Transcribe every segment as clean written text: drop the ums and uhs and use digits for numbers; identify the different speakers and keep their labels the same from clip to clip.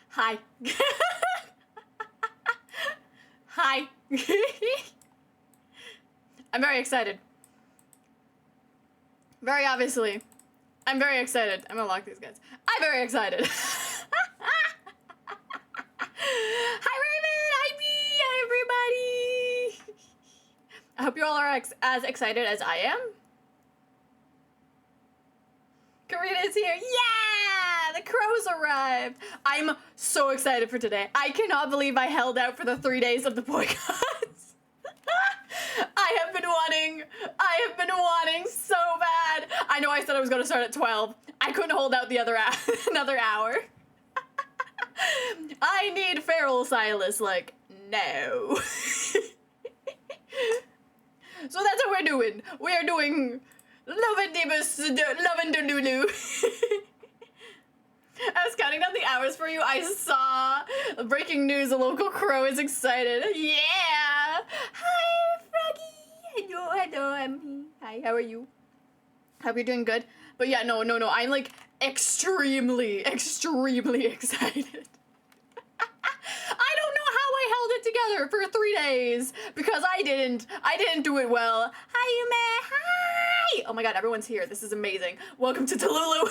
Speaker 1: Hi. Hi. I'm very excited. Very obviously. I'm very excited. I'm gonna lock these guys. I'm very excited. Hi Raven! Hi Bee! Hi everybody! I hope you all are as excited as I am. Karina is here. Yeah! The crows arrived. I'm so excited for today. I cannot believe I held out for the 3 days of the boycotts. I have been wanting so bad. I know I said I was going to start at 12. I couldn't hold out the other another hour. I need feral Sylus, like, no. So that's what we're doing. We are doing Love and Deepspace, Love and delulu. I was counting down the hours for you. I saw breaking news. A local crow is excited. Yeah. Hi, Froggy. Hello, I'm me. Hi, how are you? Hope you're doing good. But yeah, no. I'm like extremely excited. I don't know how I held it together for 3 days because I didn't do it well. Hi, Yume. Hi. Oh my God, everyone's here. This is amazing. Welcome to delulu.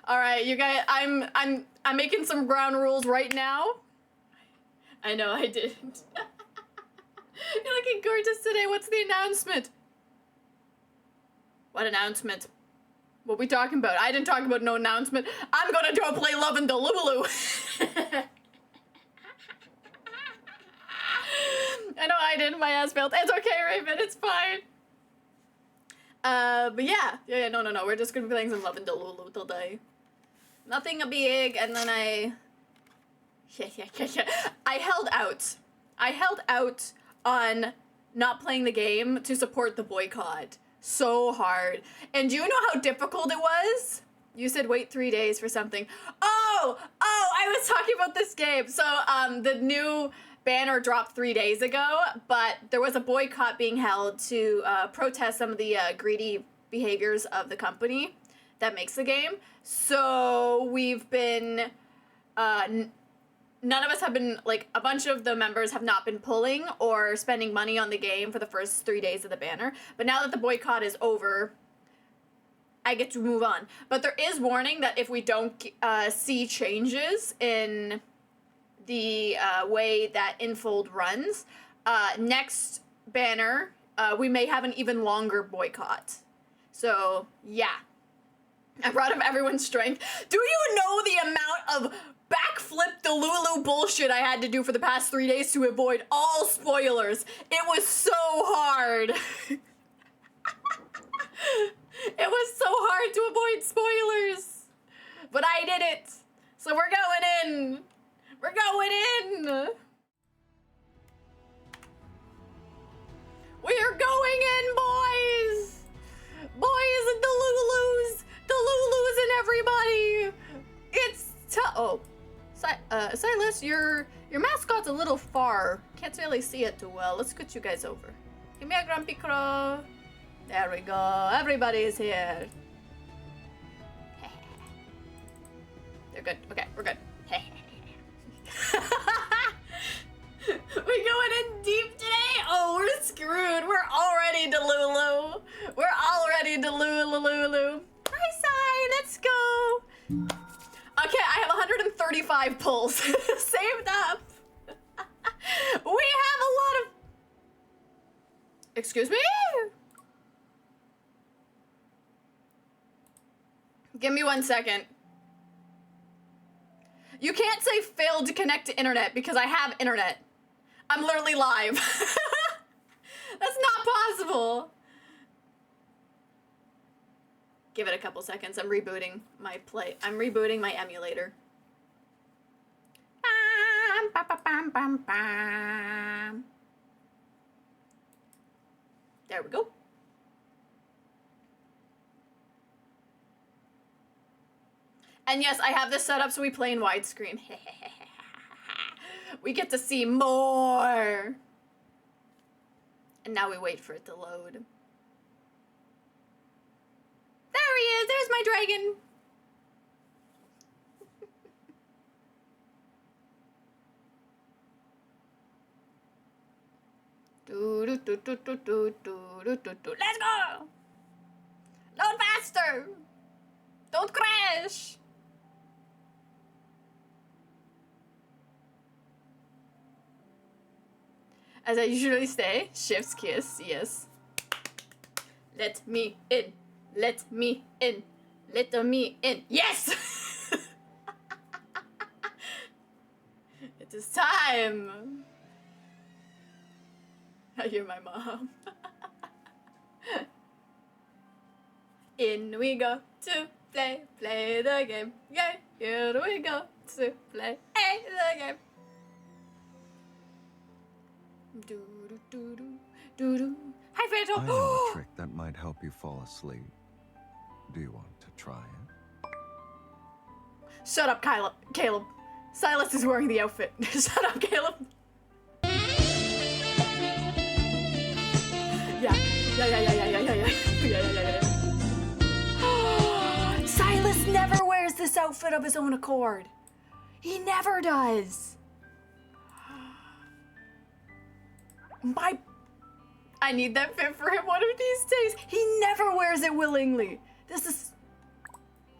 Speaker 1: All right, you guys. I'm making some ground rules right now. I know I didn't. You're looking gorgeous today. What's the announcement? What announcement? What we talking about? I didn't talk about no announcement. I'm gonna go play Love and delulu. I know I did. My ass failed. It's okay, Raven. It's fine. But yeah. No. We're just gonna be playing some Love and delulu today. Nothing big, and then I held out. I held out on not playing the game to support the boycott. So hard. And do you know how difficult it was? You said wait 3 days for something. Oh, I was talking about this game. So, the new banner dropped 3 days ago, but there was a boycott being held to protest some of the greedy behaviors of the company that makes the game. So we've been, none of us have been, like, a bunch of the members have not been pulling or spending money on the game for the first 3 days of the banner. But now that the boycott is over, I get to move on. But there is warning that if we don't see changes in the way that Infold runs, next banner, we may have an even longer boycott. So, yeah. I'm proud of everyone's strength. Do you know the amount of backflip delulu bullshit I had to do for the past 3 days to avoid all spoilers? It was so hard. It was so hard to avoid spoilers. But I did it. So we're going in. We're going in. We are going in, boys. Boys and delulus. Delulus and everybody. It's Sylus, your mascot's a little far. Can't really see it too well. Let's scoot you guys over. Give me a grumpy crow. There we go. Everybody's here. They're good. Okay, we're good. We going in deep today? Oh, we're screwed. We're already delulu. We're already delulu. Hi, Sai. Let's go. Okay, I have 135 pulls saved up. We have a lot of... Excuse me? Give me 1 second. You can't say failed to connect to internet because I have internet. I'm literally live. That's not possible. Give it a couple seconds. I'm rebooting my I'm rebooting my emulator. There we go. And yes, I have this set up so we play in widescreen. We get to see more. And now we wait for it to load. There he is! There's my dragon! Let's go! Load faster! Don't crash! As I usually say, chef's kiss, yes. Let me in. Let me in. Let me in. Yes! It is time. I hear my mom. In we go to play the game. Yeah, here we go to play the game. Do do do do do do. Hi, Phantom.
Speaker 2: I know a trick that might help you fall asleep. Do you want to try it?
Speaker 1: Shut up, Caleb. Sylus is wearing the outfit. Shut up, Caleb. Yeah. Sylus never wears this outfit of his own accord. He never does. I need that fit for him one of these days. He never wears it willingly. This is...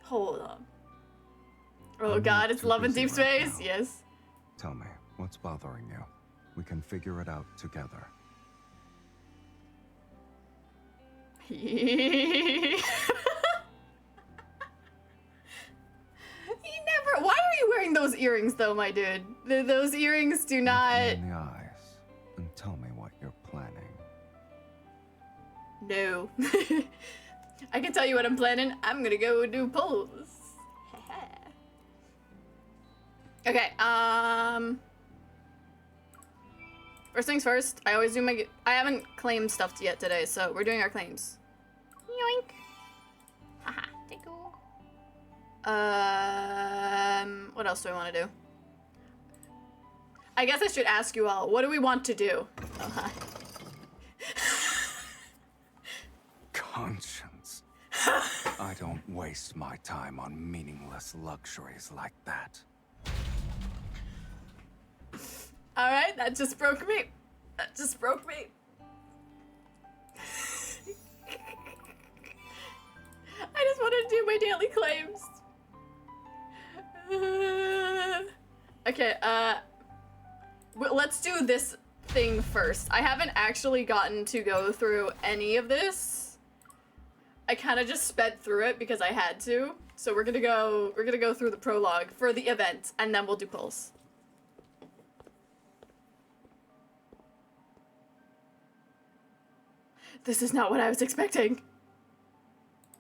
Speaker 1: Hold on. Oh God, it's Love and Deepspace. Right, yes.
Speaker 2: Tell me, what's bothering you? We can figure it out together.
Speaker 1: He never... Why are you wearing those earrings though, my dude? Those earrings do not...
Speaker 2: Look me in the eyes and tell me what you're planning.
Speaker 1: No. I can tell you what I'm planning. I'm gonna go do pulls. Okay, first things first, I always do my... I haven't claimed stuff yet today, so we're doing our claims. Yoink. Haha, tickle. What else do I want to do? I guess I should ask you all, what do we want to do? Oh, hi.
Speaker 2: Conscience. I don't waste my time on meaningless luxuries like that.
Speaker 1: Alright, that just broke me. That just broke me. I just want to do my daily claims. Okay, let's do this thing first. I haven't actually gotten to go through any of this. I kind of just sped through it because I had to. So we're gonna go through the prologue for the event, and then we'll do polls. This is not what I was expecting.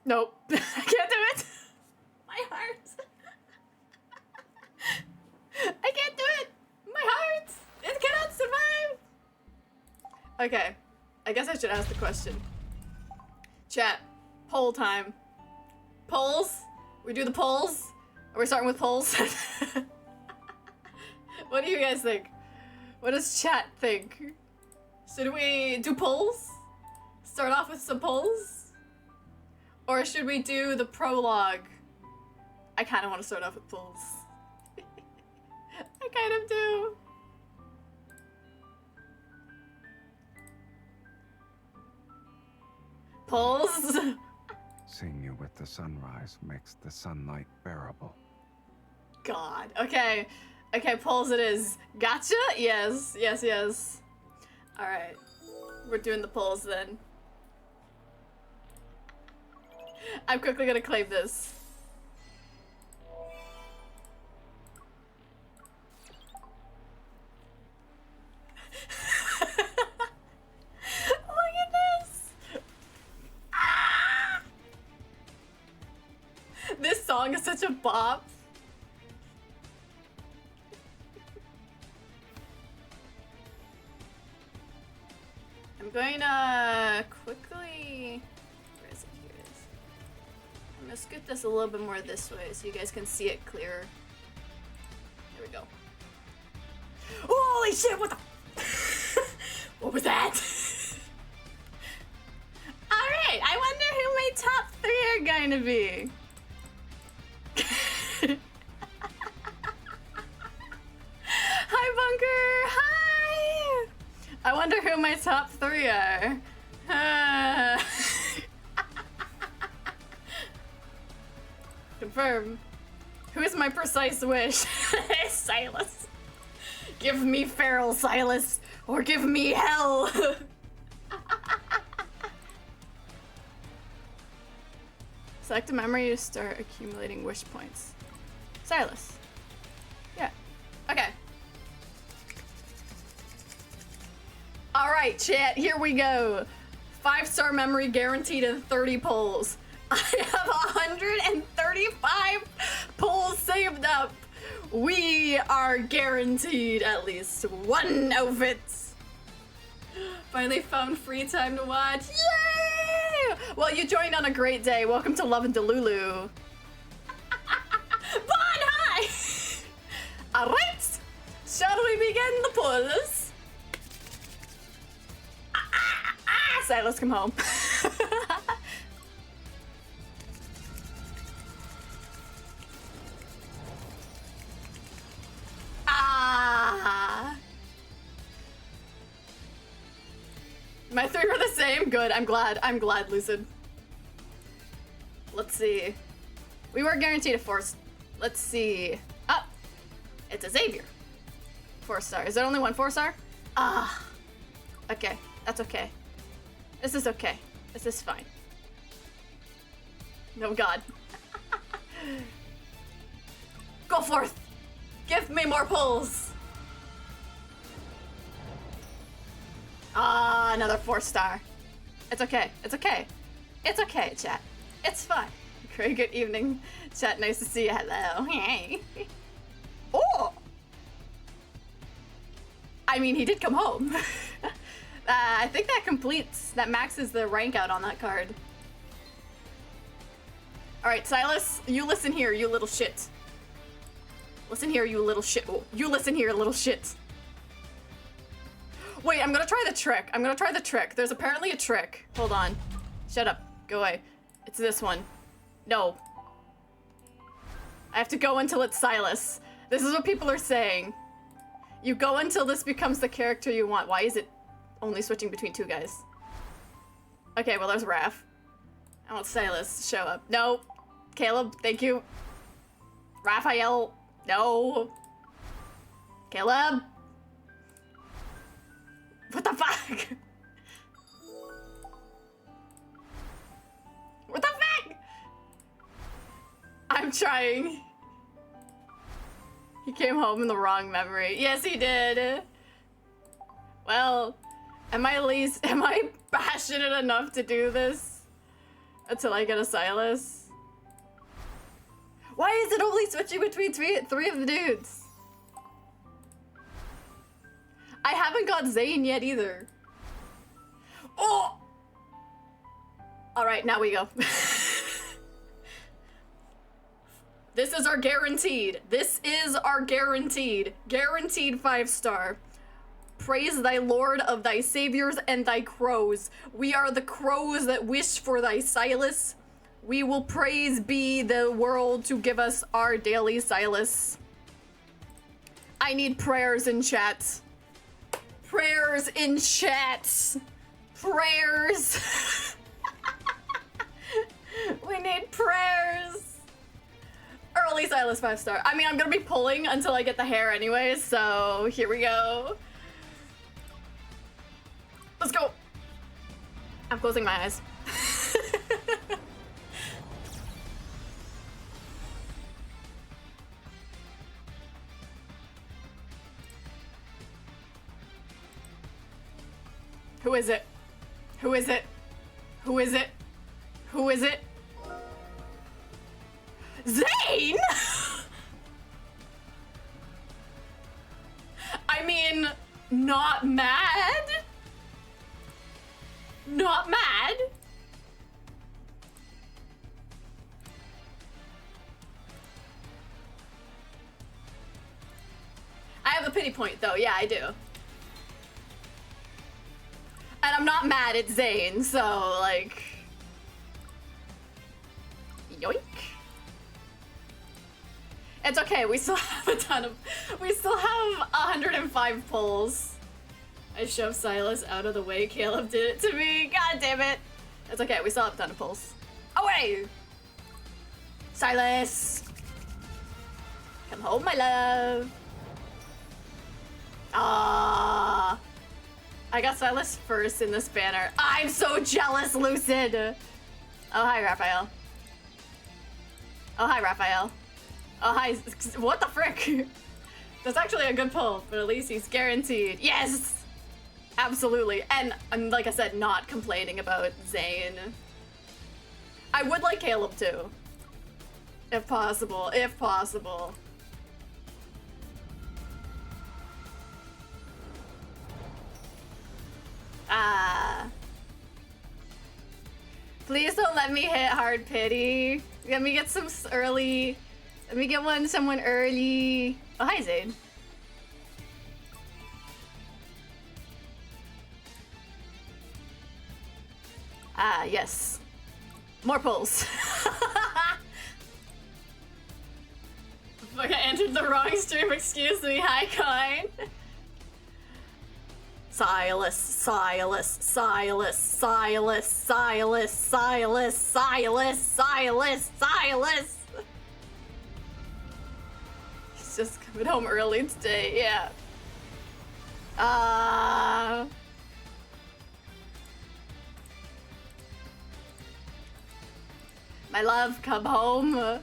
Speaker 1: Nope. I can't do it. My heart. I can't do it. My heart. It cannot survive. Okay. I guess I should ask the question. Chat. Poll time. Polls? We do the polls? Are we starting with polls? What do you guys think? What does chat think? Should we do polls? Start off with some polls? Or should we do the prologue? I kind of want to start off with polls. I kind of do. Polls?
Speaker 2: Seeing you with the sunrise makes the sunlight bearable.
Speaker 1: God. Okay. Okay, polls it is. Gotcha? Yes. Yes, yes. Alright. We're doing the polls then. I'm quickly gonna claim this. Look at this! Ah! This song is such a bop. I'm going to quickly... Where is it? Here it is. I'm going to scoot this a little bit more this way so you guys can see it clearer. There we go. Holy shit, what the... What was that? trying to be? Hi, Bunker! Hi! I wonder who my top 3 are. Confirm. Who is my precise wish? Sylus. Give me feral Sylus, or give me hell! Select a memory to start accumulating wish points. Sylus. Yeah. Okay. Alright, chat, here we go. 5-star memory guaranteed in 30 pulls. I have 135 pulls saved up. We are guaranteed at least 1 outfit. Finally found free time to watch. Yay! Well, you joined on a great day. Welcome to Love and Delulu. Bon, hi! Alright, shall we begin the pulls? Sylus, come home. My 3 were the same? Good, I'm glad, Lucid. Let's see. We were guaranteed a 4. Let's see. Oh, it's a Xavier. 4-star. Is there only 1 4-star? Ah. Okay, that's okay. This is okay. This is fine. No god. Go forth! Give me more pulls! Ah, another 4-star. It's okay. It's okay. It's okay, chat. It's fine. Very good evening, chat. Nice to see you. Hello. Hey. Oh! I mean, he did come home. I think that maxes the rank out on that card. Alright, Sylus, you listen here, you little shit. Listen here, you little shit. Oh, you listen here, little shit. Wait, I'm gonna try the trick. There's apparently a trick. Hold on. Shut up. Go away. It's this one. No. I have to go until it's Sylus. This is what people are saying. You go until this becomes the character you want. Why is it only switching between 2 guys? Okay, well, there's Raph. I want Sylus to show up. No. Caleb, thank you. Raphael, no. Caleb. What the fuck? What the fuck? I'm trying. He came home in the wrong memory. Yes, he did. Well, am I passionate enough to do this until I get a Sylus? Why is it only switching between three of the dudes? I haven't got Zane yet either. Oh! Alright, now we go. This is our guaranteed. Guaranteed 5-star. Praise thy Lord of thy saviors and thy crows. We are the crows that wish for thy Sylus. We will praise be the world to give us our daily Sylus. I need prayers in chat. Prayers in chat. Prayers. We need prayers. Early Sylus 5-star. I mean, I'm gonna be pulling until I get the hair anyways, so here we go. Let's go. I'm closing my eyes. Who is it? Who is it? Who is it? Who is it? Zane? I mean, not mad? Not mad? I have a pity point though, yeah, I do. And I'm not mad at Zane, so like... Yoink. It's okay, we still have we still have 105 pulls. I shoved Sylus out of the way, Caleb did it to me, god damn it. It's okay, we still have a ton of pulls. Away! Sylus! Come home, my love. Ah, I got Sylus first in this banner. I'm so jealous, Lucid! Oh, hi, Raphael. Oh, hi, Raphael. Oh, hi. What the frick? That's actually a good pull, but at least he's guaranteed. Yes! Absolutely. And I'm, like I said, not complaining about Zane. I would like Caleb too. If possible. If possible. Ah. Please don't let me hit hard pity. Let me get some early. Let me get someone early. Oh, hi, Zane. Ah, yes. More pulls. Fuck, I entered the wrong stream, excuse me. Hi, Coin. Sylus, Sylus, Sylus, Sylus, Sylus, Sylus, Sylus, Sylus, Sylus. He's just coming home early today, yeah. My love, come home.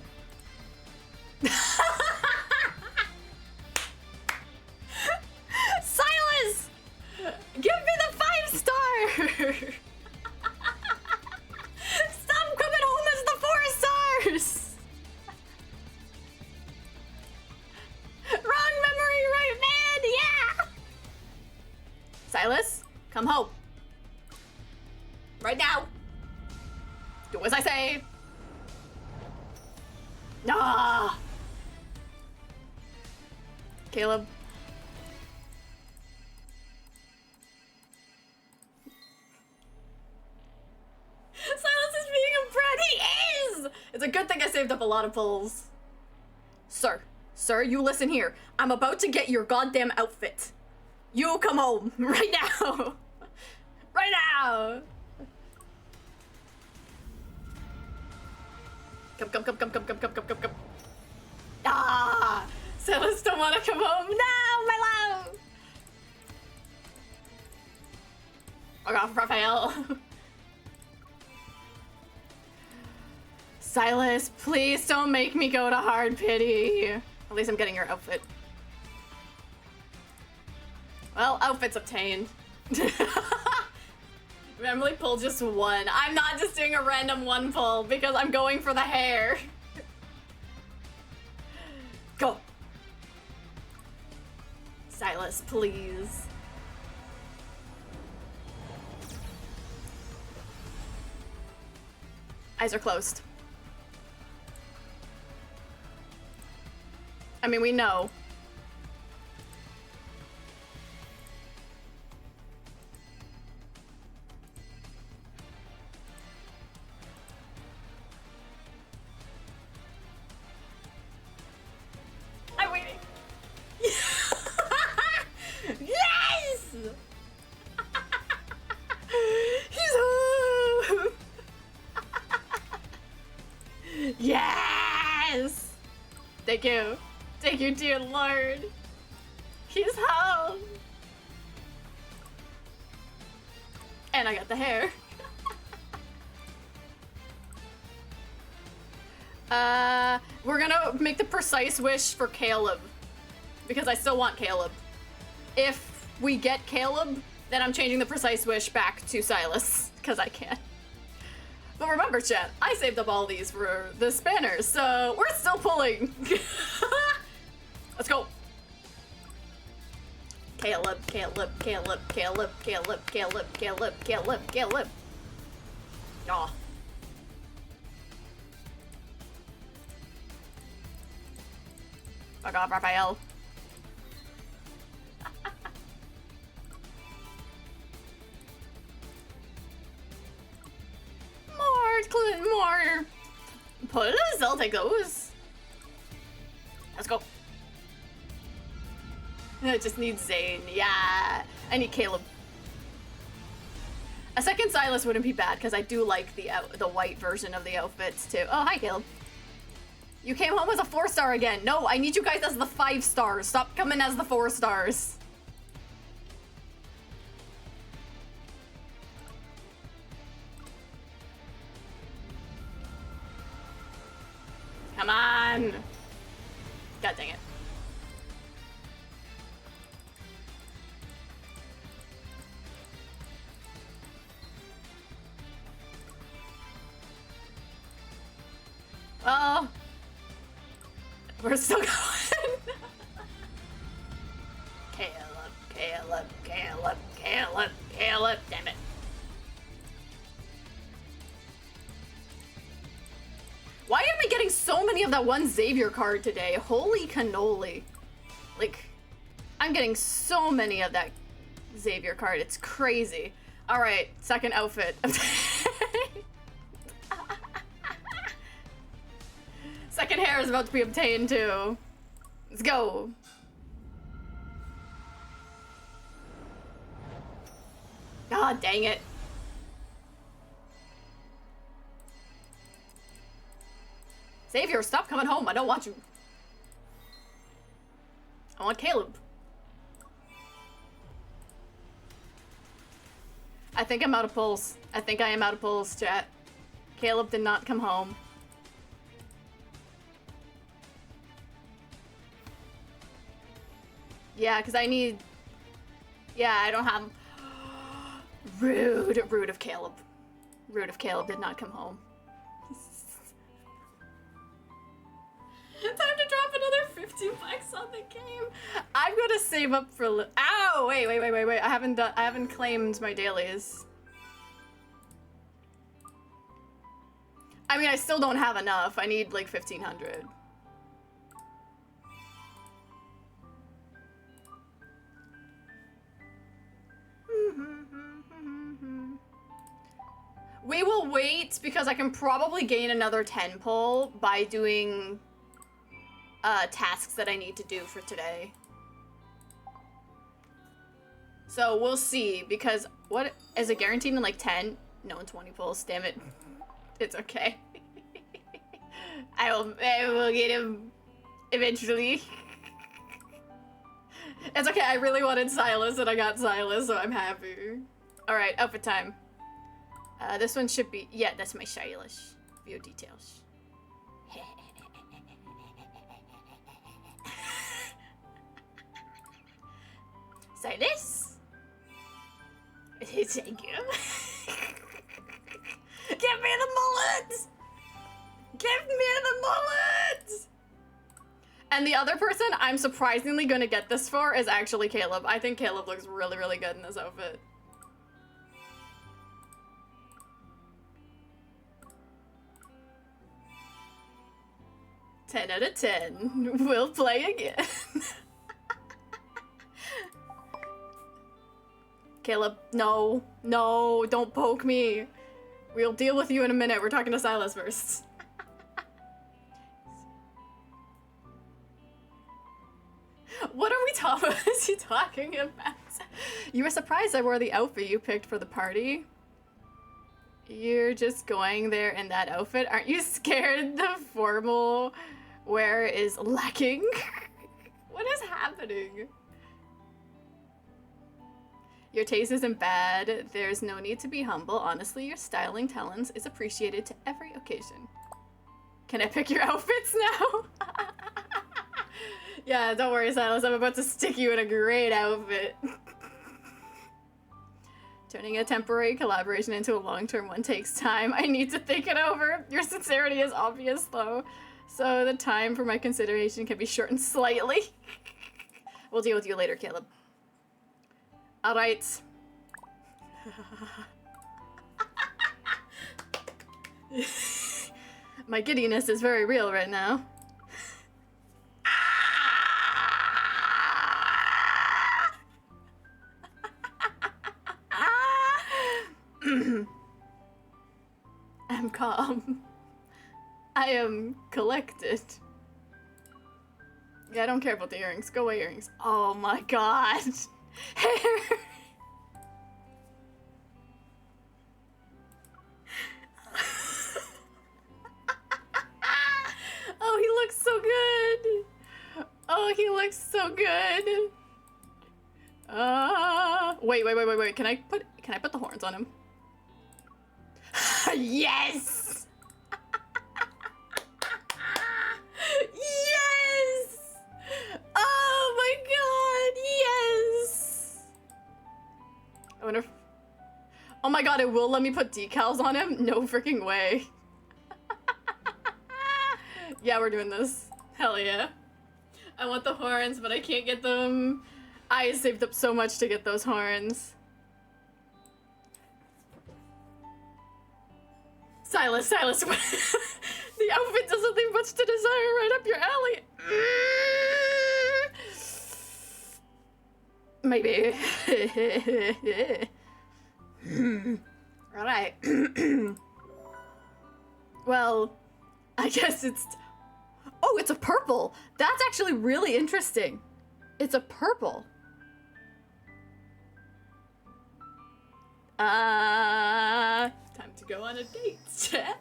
Speaker 1: Sylus! Give me the 5-star! Stop coming home as the 4 stars! Wrong memory, right, man? Yeah! Sylus, come home. Right now. Do as I say. Nah. Caleb. Sylus is being a brat. He is! It's a good thing I saved up a lot of pulls. Sir, you listen here. I'm about to get your goddamn outfit. You come home right now. Right now. Come. Ah! Sylus don't want to come home. No, my love! Fuck off, Raphael. Sylus, please don't make me go to hard pity. At least I'm getting your outfit. Well, outfit's obtained. Emily pulled just one. I'm not just doing a random one pull because I'm going for the hair. Go. Sylus, please. Eyes are closed. I mean, we know. I'm waiting. Yes! He's home! Yes! Thank you. Thank you, dear Lord. He's home. And I got the hair. We're gonna make the precise wish for Caleb. Because I still want Caleb. If we get Caleb, then I'm changing the precise wish back to Sylus. Because I can. But remember, chat, I saved up all these for the spanners, so we're still pulling. Let's go. Caleb. Aw. Fuck off, Raphael. more pulls. I'll take those. Let's go. I just need Zane. Yeah. I need Caleb. A second Sylus wouldn't be bad because I do like the white version of the outfits too. Oh, hi, Caleb. You came home as a 4-star again. No, I need you guys as the 5 stars. Stop coming as the 4 stars. Come on. God dang it. Well, we're still going. Caleb, damn it. Why am I getting so many of that one Xavier card today? Holy cannoli. Like, I'm getting so many of that Xavier card. It's crazy. All right, second outfit. Second hair is about to be obtained too. Let's go. God dang it. Xavier, stop coming home. I don't want you. I want Caleb. I think I'm out of pulls. I think I am out of pulls, chat. Caleb did not come home. Yeah, because I need... Yeah, I don't have... Rude of Caleb. Rude of Caleb did not come home. Time to drop another 50 bucks on the game. I'm gonna save up for... Ow! Wait. I haven't claimed my dailies. I mean, I still don't have enough. I need like 1,500. We will wait because I can probably gain another 10 pull by doing tasks that I need to do for today. So we'll see, because what is it guaranteed in like 10? No, in 20 pulls. Damn it. It's okay. I will get him eventually. It's okay, I really wanted Sylus and I got Sylus, so I'm happy. Alright, outfit time. This one should be... Yeah, that's my Sylus. View details. Sylus? Thank you. Give me the mullet! Give me the mullet! And the other person I'm surprisingly gonna get this for is actually Caleb. I think Caleb looks really, really good in this outfit. Ten out of 10. We'll play again. Caleb, no, don't poke me. We'll deal with you in a minute. We're talking to Sylus first. What are we talking about? What is he talking about? You were surprised I wore the outfit you picked for the party? You're just going there in that outfit? Aren't you scared the formal wear is lacking? What is happening? Your taste isn't bad. There's no need to be humble. Honestly, your styling talents is appreciated to every occasion. Can I pick your outfits now? Yeah, don't worry, Sylus. I'm about to stick you in a great outfit. Turning a temporary collaboration into a long-term one takes time. I need to think it over. Your sincerity is obvious, though. So the time for my consideration can be shortened slightly. We'll deal with you later, Caleb. All right. My giddiness is very real right now. I'm calm. I am collected. Yeah, I don't care about the earrings. Go away, earrings. Oh my god. Hair. Oh, he looks so good. Oh, he looks so good. Wait. Can I put the horns on him? Yes! Yes! Oh my god, yes! I wonder if... Oh my god, it will let me put decals on him? No freaking way. Yeah, we're doing this. Hell yeah. I want the horns, but I can't get them. I saved up so much to get those horns. Sylus. The outfit doesn't leave much to desire, right up your alley. Maybe. Alright. Well, I guess it's... Oh, it's a purple! That's actually really interesting. It's a purple. Time to go on a date, chat.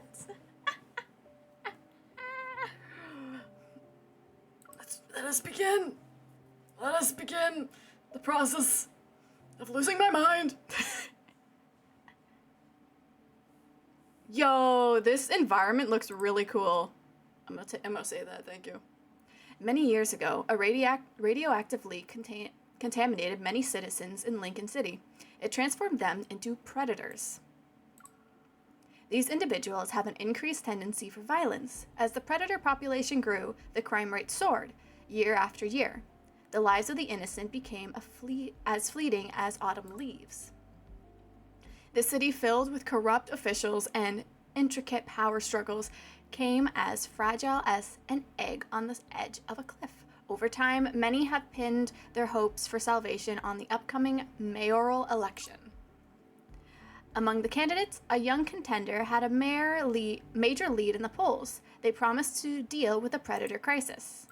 Speaker 1: Let us begin. Let us begin the process of losing my mind. Yo, this environment looks really cool. I'm gonna say that, thank you. Many years ago, a radioactive leak contaminated many citizens in Lincoln City. It transformed them into predators. These individuals have an increased tendency for violence. As the predator population grew, the crime rate soared, year after year. The lives of the innocent became as fleeting as autumn leaves. The city, filled with corrupt officials and intricate power struggles, came as fragile as an egg on the edge of a cliff. Over time, many have pinned their hopes for salvation on the upcoming mayoral election. Among the candidates, a young contender had a major lead in the polls. They promised to deal with the predator crisis.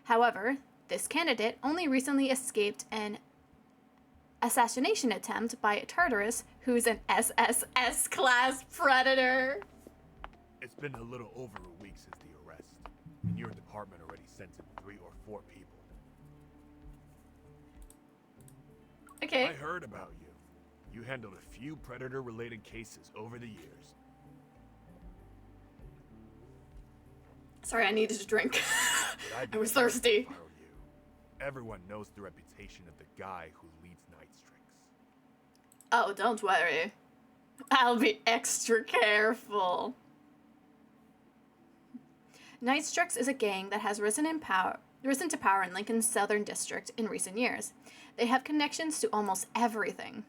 Speaker 1: However, this candidate only recently escaped an assassination attempt by Tartarus, who's an SSS class predator.
Speaker 3: It's been a little over a week since the arrest, and your department already sent in 3 or 4 people.
Speaker 1: Okay.
Speaker 3: I heard about you. You handled a few predator-related cases over the years.
Speaker 1: Sorry, I needed a drink.
Speaker 3: I
Speaker 1: was thirsty.
Speaker 3: If I were you. Everyone knows the reputation of the guy who leads Night Strix.
Speaker 1: Oh, don't worry. I'll be extra careful. Night Strix is a gang that has risen to power in Lincoln's Southern District in recent years. They have connections to almost everything,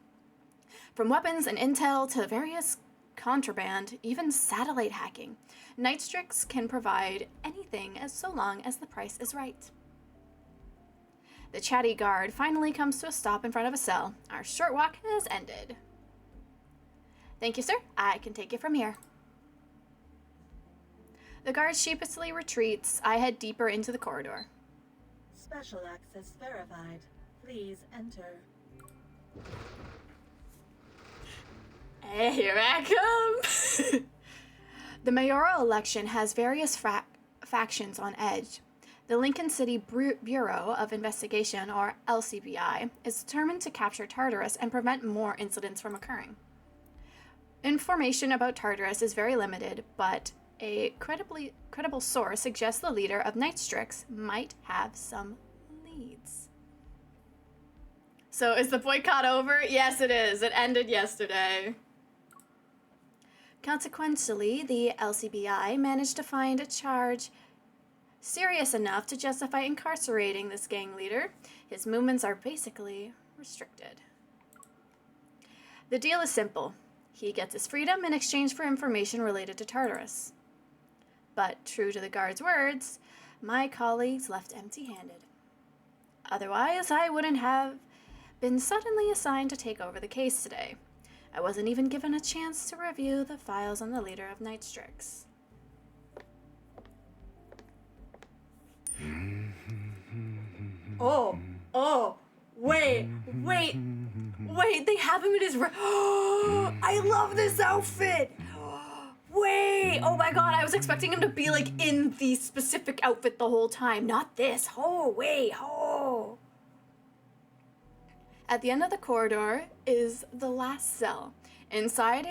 Speaker 1: from weapons and intel to various contraband, even satellite hacking. Night Strix can provide anything as so long as the price is right. The chatty guard finally comes to a stop in front of a cell. Our short walk has ended. Thank you, sir. I can take it from here. The guard sheepishly retreats. I head deeper into the corridor.
Speaker 4: Special access verified. Please enter.
Speaker 1: Hey, here I come! The mayoral election has various factions on edge. The Lincoln City Bureau of Investigation, or LCBI, is determined to capture Tartarus and prevent more incidents from occurring. Information about Tartarus is very limited, but a credible source suggests the leader of Night Strix might have some leads. So is the boycott over? Yes, it is. It ended yesterday. Consequently, the LCBI managed to find a charge serious enough to justify incarcerating this gang leader. His movements are basically restricted. The deal is simple. He gets his freedom in exchange for information related to Tartarus. But true to the guard's words, my colleagues left empty-handed. Otherwise, I wouldn't have been suddenly assigned to take over the case today. I wasn't even given a chance to review the files on the leader of Night Strix. Oh, wait, they have him in his I love this outfit. Wait, oh my god, I was expecting him to be like in the specific outfit the whole time, not this. Oh, wait, oh. At the end of the corridor is the last cell. Inside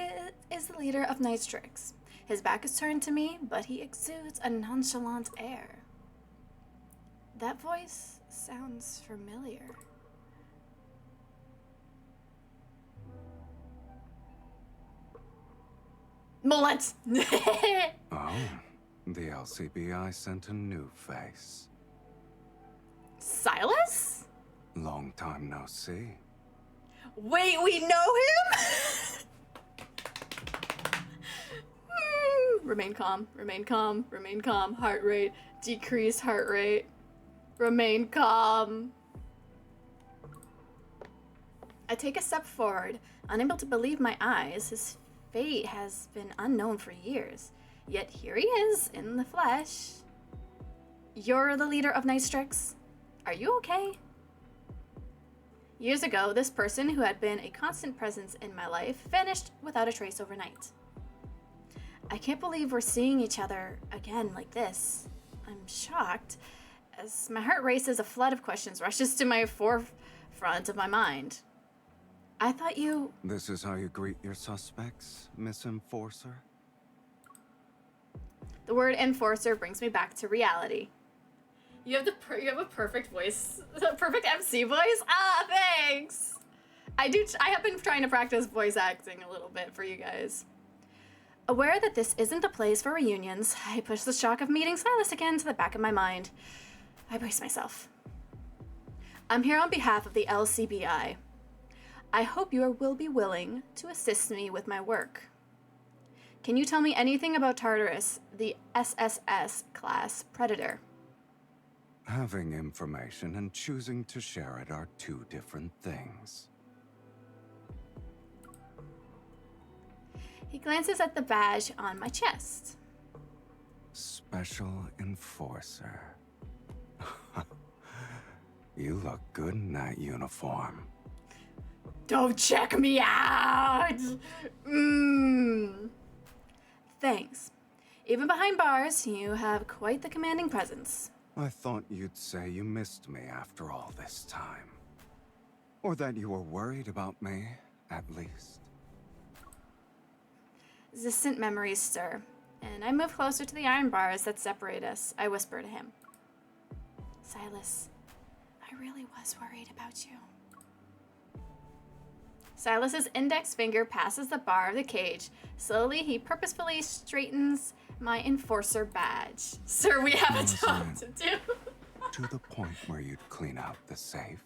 Speaker 1: is the leader of Night's Tricks. His back is turned to me, but he exudes a nonchalant air. That voice sounds familiar. Mullet!
Speaker 2: Oh, the LCBI sent a new face.
Speaker 1: Sylus?
Speaker 2: Long time no see.
Speaker 1: Wait, we know him? Remain calm, remain calm, remain calm. Heart rate, decrease heart rate. Remain calm. I take a step forward, unable to believe my eyes. His fate has been unknown for years. Yet here he is, in the flesh. You're the leader of Night's Tricks? Are you okay? Years ago, this person who had been a constant presence in my life vanished without a trace overnight. I can't believe we're seeing each other again like this. I'm shocked. As my heart races, a flood of questions rushes to my forefront of my mind. I thought you...
Speaker 2: This is how you greet your suspects, Miss Enforcer?
Speaker 1: The word enforcer brings me back to reality. You have a perfect voice, perfect MC voice. Ah, thanks. I have been trying to practice voice acting a little bit for you guys. Aware that this isn't the place for reunions, I push the shock of meeting Sylus again to the back of my mind. I brace myself. I'm here on behalf of the LCBI. I hope you will be willing to assist me with my work. Can you tell me anything about Tartarus, the SSS class predator?
Speaker 2: Having information and choosing to share it are two different things.
Speaker 1: He glances at the badge on my chest.
Speaker 2: Special Enforcer. You look good in that uniform.
Speaker 1: Don't check me out! Thanks. Even behind bars, you have quite the commanding presence.
Speaker 2: I thought you'd say you missed me after all this time. Or that you were worried about me, at least.
Speaker 1: Distant memories stir, and I move closer to the iron bars that separate us. I whisper to him. Sylus, I really was worried about you. Sylus's index finger passes the bar of the cage. Slowly, he purposefully straightens my enforcer badge. Sir, we have a job to do.
Speaker 2: To the point where you'd clean out the safe.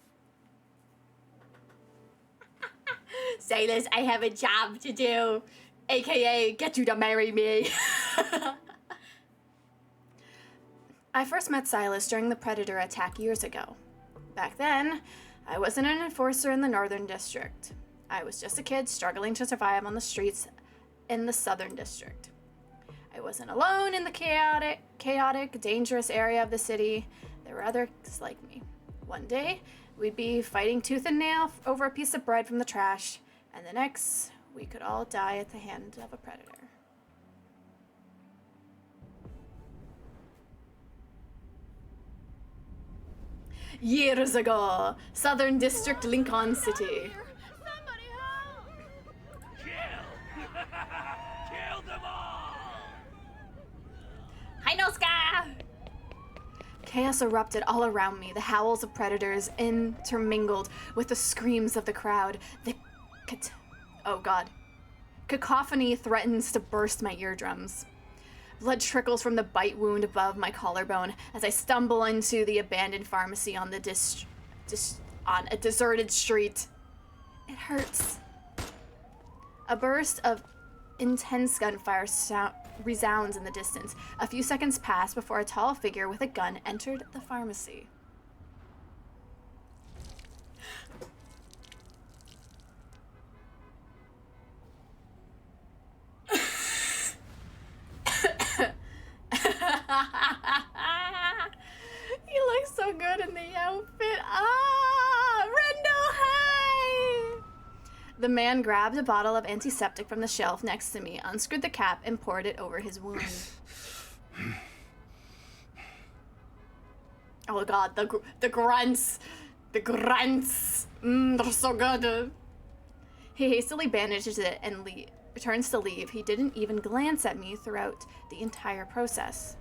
Speaker 1: Sylus, I have a job to do. AKA, get you to marry me. I first met Sylus during the Predator attack years ago. Back then, I wasn't an enforcer in the Northern District. I was just a kid struggling to survive on the streets in the Southern District. I wasn't alone in the chaotic, dangerous area of the city. There were others like me. One day, we'd be fighting tooth and nail over a piece of bread from the trash, and the next, we could all die at the hand of a predator. Years ago, Southern District, Lincoln City.
Speaker 5: Somebody help!
Speaker 3: Kill! Kill them all!
Speaker 1: Hi, Noska! Chaos erupted all around me, the howls of predators intermingled with the screams of the crowd. Oh god. Cacophony threatens to burst my eardrums. Blood trickles from the bite wound above my collarbone as I stumble into the abandoned pharmacy on the on a deserted street. It hurts. A burst of intense gunfire resounds in the distance. A few seconds pass before a tall figure with a gun entered the pharmacy. He looks so good in the outfit. The man grabbed a bottle of antiseptic from the shelf next to me, unscrewed the cap, and poured it over his wound. Oh god, the grunts! The grunts! They're so good! He hastily bandages it and turns to leave. He didn't even glance at me throughout the entire process.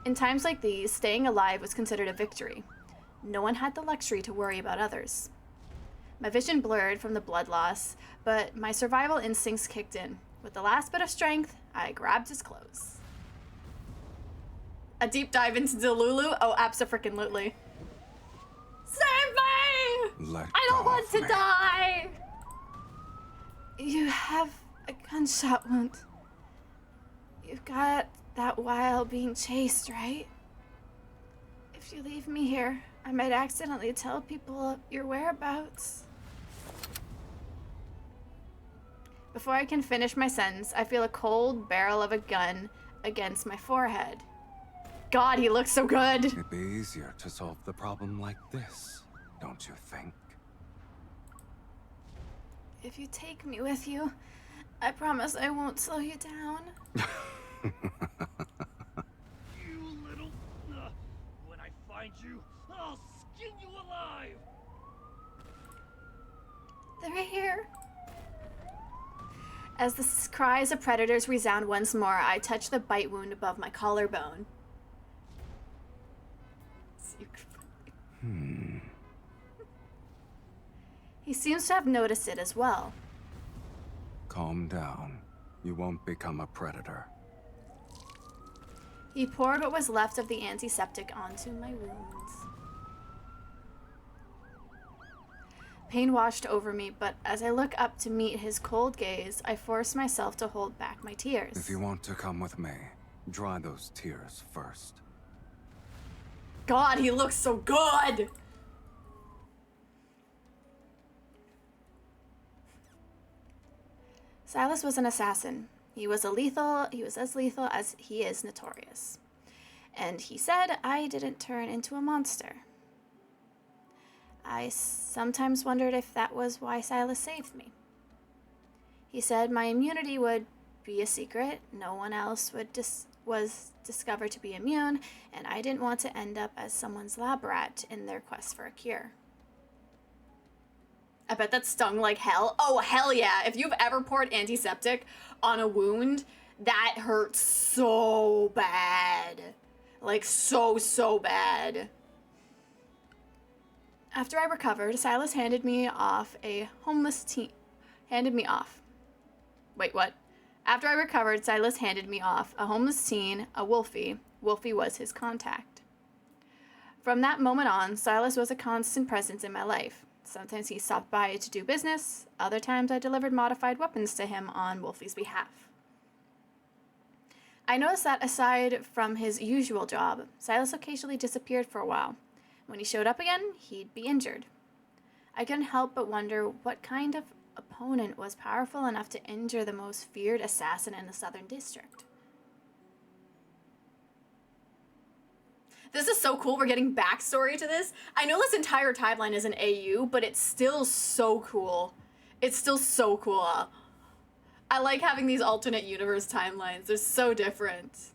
Speaker 1: In times like these, staying alive was considered a victory. No one had the luxury to worry about others. My vision blurred from the blood loss, but my survival instincts kicked in. With the last bit of strength, I grabbed his clothes. A deep dive into delulu? Oh, abso-freaking-lutely. Save me! I don't want to die! You have a gunshot wound. You got that while being chased, right? If you leave me here, I might accidentally tell people your whereabouts. Before I can finish my sentence, I feel a cold barrel of a gun against my forehead. God, he looks so good!
Speaker 2: It'd be easier to solve the problem like this, don't you think?
Speaker 1: If you take me with you, I promise I won't slow you down.
Speaker 6: You little... when I find you, I'll skin you alive!
Speaker 1: They're here. As the cries of predators resound once more, I touch the bite wound above my collarbone. He seems to have noticed it as well.
Speaker 2: Calm down. You won't become a predator.
Speaker 1: He poured what was left of the antiseptic onto my wounds. Pain washed over me, but as I look up to meet his cold gaze, I force myself to hold back my tears.
Speaker 2: If you want to come with me, dry those tears first.
Speaker 1: God, he looks so good! Sylus was an assassin. He was as lethal as he is notorious. And he said I didn't turn into a monster. I sometimes wondered if that was why Sylus saved me. He said my immunity would be a secret, no one else was discovered to be immune, and I didn't want to end up as someone's lab rat in their quest for a cure. I bet that stung like hell. Oh, hell yeah. If you've ever poured antiseptic on a wound, that hurts so bad. Like, so bad. After I recovered, Sylus handed me off a homeless teen. Wait, what? After I recovered, Sylus handed me off a homeless teen, a Wolfie. Wolfie was his contact. From that moment on, Sylus was a constant presence in my life. Sometimes he stopped by to do business. Other times I delivered modified weapons to him on Wolfie's behalf. I noticed that aside from his usual job, Sylus occasionally disappeared for a while. When he showed up again, he'd be injured. I couldn't help but wonder what kind of opponent was powerful enough to injure the most feared assassin in the Southern District. This is so cool. We're getting backstory to this. I know this entire timeline is an AU, but it's still so cool. It's still so cool. I like having these alternate universe timelines. They're so different.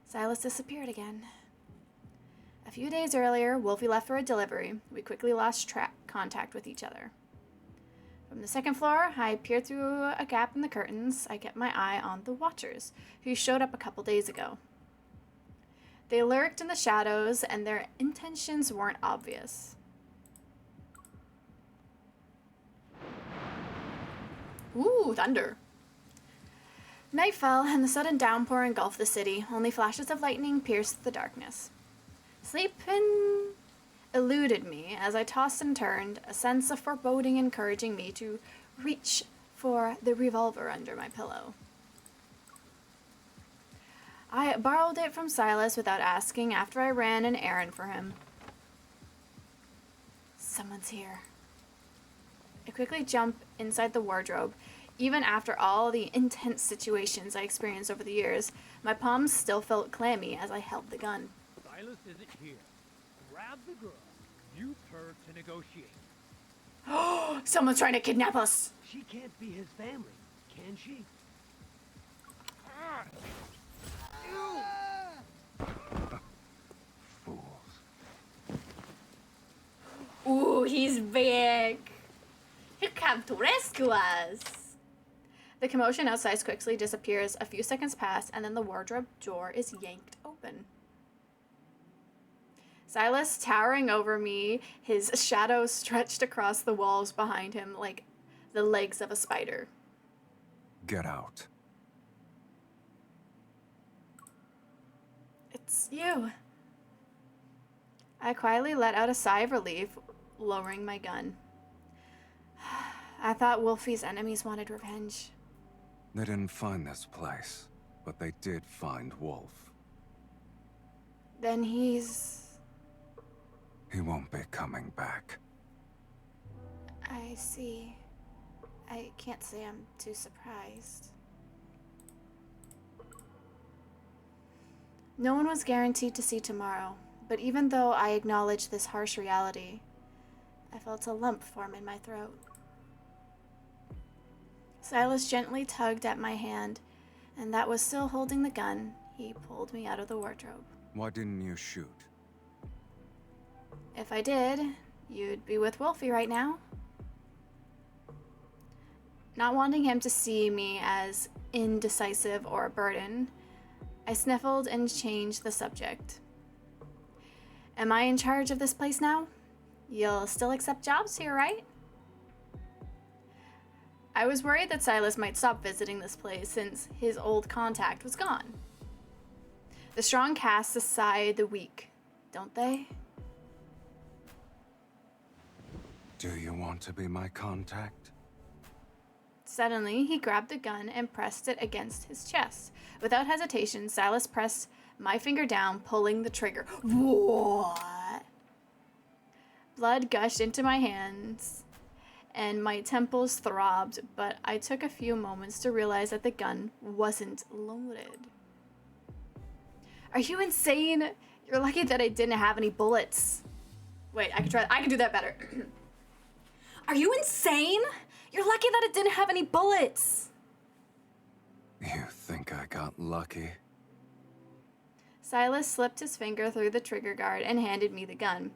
Speaker 1: Sylus disappeared again. A few days earlier, Wolfie left for a delivery. We quickly lost contact with each other. From the second floor, I peered through a gap in the curtains. I kept my eye on the Watchers, who showed up a couple days ago. They lurked in the shadows, and their intentions weren't obvious. Ooh, thunder. Night fell, and the sudden downpour engulfed the city. Only flashes of lightning pierced the darkness. Sleep eluded me as I tossed and turned, a sense of foreboding encouraging me to reach for the revolver under my pillow. I borrowed it from Sylus without asking after I ran an errand for him. Someone's here. I quickly jumped inside the wardrobe. Even after all the intense situations I experienced over the years, my palms still felt clammy as I held the gun.
Speaker 6: Sylus isn't here. Grab the girl. Use her to negotiate.
Speaker 1: Someone's trying to kidnap us.
Speaker 6: She can't be his family, can she?
Speaker 2: Fools.
Speaker 1: Ooh, he's big. He come to rescue us. The commotion outside quickly disappears. A few seconds pass, and then the wardrobe door is yanked open. Sylus towering over me, his shadow stretched across the walls behind him like the legs of a spider.
Speaker 2: Get out.
Speaker 1: It's you. I quietly let out a sigh of relief, lowering my gun. I thought Wolfie's enemies wanted revenge.
Speaker 2: They didn't find this place, but they did find Wolf.
Speaker 1: Then he's...
Speaker 2: He won't be coming back.
Speaker 1: I see. I can't say I'm too surprised. No one was guaranteed to see tomorrow, but even though I acknowledged this harsh reality, I felt a lump form in my throat. Sylus gently tugged at my hand, and that was still holding the gun. He pulled me out of the wardrobe.
Speaker 2: Why didn't you shoot?
Speaker 1: If I did, you'd be with Wolfie right now. Not wanting him to see me as indecisive or a burden, I sniffled and changed the subject. Am I in charge of this place now? You'll still accept jobs here, right? I was worried that Sylus might stop visiting this place since his old contact was gone. The strong cast aside the weak, don't they?
Speaker 2: Do you want to be my contact?
Speaker 1: Suddenly, he grabbed the gun and pressed it against his chest. Without hesitation, Sylus pressed my finger down, pulling the trigger. What? Blood gushed into my hands, and my temples throbbed, but I took a few moments to realize that the gun wasn't loaded. Are you insane? You're lucky that I didn't have any bullets. Wait, I can do that better. Are you insane? You're lucky that it didn't have any bullets.
Speaker 2: You think I got lucky?
Speaker 1: Sylus slipped his finger through the trigger guard and handed me the gun.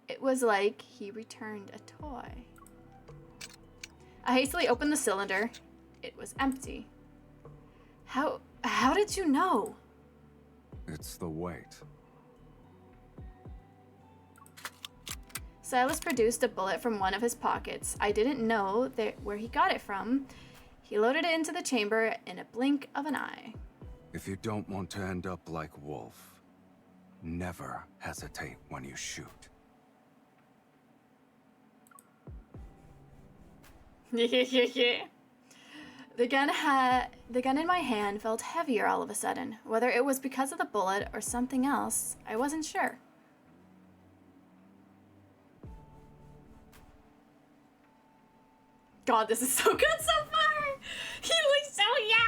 Speaker 1: It was like he returned a toy. I hastily opened the cylinder. It was empty. How did you know?
Speaker 2: It's the weight.
Speaker 1: Sylus produced a bullet from one of his pockets. I didn't know where he got it from. He loaded it into the chamber in a blink of an eye.
Speaker 2: If you don't want to end up like Wolf, never hesitate when you shoot.
Speaker 1: The gun in my hand felt heavier all of a sudden. Whether it was because of the bullet or something else, I wasn't sure. God, this is so good so far! He looks so young!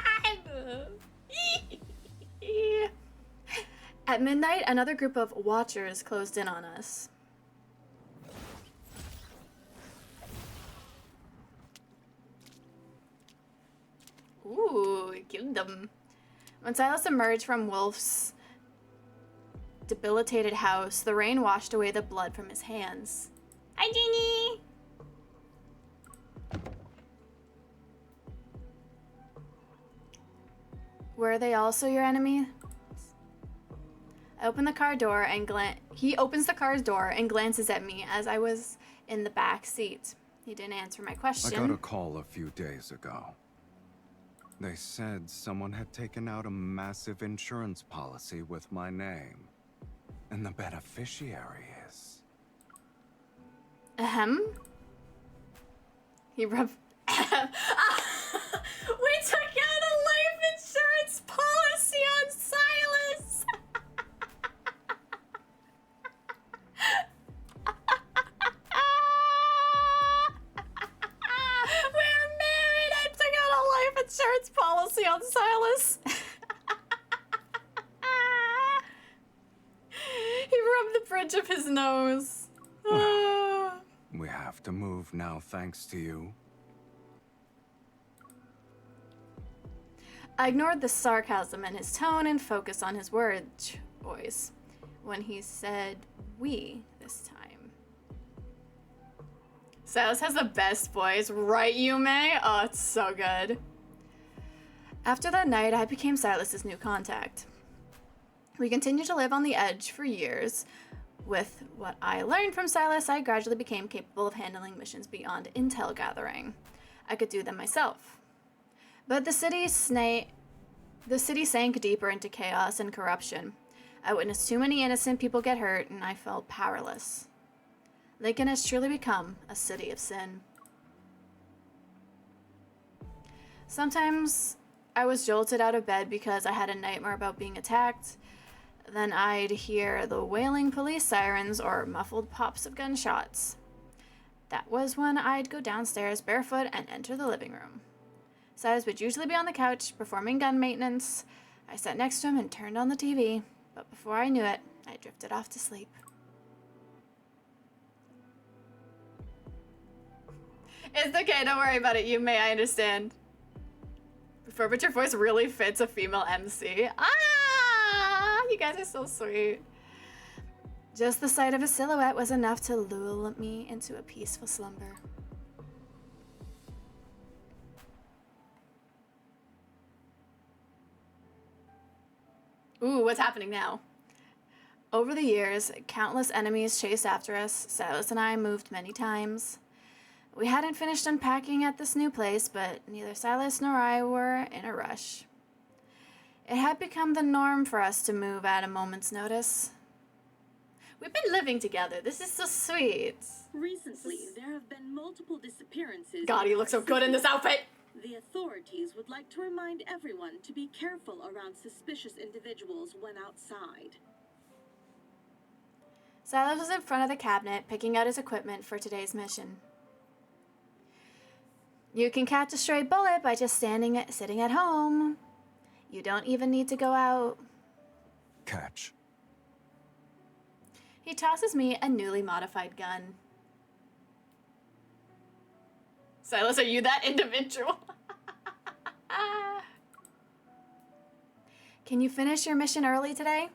Speaker 1: At midnight, another group of watchers closed in on us. Ooh, killed them. When Sylus emerged from Wolf's debilitated house, the rain washed away the blood from his hands. Hi, Jeannie! Were they also your enemy? I open the car door and he opens the car's door and glances at me as I was in the back seat. He didn't answer my question.
Speaker 2: I got a call a few days ago. They said someone had taken out a massive insurance policy with my name. And the beneficiary is...
Speaker 1: Ahem? He rubbed... We took out a life insurance policy on Sylus! We're married! I took out a life insurance policy on Sylus! He rubbed the bridge of his nose.
Speaker 2: We have to move now, thanks to you.
Speaker 1: I ignored the sarcasm in his tone and focused on his word choice when he said we this time. Sylus has the best voice, right, Yume? Oh, it's so good. After that night, I became Sylus's new contact. We continued to live on the edge for years. With what I learned from Sylus, I gradually became capable of handling missions beyond intel gathering. I could do them myself. But the city sank deeper into chaos and corruption. I witnessed too many innocent people get hurt, and I felt powerless. Lincoln has truly become a city of sin. Sometimes I was jolted out of bed because I had a nightmare about being attacked. Then I'd hear the wailing police sirens or muffled pops of gunshots. That was when I'd go downstairs barefoot and enter the living room. Sylus would usually be on the couch performing gun maintenance. I sat next to him and turned on the TV, but before I knew it, I drifted off to sleep. It's okay, don't worry about it, Yume, I understand. But your voice really fits a female MC. Ah, you guys are so sweet. Just the sight of his silhouette was enough to lull me into a peaceful slumber. Ooh, what's happening now? Over the years, countless enemies chased after us. Sylus and I moved many times. We hadn't finished unpacking at this new place, but neither Sylus nor I were in a rush. It had become the norm for us to move at a moment's notice. We've been living together. This is so sweet.
Speaker 7: Recently, there have been multiple disappearances.
Speaker 1: God, you look so good in this outfit!
Speaker 7: The authorities would like to remind everyone to be careful around suspicious individuals when outside.
Speaker 1: Sylus was in front of the cabinet, picking out his equipment for today's mission. You can catch a stray bullet by just sitting at home. You don't even need to go out.
Speaker 2: Catch.
Speaker 1: He tosses me a newly modified gun. Sylus, are you that individual? Can you finish your mission early today?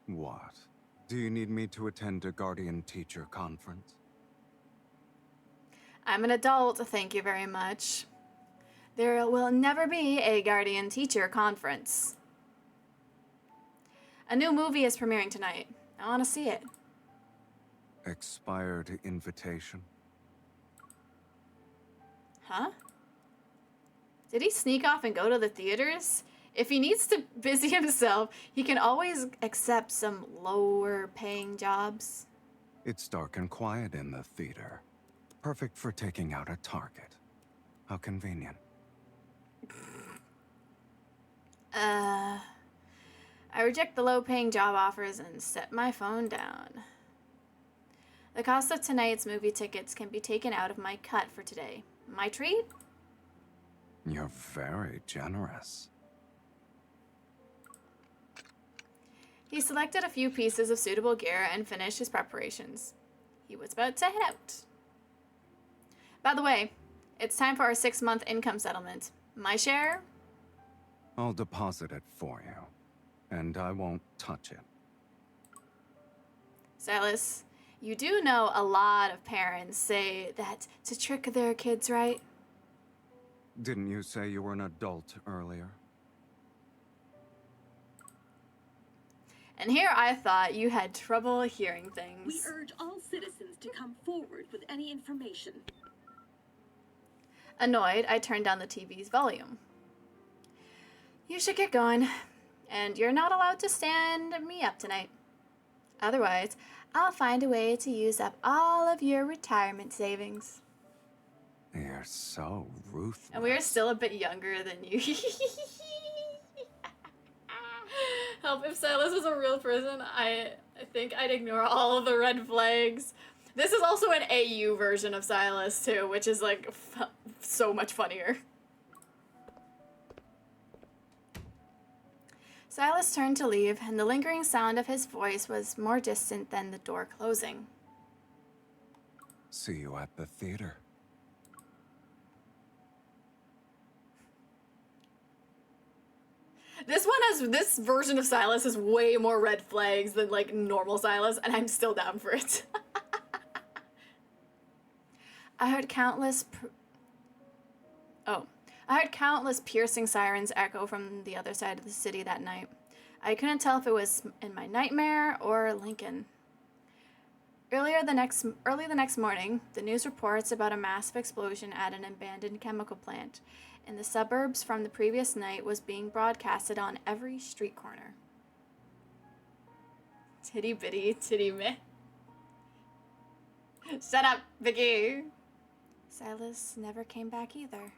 Speaker 2: What? Do you need me to attend a guardian teacher conference?
Speaker 1: I'm an adult, thank you very much. There will never be a guardian teacher conference. A new movie is premiering tonight. I want to see it.
Speaker 2: Expired invitation?
Speaker 1: Huh? Did he sneak off and go to the theaters? If he needs to busy himself, he can always accept some lower paying jobs.
Speaker 2: It's dark and quiet in the theater. Perfect for taking out a target. How convenient.
Speaker 1: I reject the low-paying job offers and set my phone down. The cost of tonight's movie tickets can be taken out of my cut for today. My treat?
Speaker 2: You're very generous.
Speaker 1: He selected a few pieces of suitable gear and finished his preparations. He was about to head out. By the way, it's time for our 6-month income settlement. My share?
Speaker 2: I'll deposit it for you. And I won't touch it.
Speaker 1: Sylus, you do know a lot of parents say that to trick their kids, right?
Speaker 2: Didn't you say you were an adult earlier?
Speaker 1: And here I thought you had trouble hearing things.
Speaker 7: We urge all citizens to come forward with any information.
Speaker 1: Annoyed, I turned down the TV's volume. You should get going, and you're not allowed to stand me up tonight. Otherwise, I'll find a way to use up all of your retirement savings.
Speaker 2: You're so ruthless.
Speaker 1: And we are still a bit younger than you. Help, if Sylus was a real person, I think I'd ignore all of the red flags. This is also an AU version of Sylus, too, which is, like, so much funnier. Sylus turned to leave, and the lingering sound of his voice was more distant than the door closing.
Speaker 2: See you at the theater.
Speaker 1: This version of Sylus has way more red flags than like normal Sylus, and I'm still down for it. I heard countless piercing sirens echo from the other side of the city that night. I couldn't tell if it was in my nightmare or Lincoln. Early the next morning, the news reports about a massive explosion at an abandoned chemical plant in the suburbs from the previous night was being broadcasted on every street corner. Titty bitty, titty meh. Shut up, Vicky. Sylus never came back either.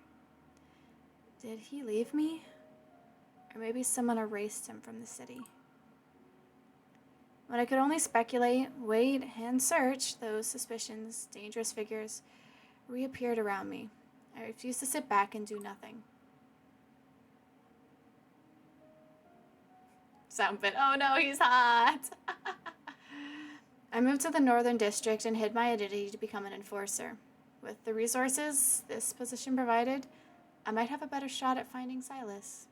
Speaker 1: Did he leave me? Or maybe someone erased him from the city. When I could only speculate, wait, and search, those suspicions, dangerous figures, reappeared around me. I refused to sit back and do nothing. Sound bit. Oh no, he's hot! I moved to the Northern District and hid my identity to become an enforcer. With the resources this position provided, I might have a better shot at finding Sylus.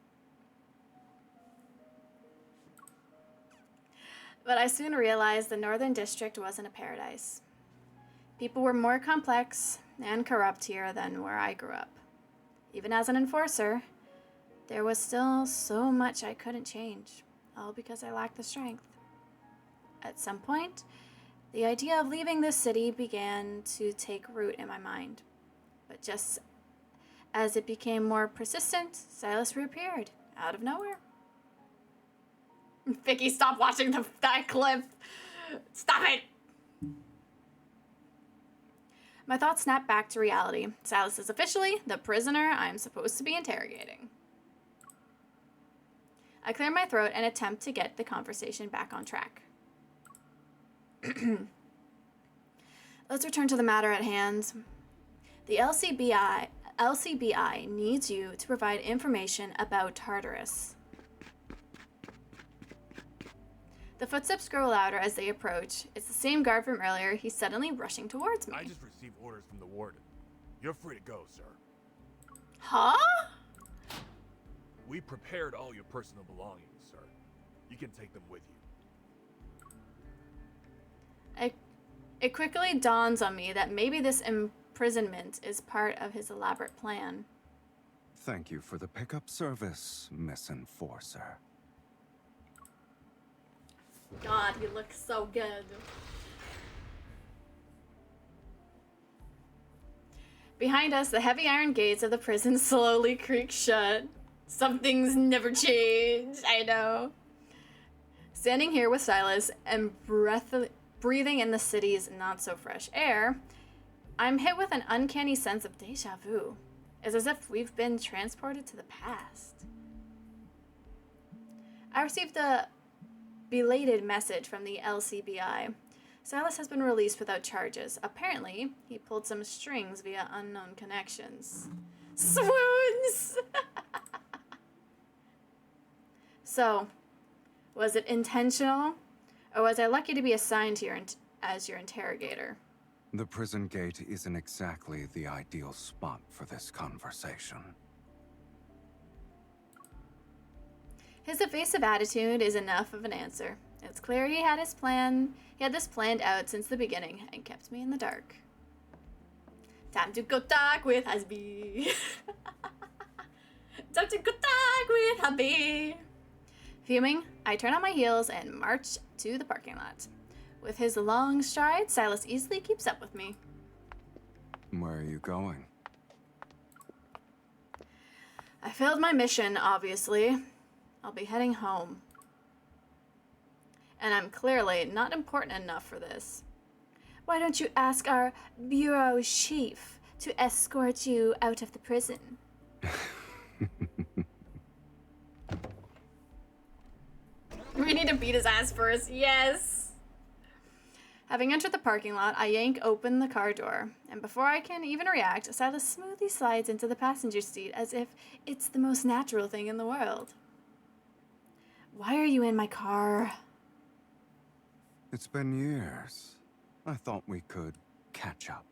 Speaker 1: But I soon realized the Northern District wasn't a paradise. People were more complex and corrupt here than where I grew up. Even as an enforcer, there was still so much I couldn't change, all because I lacked the strength. At some point, the idea of leaving this city began to take root in my mind. But just as it became more persistent, Sylus reappeared, out of nowhere. Vicky, stop watching that clip. Stop it. My thoughts snapped back to reality. Sylus is officially the prisoner I'm supposed to be interrogating. I clear my throat and attempt to get the conversation back on track. Let's return to the matter at hand. The LCBI needs you to provide information about Tartarus. The footsteps grow louder as they approach. It's the same guard from earlier. He's suddenly rushing towards me.
Speaker 3: I just received orders from the warden. You're free to go, sir.
Speaker 1: Huh?
Speaker 3: We prepared all your personal belongings, sir. You can take them with you.
Speaker 1: It quickly dawns on me that maybe this imprisonment is part of his elaborate plan.
Speaker 2: Thank you for the pickup service, Miss Enforcer.
Speaker 1: God, he looks so good. Behind us, the heavy iron gates of the prison slowly creak shut. Some things never change, I know. Standing here with Sylus and breathing in the city's not-so-fresh air, I'm hit with an uncanny sense of déjà vu. It's as if we've been transported to the past. I received a belated message from the LCBI. Sylus has been released without charges. Apparently, he pulled some strings via unknown connections. Swoons! So, was it intentional? Or was I lucky to be assigned here as your interrogator?
Speaker 2: The prison gate isn't exactly the ideal spot for this conversation.
Speaker 1: His evasive attitude is enough of an answer. It's clear he had this planned out since the beginning and kept me in the dark. Time to go talk with hubby. Time to go talk with hubby. Fuming, I turn on my heels and march to the parking lot. With his long stride, Sylus easily keeps up with me.
Speaker 2: Where are you going?
Speaker 1: I failed my mission, obviously. I'll be heading home. And I'm clearly not important enough for this. Why don't you ask our bureau chief to escort you out of the prison? We need to beat his ass first, yes! Having entered the parking lot, I yank open the car door, and before I can even react, Sylus smoothly slides into the passenger seat as if it's the most natural thing in the world. Why are you in my car?
Speaker 2: It's been years. I thought we could catch up.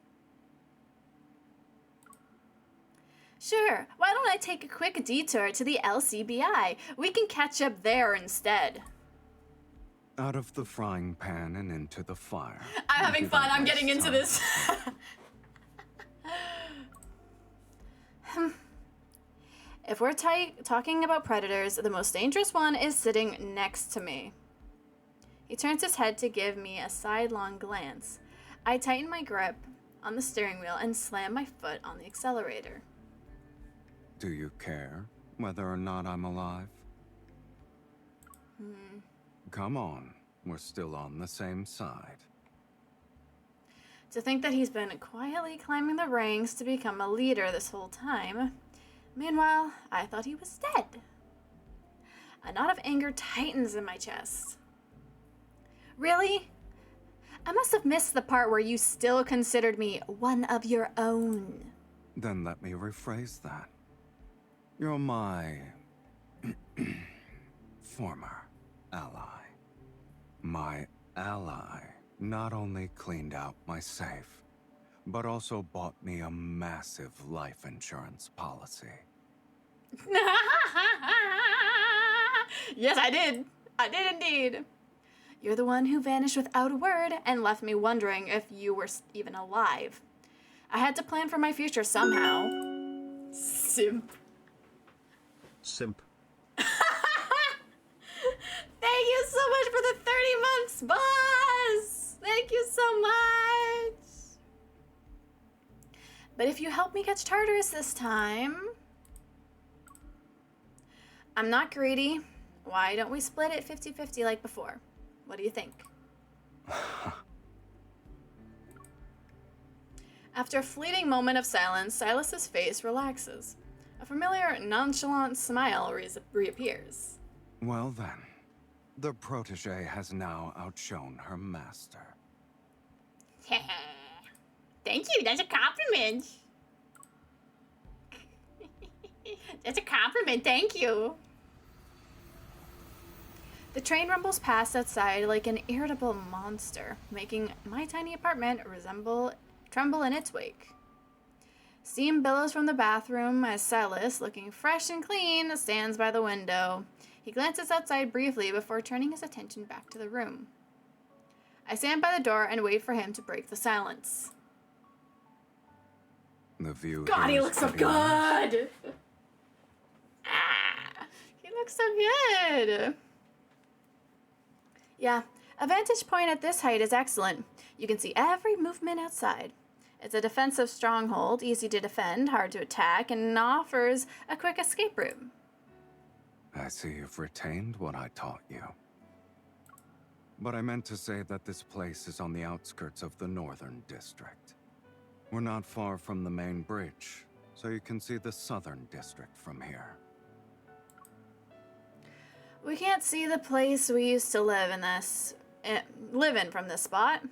Speaker 1: Sure, why don't I take a quick detour to the LCBI? We can catch up there instead.
Speaker 2: Out of the frying pan and into the fire.
Speaker 1: I'm having
Speaker 2: You
Speaker 1: fun,
Speaker 2: don't
Speaker 1: I'm getting
Speaker 2: waste
Speaker 1: into
Speaker 2: time.
Speaker 1: this. If we're talking about predators, the most dangerous one is sitting next to me. He turns his head to give me a sidelong glance. I tighten my grip on the steering wheel and slam my foot on the accelerator.
Speaker 2: Do you care whether or not I'm alive? Come on, we're still on the same side.
Speaker 1: To think that he's been quietly climbing the ranks to become a leader this whole time. Meanwhile, I thought he was dead. A knot of anger tightens in my chest. Really? I must have missed the part where you still considered me one of your own.
Speaker 2: Then let me rephrase that. You're my former ally. My ally not only cleaned out my safe, but also bought me a massive life insurance policy.
Speaker 1: Yes, I did. I did indeed. You're the one who vanished without a word and left me wondering if you were even alive. I had to plan for my future somehow. Simp.
Speaker 8: Simp.
Speaker 1: Thank you so much for the 30 months, boss! Thank you so much! But if you help me catch Tartarus this time... I'm not greedy. Why don't we split it 50-50 like before? What do you think? After a fleeting moment of silence, Silas's face relaxes. A familiar, nonchalant smile reappears.
Speaker 2: Well then, the protege has now outshone her master.
Speaker 1: Thank you, that's a compliment. That's a compliment, thank you. The train rumbles past outside like an irritable monster, making my tiny apartment tremble in its wake. Steam billows from the bathroom as Sylus, looking fresh and clean, stands by the window. He glances outside briefly before turning his attention back to the room. I stand by the door and wait for him to break the silence.
Speaker 2: The view
Speaker 1: God, he
Speaker 2: here is
Speaker 1: looks so
Speaker 2: pretty nice.
Speaker 1: good! He looks so good! Yeah, a vantage point at this height is excellent. You can see every movement outside. It's a defensive stronghold, easy to defend, hard to attack, and offers a quick escape route.
Speaker 2: I see you've retained what I taught you. But I meant to say that this place is on the outskirts of the Northern District. We're not far from the main bridge, so you can see the Southern District from here.
Speaker 1: We can't see the place we used to live in from this spot.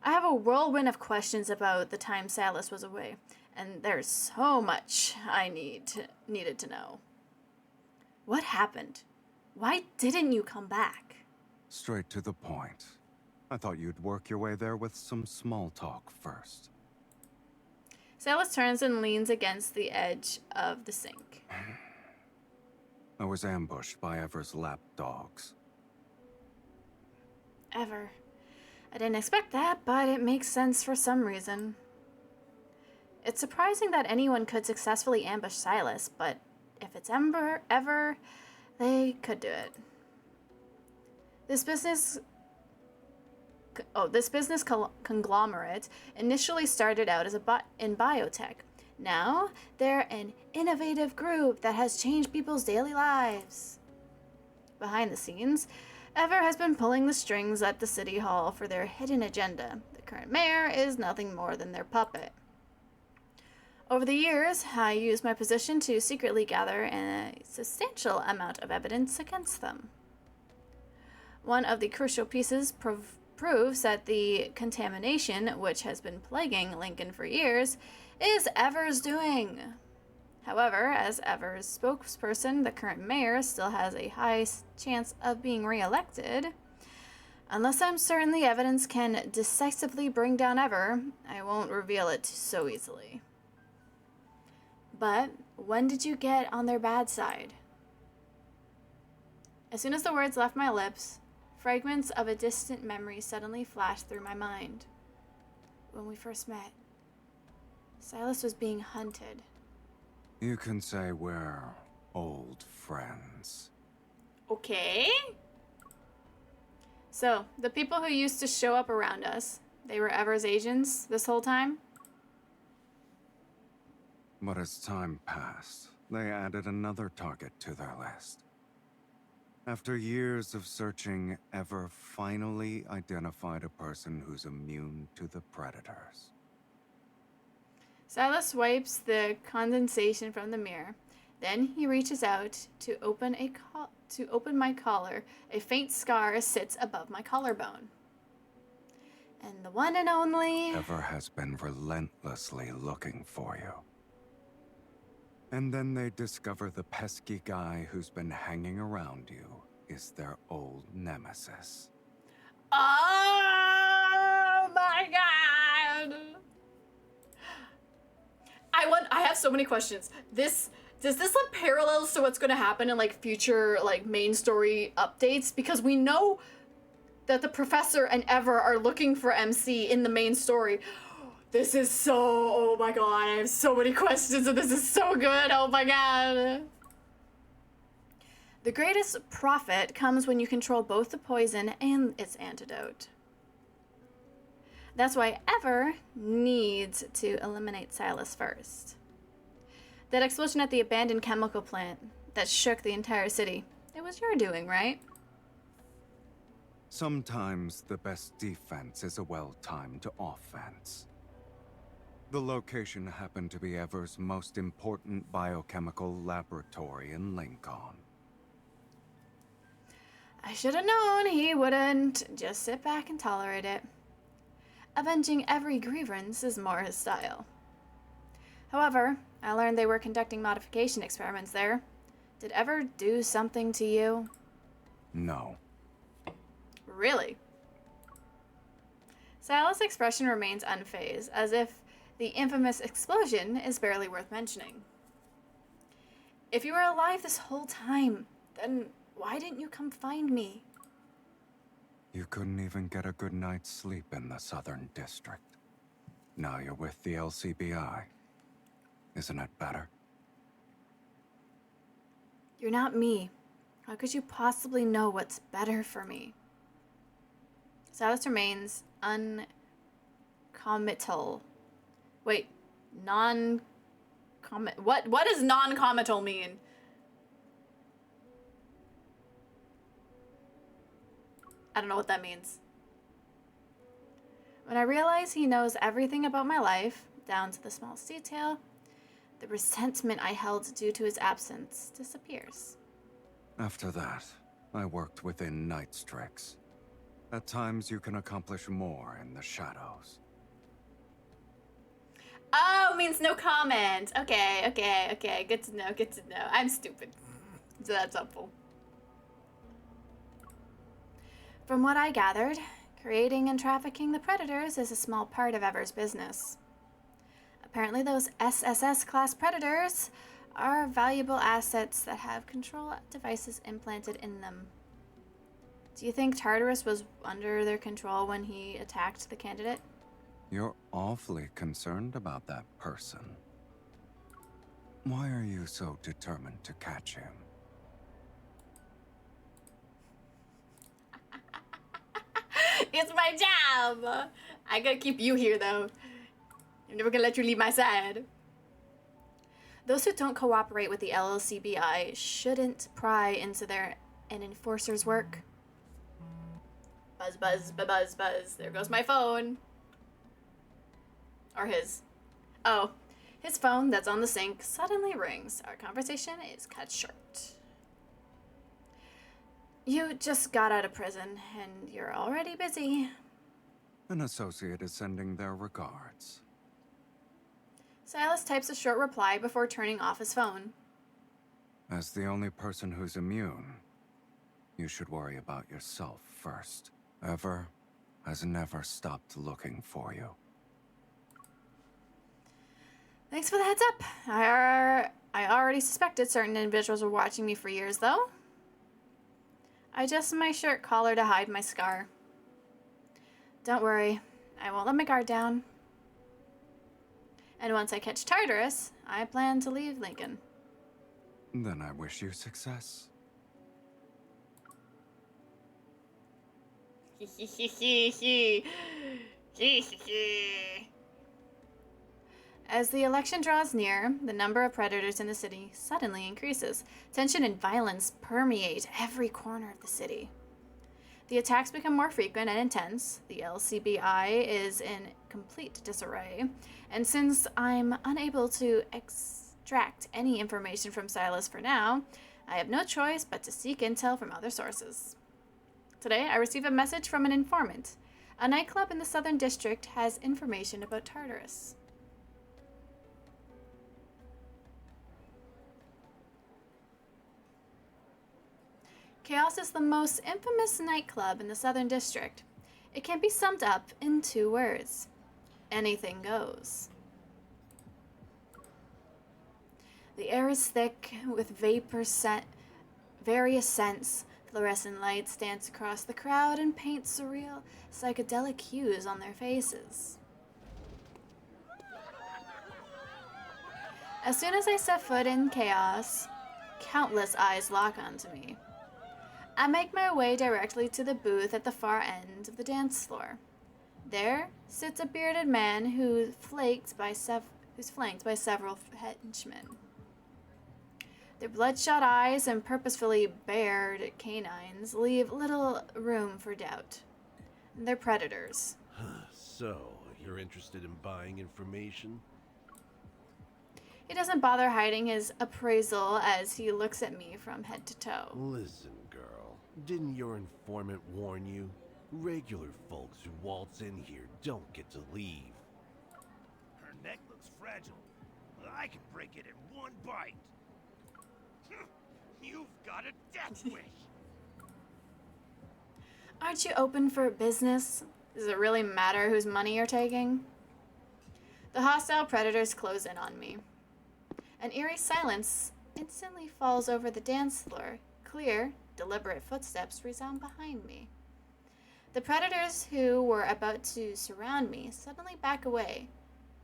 Speaker 1: I have a whirlwind of questions about the time Sylus was away, and there's so much I needed to know. What happened? Why didn't you come back?
Speaker 2: Straight to the point. I thought you'd work your way there with some small talk first.
Speaker 1: Sylus turns and leans against the edge of the sink.
Speaker 2: I was ambushed by Ever's lapdogs.
Speaker 1: Ever. I didn't expect that, but it makes sense for some reason. It's surprising that anyone could successfully ambush Sylus, but if it's Ever, they could do it. This business conglomerate initially started out as in biotech. Now, they're an innovative group that has changed people's daily lives. Behind the scenes, Ever has been pulling the strings at the city hall for their hidden agenda. The current mayor is nothing more than their puppet. Over the years, I used my position to secretly gather a substantial amount of evidence against them. One of the crucial pieces proves that the contamination, which has been plaguing Lincoln for years, is Ever's doing. However, as Ever's spokesperson, the current mayor still has a high chance of being re-elected. Unless I'm certain the evidence can decisively bring down Ever, I won't reveal it so easily. But when did you get on their bad side? As soon as the words left my lips, fragments of a distant memory suddenly flashed through my mind. When we first met, Sylus was being hunted.
Speaker 2: You can say we're old friends.
Speaker 1: Okay. So, the people who used to show up around us, they were Ever's agents this whole time?
Speaker 2: But as time passed, they added another target to their list. After years of searching, Ever finally identified a person who's immune to the predators.
Speaker 1: Sylus wipes the condensation from the mirror. Then he reaches out to open my collar. A faint scar sits above my collarbone. And the one and only...
Speaker 2: Ever has been relentlessly looking for you. And then they discover the pesky guy who's been hanging around you is their old nemesis.
Speaker 1: Oh my god! I have so many questions. Does this like parallels to what's gonna happen in like future like main story updates? Because we know that the professor and Ever are looking for MC in the main story. This is so, oh my god, I have so many questions and this is so good, oh my god. The greatest profit comes when you control both the poison and its antidote. That's why Ever needs to eliminate Sylus first. That explosion at the abandoned chemical plant that shook the entire city, it was your doing, right?
Speaker 2: Sometimes the best defense is a well-timed offense. The location happened to be Ever's most important biochemical laboratory in Lincoln.
Speaker 1: I should have known he wouldn't just sit back and tolerate it. Avenging every grievance is more his style. However, I learned they were conducting modification experiments there. Did Ever do something to you?
Speaker 2: No.
Speaker 1: Really? Sylus' expression remains unfazed, as if the infamous explosion is barely worth mentioning. If you were alive this whole time, then why didn't you come find me?
Speaker 2: You couldn't even get a good night's sleep in the Southern District. Now you're with the LCBI. Isn't it better?
Speaker 1: You're not me. How could you possibly know what's better for me? Sylus remains uncommittal. Wait, what does non-committal mean? I don't know what that means. When I realize he knows everything about my life, down to the smallest detail, the resentment I held due to his absence disappears.
Speaker 2: After that, I worked within Nightstrix. At times you can accomplish more in the shadows.
Speaker 1: Oh, means no comment. Okay. Good to know. I'm stupid. So that's helpful. From what I gathered, creating and trafficking the predators is a small part of Ever's business. Apparently those SSS-class predators are valuable assets that have control devices implanted in them. Do you think Tartarus was under their control when he attacked the candidate?
Speaker 2: You're awfully concerned about that person. Why are you so determined to catch him?
Speaker 1: It's my job! I gotta keep you here, though. I'm never gonna let you leave my side. Those who don't cooperate with the LLCBI shouldn't pry into an enforcer's work. Buzz, buzz, buzz, buzz. There goes my phone. Or his. Oh, his phone that's on the sink suddenly rings. Our conversation is cut short. You just got out of prison, and you're already busy.
Speaker 2: An associate is sending their regards.
Speaker 1: Sylus types a short reply before turning off his phone.
Speaker 2: As the only person who's immune, you should worry about yourself first. Ever has never stopped looking for you.
Speaker 1: Thanks for the heads up. I already suspected certain individuals were watching me for years, though. I adjusted my shirt collar to hide my scar. Don't worry, I won't let my guard down. And once I catch Tartarus, I plan to leave Lincoln.
Speaker 2: Then I wish you success.
Speaker 1: As the election draws near, the number of predators in the city suddenly increases. Tension and violence permeate every corner of the city. The attacks become more frequent and intense. The LCBI is in complete disarray. And since I'm unable to extract any information from Sylus for now, I have no choice but to seek intel from other sources. Today, I receive a message from an informant. A nightclub in the Southern District has information about Tartarus. Chaos is the most infamous nightclub in the Southern District. It can be summed up in 2 words. Anything goes. The air is thick with various scents. Fluorescent lights dance across the crowd and paint surreal, psychedelic hues on their faces. As soon as I set foot in chaos, countless eyes lock onto me. I make my way directly to the booth at the far end of the dance floor. There sits a bearded man who's flanked by several henchmen. Their bloodshot eyes and purposefully bared canines leave little room for doubt. They're predators.
Speaker 8: So, you're interested in buying information?
Speaker 1: He doesn't bother hiding his appraisal as he looks at me from head to toe.
Speaker 8: Listen, girl. Didn't your informant warn you? Regular folks who waltz in here don't get to leave.
Speaker 6: Her neck looks fragile. I can break it in one bite. You've got a death wish.
Speaker 1: Aren't you open for business? Does it really matter whose money you're taking? The hostile predators close in on me. An eerie silence instantly falls over the dance floor. Clear, deliberate footsteps resound behind me. The predators who were about to surround me suddenly back away.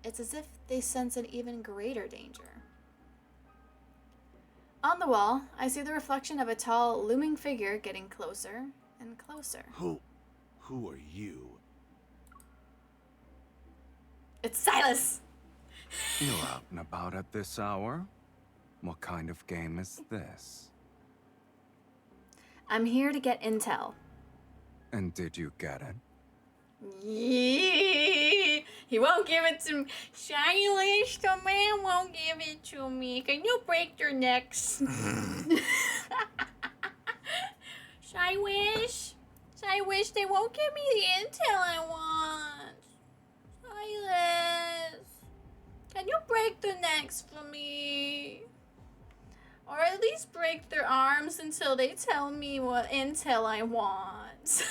Speaker 1: It's as if they sense an even greater danger. On the wall, I see the reflection of a tall, looming figure getting closer and closer.
Speaker 8: Who are you?
Speaker 1: It's Sylus!
Speaker 2: You're out and about at this hour? What kind of game is this?
Speaker 1: I'm here to get intel.
Speaker 2: And did you get it?
Speaker 1: Yee! He won't give it to me. Sylus, the man won't give it to me. Can you break their necks? Sylus, they won't give me the intel I want. Sylus, can you break their necks for me? Or at least break their arms until they tell me what intel I want.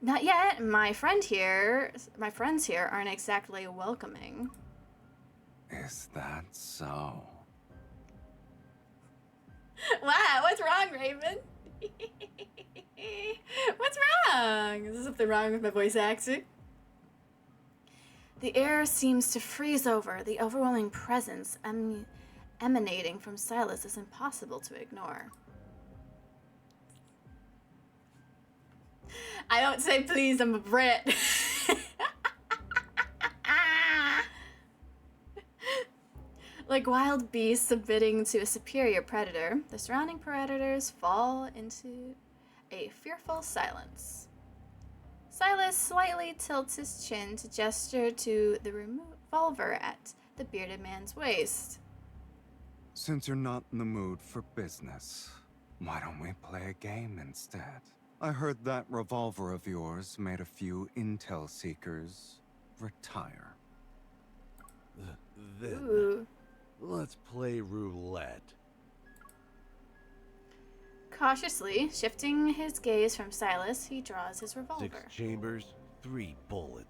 Speaker 1: Not yet. My friends here aren't exactly welcoming.
Speaker 2: Is that so?
Speaker 1: Wow, what's wrong, Raven? What's wrong? Is there something wrong with my voice acting? The air seems to freeze over. The overwhelming presence emanating from Sylus is impossible to ignore. I don't say please, I'm a Brit. Like wild beasts submitting to a superior predator, the surrounding predators fall into a fearful silence. Sylus slightly tilts his chin to gesture to the revolver at the bearded man's waist.
Speaker 2: Since you're not in the mood for business, why don't we play a game instead? I heard that revolver of yours made a few intel seekers retire.
Speaker 8: Then,
Speaker 1: Ooh.
Speaker 8: let's play roulette.
Speaker 1: Cautiously, shifting his gaze from Sylus, he draws his revolver.
Speaker 8: 6 chambers, 3 bullets.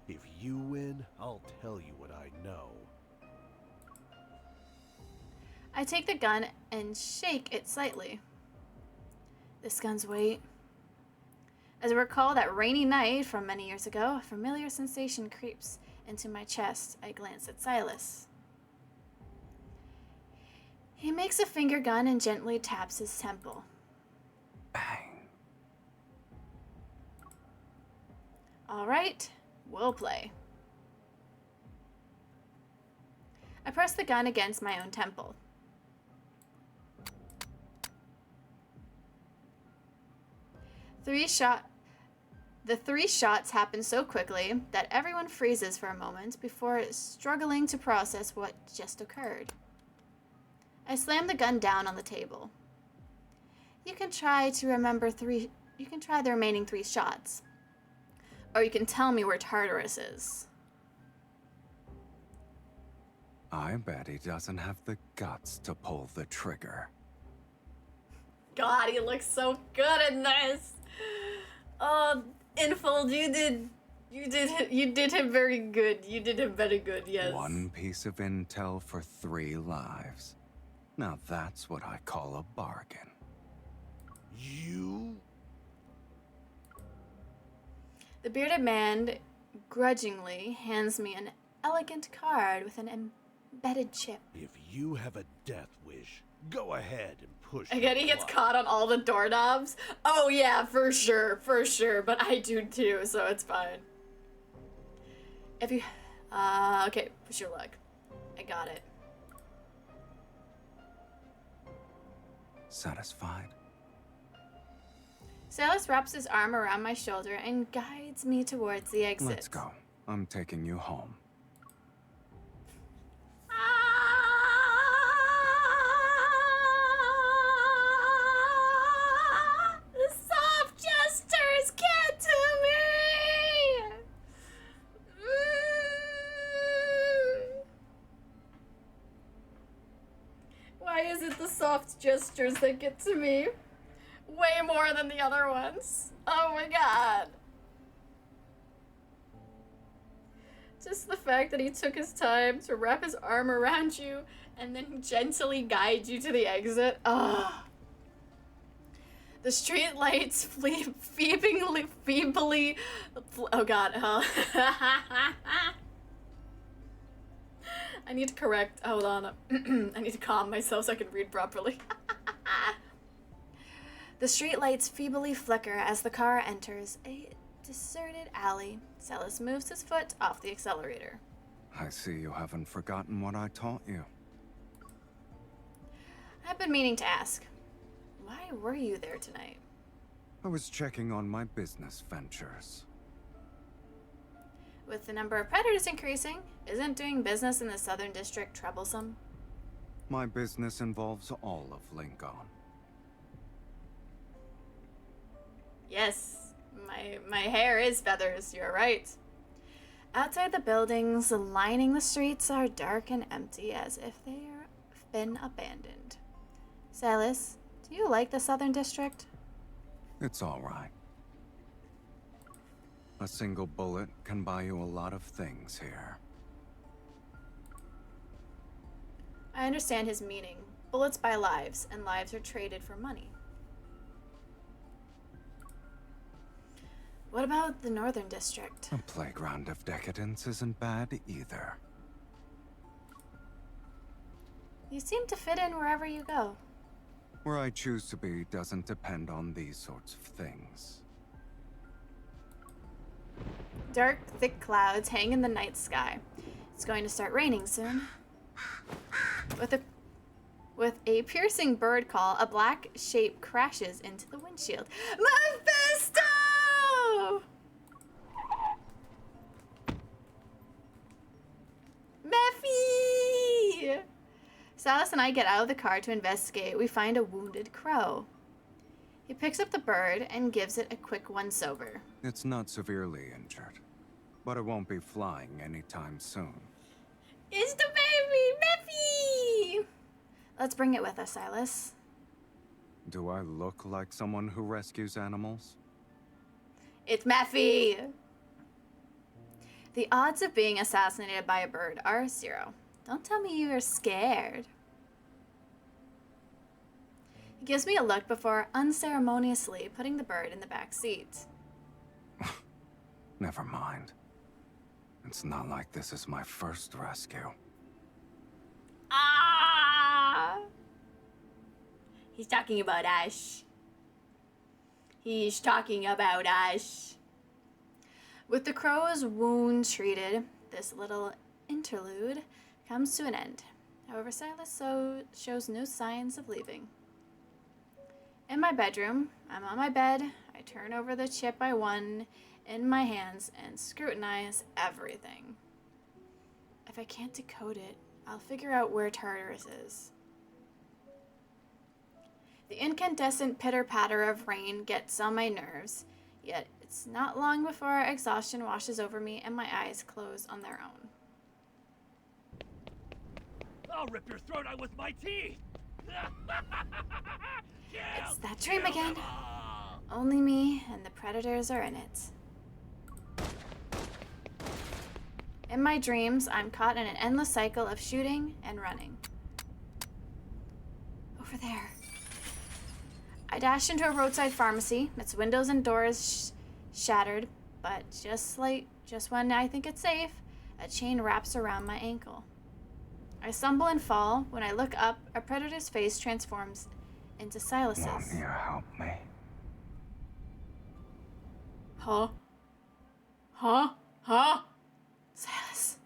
Speaker 8: If you win, I'll tell you what I know.
Speaker 1: I take the gun and shake it slightly. This gun's weight. As I recall that rainy night from many years ago, a familiar sensation creeps into my chest. I glance at Sylus. He makes a finger gun and gently taps his temple.
Speaker 2: Bang.
Speaker 1: All right, we'll play. I press the gun against my own temple. The three shots happen so quickly that everyone freezes for a moment before struggling to process what just occurred. I slam the gun down on the table. You can try the remaining 3 shots. Or you can tell me where Tartarus is.
Speaker 2: I bet he doesn't have the guts to pull the trigger.
Speaker 1: God, he looks so good in this. Infold, you did him very good. You did him very good, yes.
Speaker 2: 1 piece of intel for 3 lives. Now that's what I call a bargain.
Speaker 8: You?
Speaker 1: The bearded man grudgingly hands me an elegant card with an embedded chip.
Speaker 8: If you have a death wish, go ahead and push.
Speaker 1: Again, he gets caught on all the doorknobs. Oh yeah, for sure, but I do too, so it's fine. If you, okay, push your luck. I got it.
Speaker 2: Satisfied?
Speaker 1: Sylus wraps his arm around my shoulder and guides me towards the exit.
Speaker 2: Let's go. I'm taking you home.
Speaker 1: The soft gestures get to me! Why is it the soft gestures that get to me? Way more than the other ones. Oh my god. Just the fact that he took his time to wrap his arm around you and then gently guide you to the exit. Ah. The street lights feebly. Oh god. I need to correct. Hold on. I need to calm myself so I can read properly. The streetlights feebly flicker as the car enters a deserted alley. Sylus moves his foot off the accelerator.
Speaker 2: I see you haven't forgotten what I taught you.
Speaker 1: I've been meaning to ask, why were you there tonight?
Speaker 2: I was checking on my business ventures.
Speaker 1: With the number of predators increasing, isn't doing business in the Southern District troublesome?
Speaker 2: My business involves all of Lincoln.
Speaker 1: Yes, my hair is feathers, you're right. Outside the buildings lining the streets are dark and empty as if they've been abandoned. Sylus, do you like the Southern District?
Speaker 2: It's all right. A single bullet can buy you a lot of things here.
Speaker 1: I understand his meaning. Bullets buy lives, and lives are traded for money. What about the Northern District?
Speaker 2: A playground of decadence isn't bad either.
Speaker 1: You seem to fit in wherever you go.
Speaker 2: Where I choose to be doesn't depend on these sorts of things.
Speaker 1: Dark, thick clouds hang in the night sky. It's going to start raining soon. With a piercing bird call, a black shape crashes into the windshield. Mephisto! Mephi! Sylus and I get out of the car to investigate. We find a wounded crow. He picks up the bird and gives it a quick once-over.
Speaker 2: It's not severely injured, but it won't be flying anytime soon.
Speaker 1: It's the baby, Mephi! Let's bring it with us, Sylus.
Speaker 2: Do I look like someone who rescues animals?
Speaker 1: It's Mephi! The odds of being assassinated by a bird are 0. Don't tell me you are scared. He gives me a look before unceremoniously putting the bird in the back seat.
Speaker 2: Never mind. It's not like this is my first rescue.
Speaker 1: Ah! He's talking about Ash. He's talking about Ash. With the crow's wound treated, this little interlude comes to an end. However, Sylus shows no signs of leaving. In my bedroom, I'm on my bed. I turn over the chip I won in my hands and scrutinize everything. If I can't decode it, I'll figure out where Tartarus is. The incandescent pitter-patter of rain gets on my nerves, yet it's not long before exhaustion washes over me and my eyes close on their own.
Speaker 6: I'll rip your throat out with my teeth!
Speaker 1: It's that dream again. Only me and the predators are in it. In my dreams, I'm caught in an endless cycle of shooting and running. Over there. I dash into a roadside pharmacy, its windows and doors shattered, but just when I think it's safe, a chain wraps around my ankle. I stumble and fall. When I look up, a predator's face transforms into Sylus's.
Speaker 2: Want you to help me?
Speaker 1: Huh? Huh? Huh? Sylus.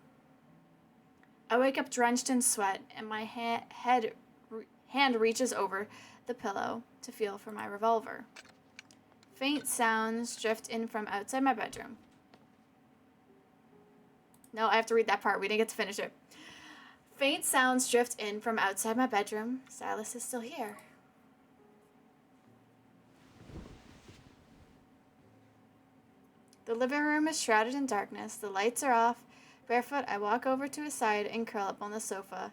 Speaker 1: I wake up drenched in sweat, and my hand reaches over the pillow to feel for my revolver. Faint sounds drift in from outside my bedroom. No, I have to read that part. We didn't get to finish it. Faint sounds drift in from outside my bedroom. Sylus is still here. The living room is shrouded in darkness. The lights are off. Barefoot, I walk over to his side and curl up on the sofa.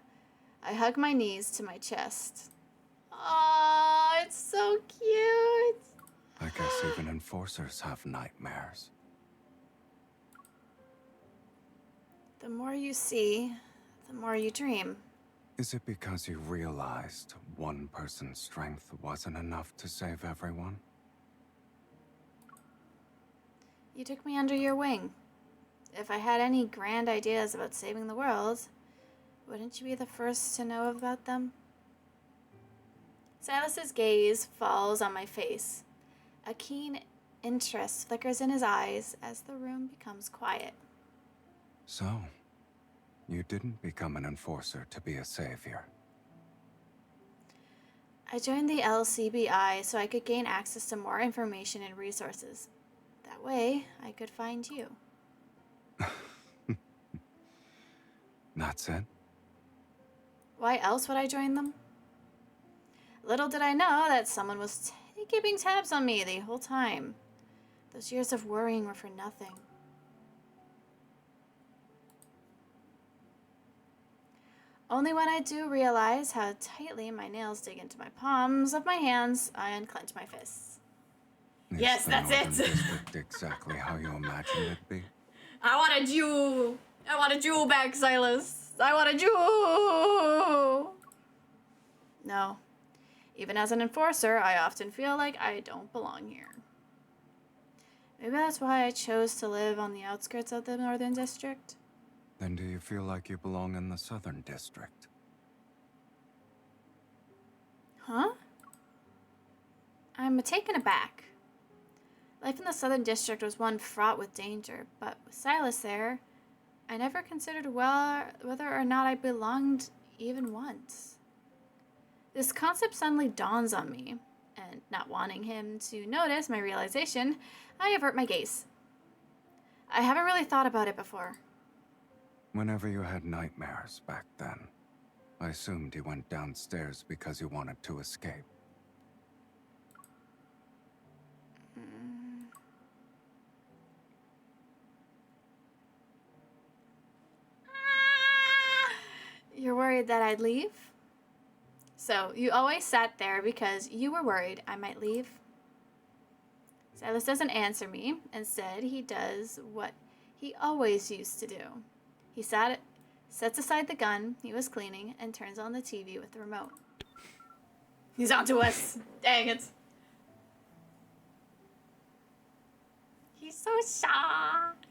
Speaker 1: I hug my knees to my chest. Oh, it's so cute.
Speaker 2: I guess even enforcers have nightmares.
Speaker 1: The more you see, the more you dream.
Speaker 2: Is it because you realized one person's strength wasn't enough to save everyone?
Speaker 1: You took me under your wing. If I had any grand ideas about saving the world, wouldn't you be the first to know about them? Sylus's gaze falls on my face. A keen interest flickers in his eyes as the room becomes quiet.
Speaker 2: So, you didn't become an enforcer to be a savior.
Speaker 1: I joined the LCBI so I could gain access to more information and resources. That way, I could find you.
Speaker 2: That's it?
Speaker 1: Why else would I join them? Little did I know that someone was keeping tabs on me the whole time. Those years of worrying were for nothing. Only when I do realize how tightly my nails dig into my palms of my hands, I unclench my fists.
Speaker 2: Is
Speaker 1: Yes,
Speaker 2: the
Speaker 1: that's
Speaker 2: Northern
Speaker 1: it.
Speaker 2: District exactly how you imagined it'd be?
Speaker 1: I want a jewel. I want a jewel back, Sylus. I want a jewel. No. Even as an enforcer, I often feel like I don't belong here. Maybe that's why I chose to live on the outskirts of the Northern District.
Speaker 2: Then do you feel like you belong in the Southern District?
Speaker 1: Huh? I'm taken aback. Life in the Southern District was one fraught with danger, but with Sylus there, I never considered whether or not I belonged even once. This concept suddenly dawns on me, and not wanting him to notice my realization, I avert my gaze. I haven't really thought about it before.
Speaker 2: Whenever you had nightmares back then, I assumed you went downstairs because you wanted to escape. You're worried that I'd leave? So, you always sat there because you were worried I might leave? Sylus doesn't answer me. Instead, he does what
Speaker 1: he always used to do. He sets aside the gun he was cleaning and turns on the TV with the remote. He's onto us. Dang it. He's so soft.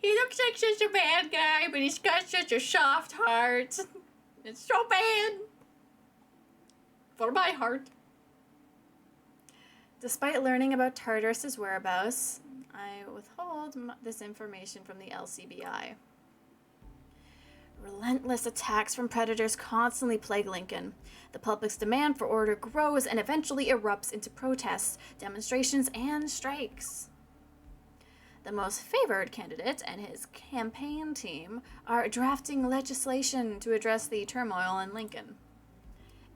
Speaker 1: He looks like such a bad guy, but he's got such a soft heart. It's so bad. For my heart. Despite learning about Tartarus' whereabouts, I withhold this information from the LCBI. Relentless attacks from predators constantly plague Lincoln. The public's demand for order grows and eventually erupts into protests, demonstrations, and strikes. The most favored candidate and his campaign team are drafting legislation to address the turmoil in Lincoln.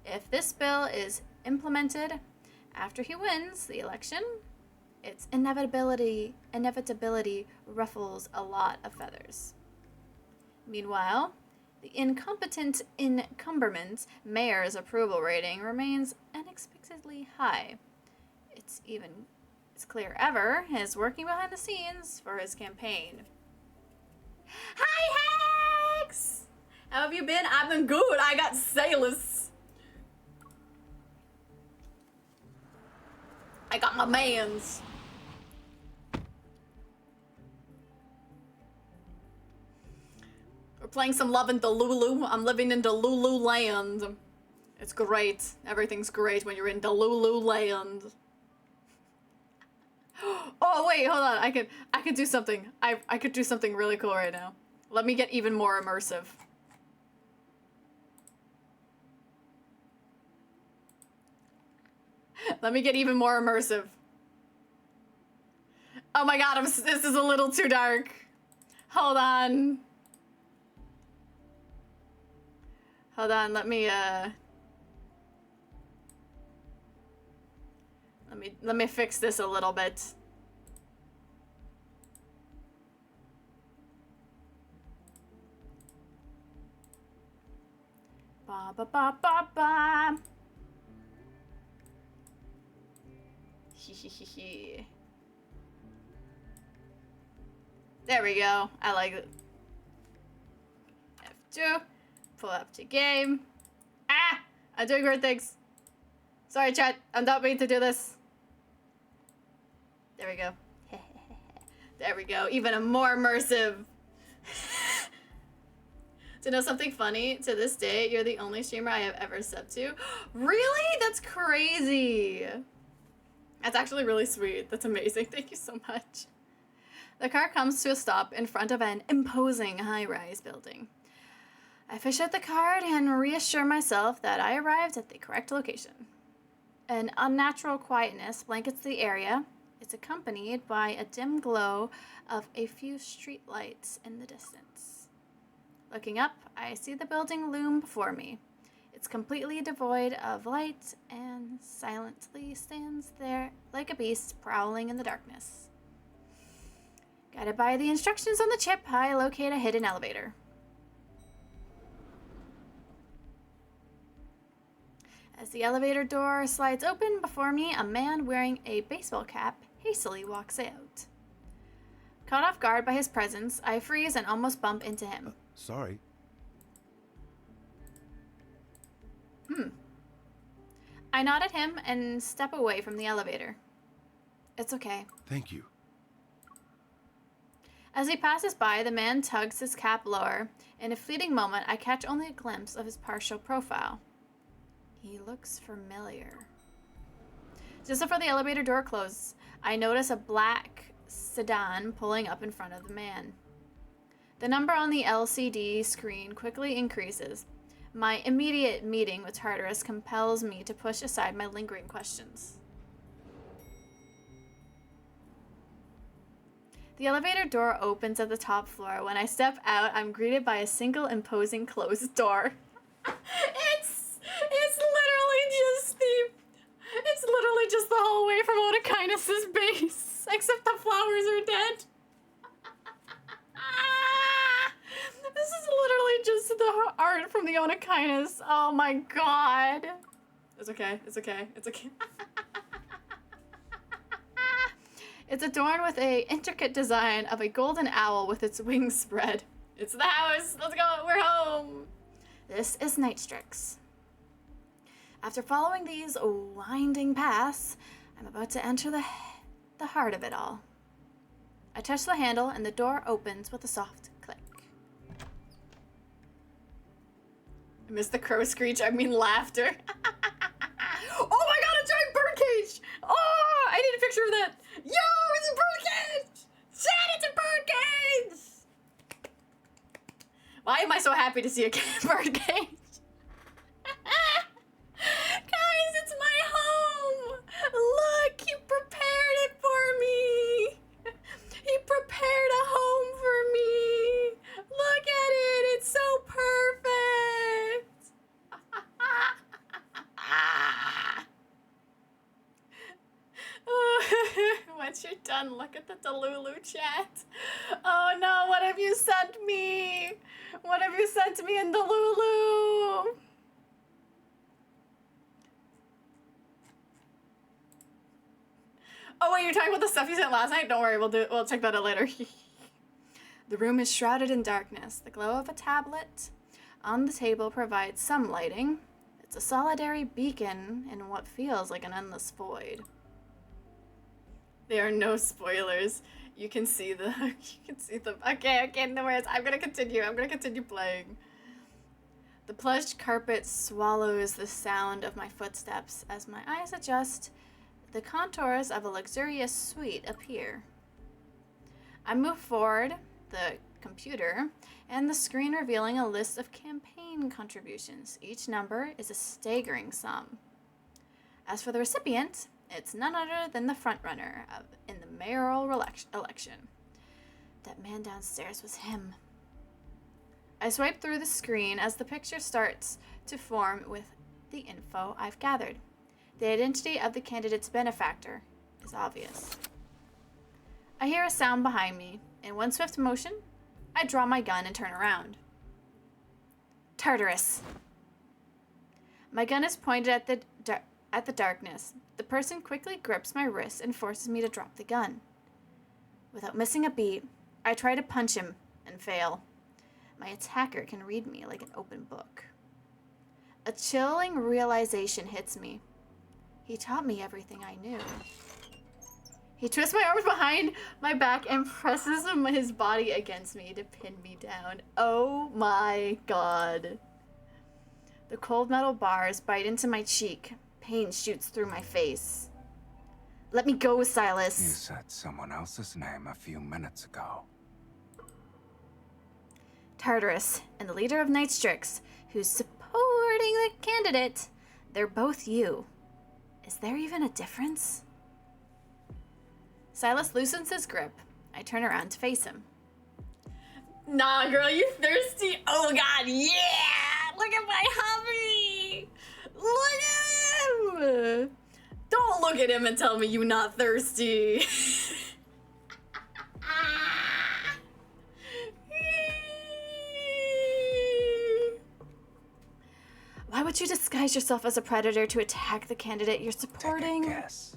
Speaker 1: If this bill is implemented after he wins the election, its inevitability ruffles a lot of feathers. Meanwhile, the incompetent incumbent mayor's approval rating remains unexpectedly high. It's clear ever is working behind the scenes for his campaign. Hi, Hex! How have you been? I've been good. I got Sylus. I got my mans. We're playing some Love and Delulu. I'm living in Delulu land. It's great. Everything's great when you're in Delulu land. Oh wait, hold on. I could do something. I could do something really cool right now. Let me get even more immersive. Let me get even more immersive. Oh my god, this is a little too dark. Hold on. Hold on, let me fix this a little bit. Ba ba ba ba ba. There we go. I like it. F2. Pull up to game. Ah! I'm doing weird things. Sorry, chat. I'm not meaning to do this. There we go. There we go. Even more immersive. To know something funny, to this day, you're the only streamer I have ever subbed to. Really? That's crazy. That's actually really sweet. That's amazing. Thank you so much. The car comes to a stop in front of an imposing high-rise building. I fish out the card and reassure myself that I arrived at the correct location. An unnatural quietness blankets the area. It's accompanied by a dim glow of a few streetlights in the distance. Looking up, I see the building loom before me. It's completely devoid of light and silently stands there like a beast prowling in the darkness. Guided by the instructions on the chip, I locate a hidden elevator. As the elevator door slides open before me, a man wearing a baseball cap hastily walks out. Caught off guard by his presence, I freeze and almost bump into him.
Speaker 8: Sorry.
Speaker 1: I nod at him and step away from the elevator. It's okay.
Speaker 8: Thank you.
Speaker 1: As he passes by, the man tugs his cap lower. In a fleeting moment, I catch only a glimpse of his partial profile. He looks familiar. Just before the elevator door closes, I notice a black sedan pulling up in front of the man. The number on the LCD screen quickly increases. My immediate meeting with Tartarus compels me to push aside my lingering questions. The elevator door opens at the top floor. When I step out, I'm greeted by a single imposing closed door. It's literally just the hallway from Otakinus' base, except the flowers are dead. This is literally just the art from the Otakinus. Oh my god. It's okay. It's okay. It's okay. It's adorned with a intricate design of a golden owl with its wings spread. It's the house. Let's go. We're home. This is Nightstrix. After following these winding paths, I'm about to enter the heart of it all. I touch the handle and the door opens with a soft click. I missed the crow screech. I mean laughter. Oh my god, a giant birdcage! Oh, I need a picture of that. Yo, it's a birdcage! Shit, it's a birdcage! Why am I so happy to see a birdcage? Guys, it's my home! Look, he prepared it for me! He prepared a home for me! Look at it, it's so perfect! Once you're done, look at the delulu chat. Oh no, what have you sent me? What have you sent me in delulu? Oh wait, you're talking about the stuff you sent last night? Don't worry, we'll check that out later. The room is shrouded in darkness. The glow of a tablet on the table provides some lighting. It's a solitary beacon in what feels like an endless void. There are no spoilers. You can see the okay, no worries. I'm gonna continue playing. The plush carpet swallows the sound of my footsteps as my eyes adjust. The contours of a luxurious suite appear. I move forward, the computer, and the screen revealing a list of campaign contributions. Each number is a staggering sum. As for the recipient, it's none other than the frontrunner in the mayoral election. That man downstairs was him. I swipe through the screen as the picture starts to form with the info I've gathered. The identity of the candidate's benefactor is obvious. I hear a sound behind me. In one swift motion, I draw my gun and turn around. Tartarus. My gun is pointed at the darkness. The person quickly grips my wrist and forces me to drop the gun. Without missing a beat, I try to punch him and fail. My attacker can read me like an open book. A chilling realization hits me. He taught me everything I knew. He twists my arms behind my back and presses his body against me to pin me down. Oh my god. The cold metal bars bite into my cheek. Pain shoots through my face. Let me go, Sylus.
Speaker 2: You said someone else's name a few minutes ago.
Speaker 1: Tartarus and the leader of Nightstrix, who's supporting the candidate. They're both you. Is there even a difference? Sylus loosens his grip. I turn around to face him. Nah, girl, you thirsty? Oh god, yeah! Look at my hubby! Look at him! Don't look at him and tell me you're not thirsty. Why would you disguise yourself as a predator to attack the candidate you're supporting?
Speaker 2: Take a guess.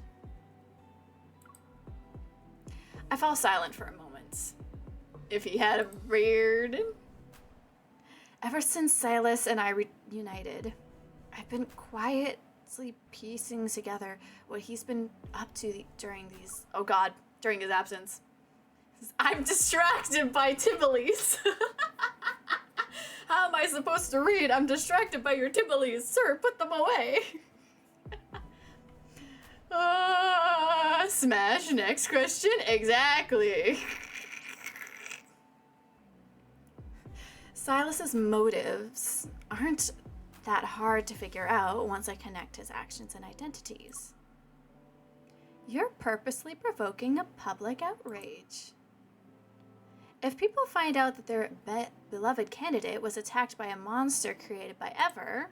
Speaker 1: I fall silent for a moment. If he had a beard. Ever since Sylus and I reunited, I've been quietly piecing together what he's been up to during his absence. I'm distracted by Tivoli's. How am I supposed to read? I'm distracted by your Tivoli's. Sir, put them away. Smash, next question. Exactly. Sylus's motives aren't that hard to figure out once I connect his actions and identities. You're purposely provoking a public outrage. If people find out that their beloved candidate was attacked by a monster created by Ever,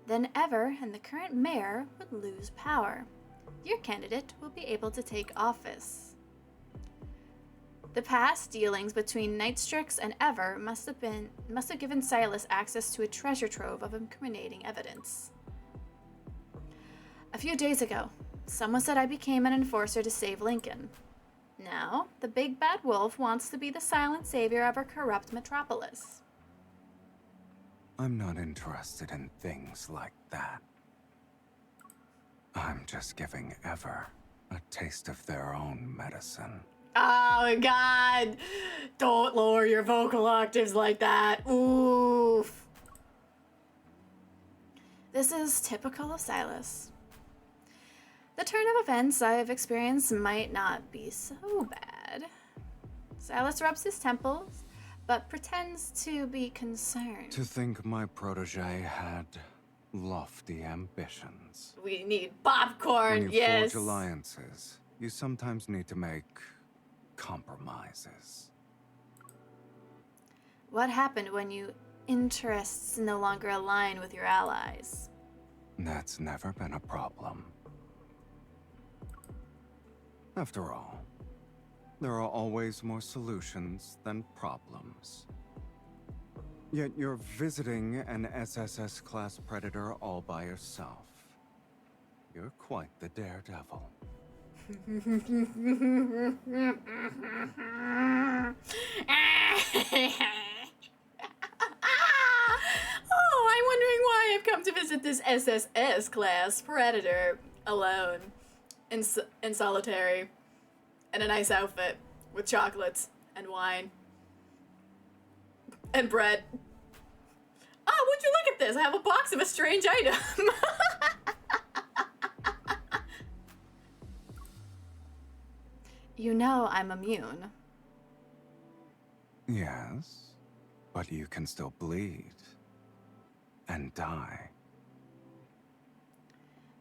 Speaker 1: then Ever and the current mayor would lose power. Your candidate will be able to take office. The past dealings between Nightstrix and Ever must have given Sylus access to a treasure trove of incriminating evidence. A few days ago, Someone said I became an enforcer to save Lincoln. Now, the big bad wolf wants to be the silent savior of our corrupt metropolis.
Speaker 2: I'm not interested in things like that. I'm just giving Ever a taste of their own medicine.
Speaker 1: Oh, God. Don't lower your vocal octaves like that. Oof. This is typical of Sylus. The turn of events I've experienced might not be so bad. Sylus rubs his temples, but pretends to be concerned.
Speaker 2: To think my protege had lofty ambitions.
Speaker 1: We need popcorn,
Speaker 2: When you
Speaker 1: yes.
Speaker 2: forge alliances, you sometimes need to make compromises.
Speaker 1: What happened when your interests no longer align with your allies?
Speaker 2: That's never been a problem. After all, there are always more solutions than problems. Yet you're visiting an SSS-class predator all by yourself. You're quite the daredevil.
Speaker 1: Oh, I'm wondering why I've come to visit this SSS-class predator alone, in solitary, in a nice outfit, with chocolates and wine. And bread. Oh, would you look at this? I have a box of a strange item. You know I'm immune.
Speaker 2: Yes, but you can still bleed and die.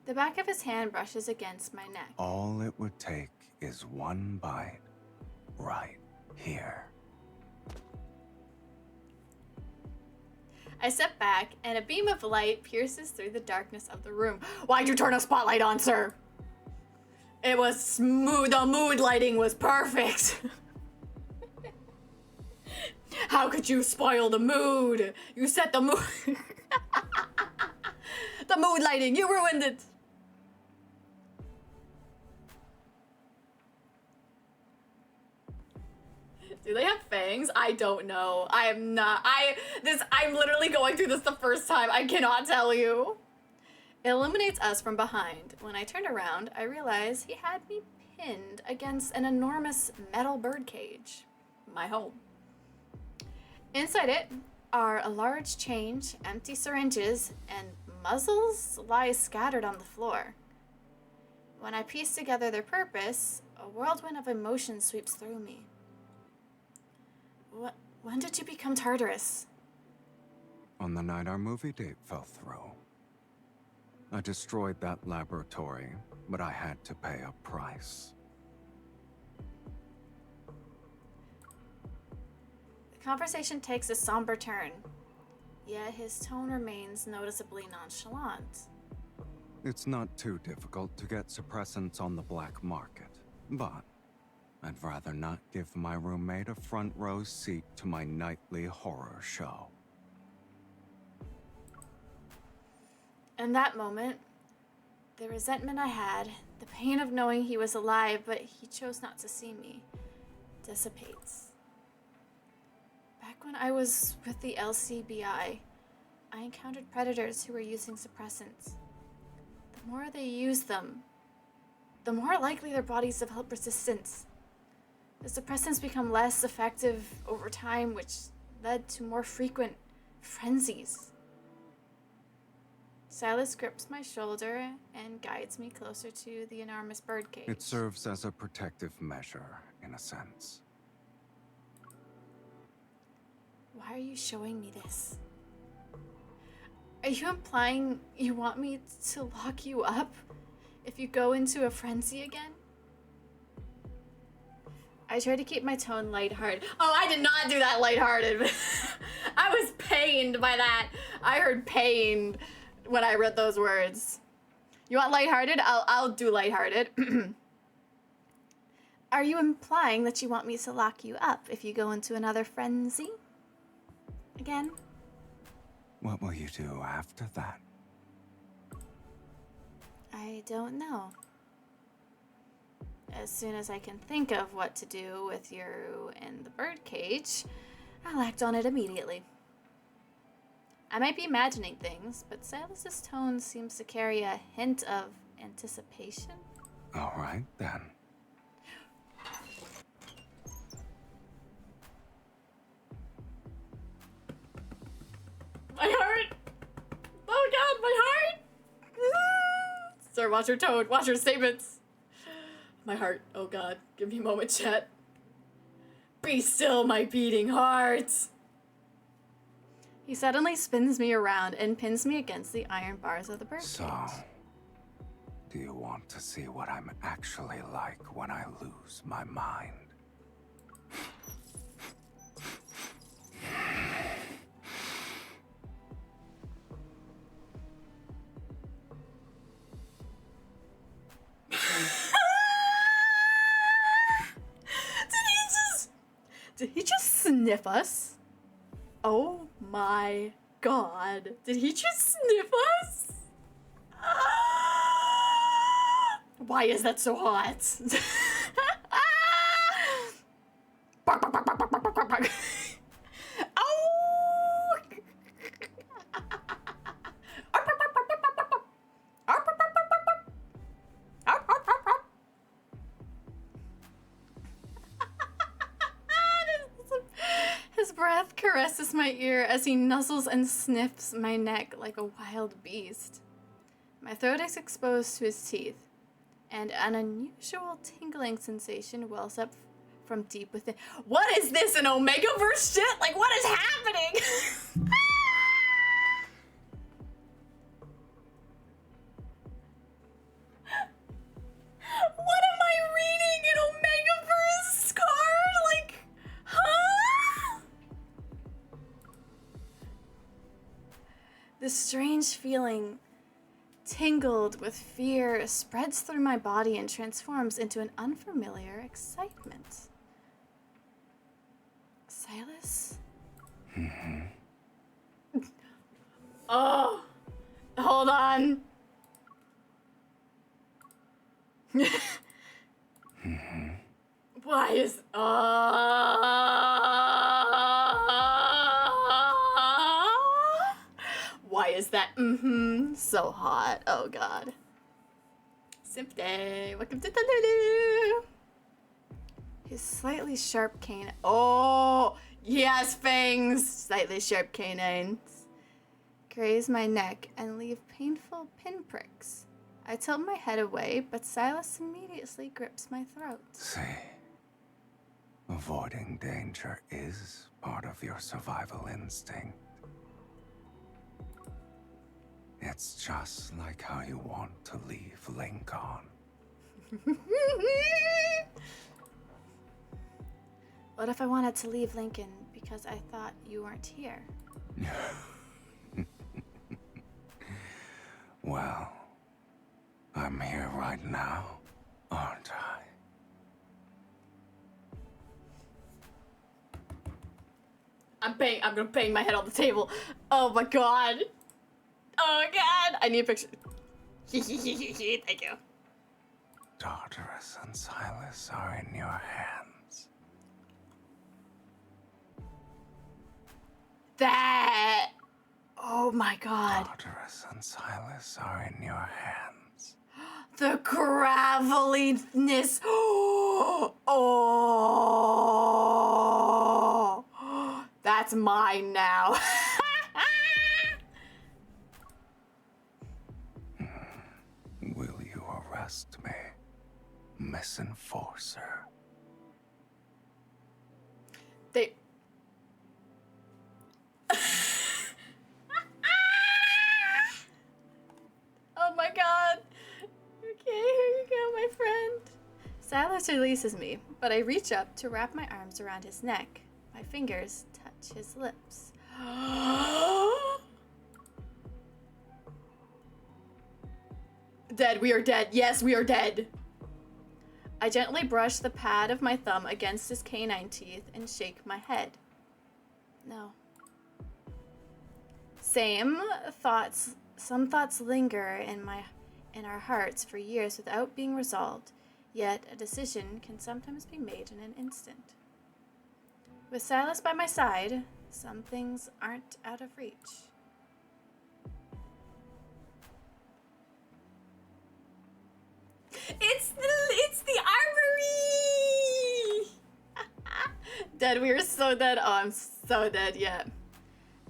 Speaker 1: The back of his hand brushes against my neck.
Speaker 2: All it would take is one bite right here.
Speaker 1: I step back, and a beam of light pierces through the darkness of the room. Why'd you turn a spotlight on, sir? It was smooth. The mood lighting was perfect. How could you spoil the mood? You set the mood. The mood lighting, you ruined it. Do they have fangs? I don't know. I'm literally going through this the first time. I cannot tell you. It illuminates us from behind. When I turned around, I realized he had me pinned against an enormous metal birdcage. My home. Inside it are a large change, empty syringes, and muzzles lie scattered on the floor. When I piece together their purpose, a whirlwind of emotion sweeps through me. When did you become Tartarus?
Speaker 2: On the night our movie date fell through. I destroyed that laboratory, but I had to pay a price.
Speaker 1: The conversation takes a somber turn, yet his tone remains noticeably nonchalant.
Speaker 2: It's not too difficult to get suppressants on the black market, but I'd rather not give my roommate a front row seat to my nightly horror show.
Speaker 1: In that moment, the resentment I had, the pain of knowing he was alive but he chose not to see me, dissipates. Back when I was with the LCBI, I encountered predators who were using suppressants. The more they used them, the more likely their bodies develop resistance. The suppressants become less effective over time, which led to more frequent frenzies. Sylus grips my shoulder and guides me closer to the enormous birdcage.
Speaker 2: It serves as a protective measure, in a sense.
Speaker 1: Why are you showing me this? Are you implying you want me to lock you up if you go into a frenzy again? I try to keep my tone lighthearted. Oh, I did not do that lighthearted. I was pained by that. I heard pain when I read those words. You want lighthearted? I'll do lighthearted. Are you implying that you want me to lock you up if you go into another frenzy? Again?
Speaker 2: What will you do after that?
Speaker 1: I don't know. As soon as I can think of what to do with you in the birdcage, I'll act on it immediately. I might be imagining things, but Sylus's tone seems to carry a hint of anticipation.
Speaker 2: All right, then.
Speaker 1: My heart! Oh god, my heart! Sir, watch your tone, watch your statements. My heart, oh god, give me a moment, chat. Be still, my beating heart! He suddenly spins me around and pins me against the iron bars of the birdcage.
Speaker 2: So, do you want to see what I'm actually like when I lose my mind?
Speaker 1: Did he just sniff us? Oh my god. Did he just sniff us? Why is that so hot? Oh! His breath caresses my ear as he nuzzles and sniffs my neck like a wild beast. My throat is exposed to his teeth, and an unusual tingling sensation wells up from deep within. What is this, an Omega-verse shit? Like, what is happening? What am I reading? An Omega-verse card? Like, huh? This strange feeling, tingled with fear, spreads through my body and transforms into an unfamiliar excitement. Sylus? Oh, hold on. Why is why is that so hot? Oh god. Simp day. Welcome to delulu. His slightly sharp canine. Oh yes, fangs. Slightly sharp canines graze my neck and leave painful pinpricks. I tilt my head away, but Sylus immediately grips my throat.
Speaker 2: See, avoiding danger is part of your survival instinct. It's just like how you want to leave Lincoln.
Speaker 1: What if I wanted to leave Lincoln because I thought you weren't here?
Speaker 2: Well, I'm here right now, aren't I?
Speaker 1: I'm gonna bang my head on the table. Oh my god. Oh god. I need a picture. Thank you.
Speaker 2: Tartarus and Sylus are in your hands.
Speaker 1: That. Oh my god.
Speaker 2: Tartarus and Sylus are in your hands.
Speaker 1: The graveliness. Oh. That's mine now.
Speaker 2: Will you arrest me, misenforcer?
Speaker 1: They. Oh my god. Okay, here you go, my friend. Sylus releases me, but I reach up to wrap my arms around his neck. My fingers touch his lips. Dead, we are dead. Yes, we are dead. I gently brush the pad of my thumb against his canine teeth and shake my head. No. Some thoughts linger in our hearts for years without being resolved. Yet, a decision can sometimes be made in an instant. With Sylus by my side, some things aren't out of reach. It's the armory! Dead, we are so dead. Oh, I'm so dead yet.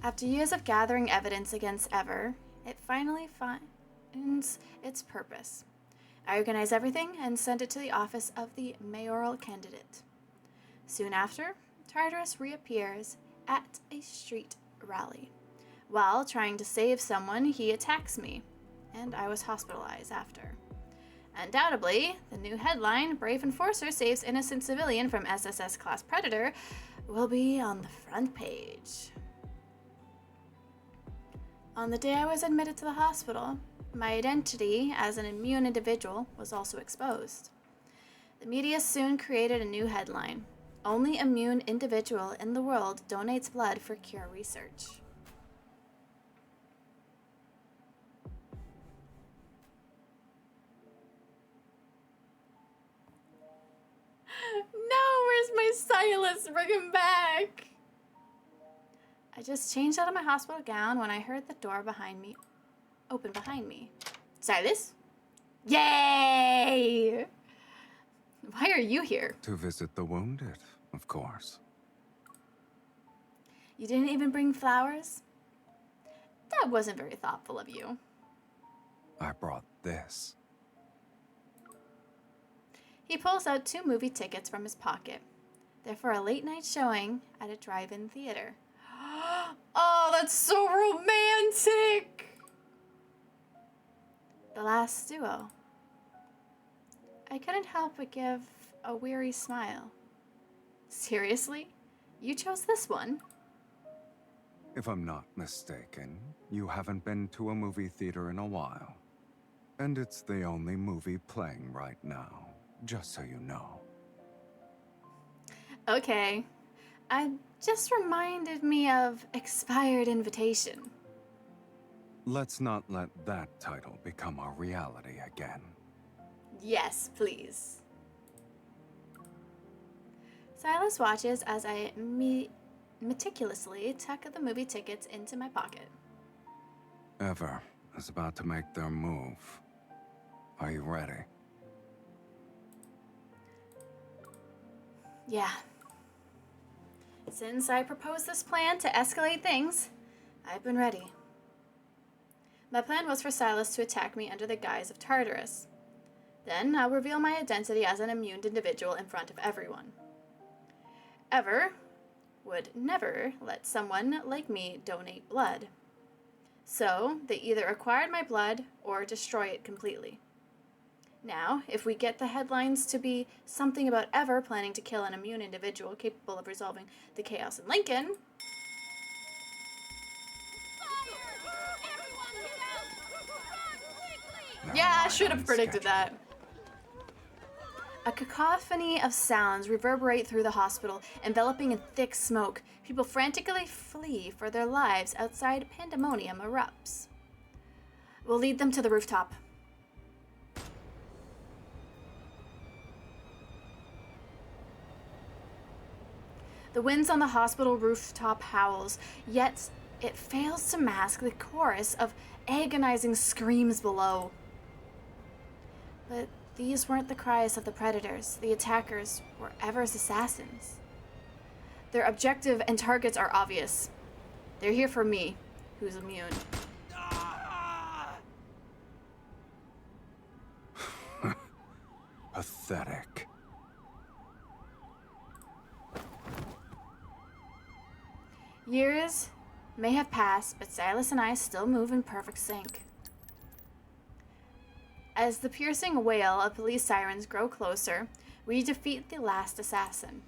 Speaker 1: After years of gathering evidence against Ever, it finally finds its purpose. I organize everything and send it to the office of the mayoral candidate. Soon after, Tartarus reappears at a street rally. While trying to save someone, he attacks me, and I was hospitalized after. Undoubtedly, the new headline, Brave Enforcer Saves Innocent Civilian from SSS-class Predator, will be on the front page. On the day I was admitted to the hospital, my identity as an immune individual was also exposed. The media soon created a new headline, Only Immune Individual in the World Donates Blood for Cure Research. No, where's my Sylus? Bring him back! I just changed out of my hospital gown when I heard the door open behind me. Sylus? Yay! Why are you here?
Speaker 2: To visit the wounded, of course.
Speaker 1: You didn't even bring flowers? That wasn't very thoughtful of you.
Speaker 2: I brought this.
Speaker 1: He pulls out 2 movie tickets from his pocket. They're for a late-night showing at a drive-in theater. Oh, that's so romantic! The Last Duo. I couldn't help but give a weary smile. Seriously? You chose this one?
Speaker 2: If I'm not mistaken, you haven't been to a movie theater in a while. And it's the only movie playing right now, just so you know.
Speaker 1: Okay. Just reminded me of Expired Invitation.
Speaker 2: Let's not let that title become our reality again.
Speaker 1: Yes, please. Sylus watches as I meticulously tuck the movie tickets into my pocket.
Speaker 2: Ever is about to make their move. Are you ready?
Speaker 1: Yeah. Since I proposed this plan to escalate things, I've been ready. My plan was for Sylus to attack me under the guise of Tartarus. Then I'll reveal my identity as an immune individual in front of everyone. Ever would never let someone like me donate blood. So they either acquired my blood or destroy it completely. Now, if we get the headlines to be something about Ever planning to kill an immune individual capable of resolving the chaos in Lincoln... Yeah, I should have predicted that. A cacophony of sounds reverberate through the hospital, enveloping in thick smoke. People frantically flee for their lives outside. Pandemonium erupts. We'll lead them to the rooftop. The winds on the hospital rooftop howls, yet it fails to mask the chorus of agonizing screams below. But these weren't the cries of the predators. The attackers were Ever's assassins. Their objective and targets are obvious. They're here for me, who's immune.
Speaker 2: Pathetic.
Speaker 1: Years may have passed, but Sylus and I still move in perfect sync. As the piercing wail of police sirens grow closer, we defeat the last assassin.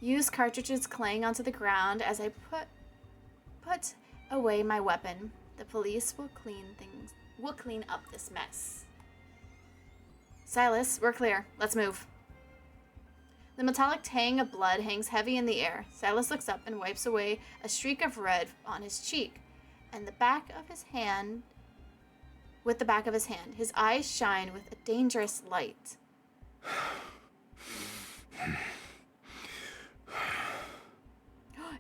Speaker 1: Used cartridges clang onto the ground as I put away my weapon. The police will clean up this mess. Sylus, we're clear. Let's move. The metallic tang of blood hangs heavy in the air. Sylus looks up and wipes away a streak of red on his cheek, and the back of his hand with the back of his hand. His eyes shine with a dangerous light.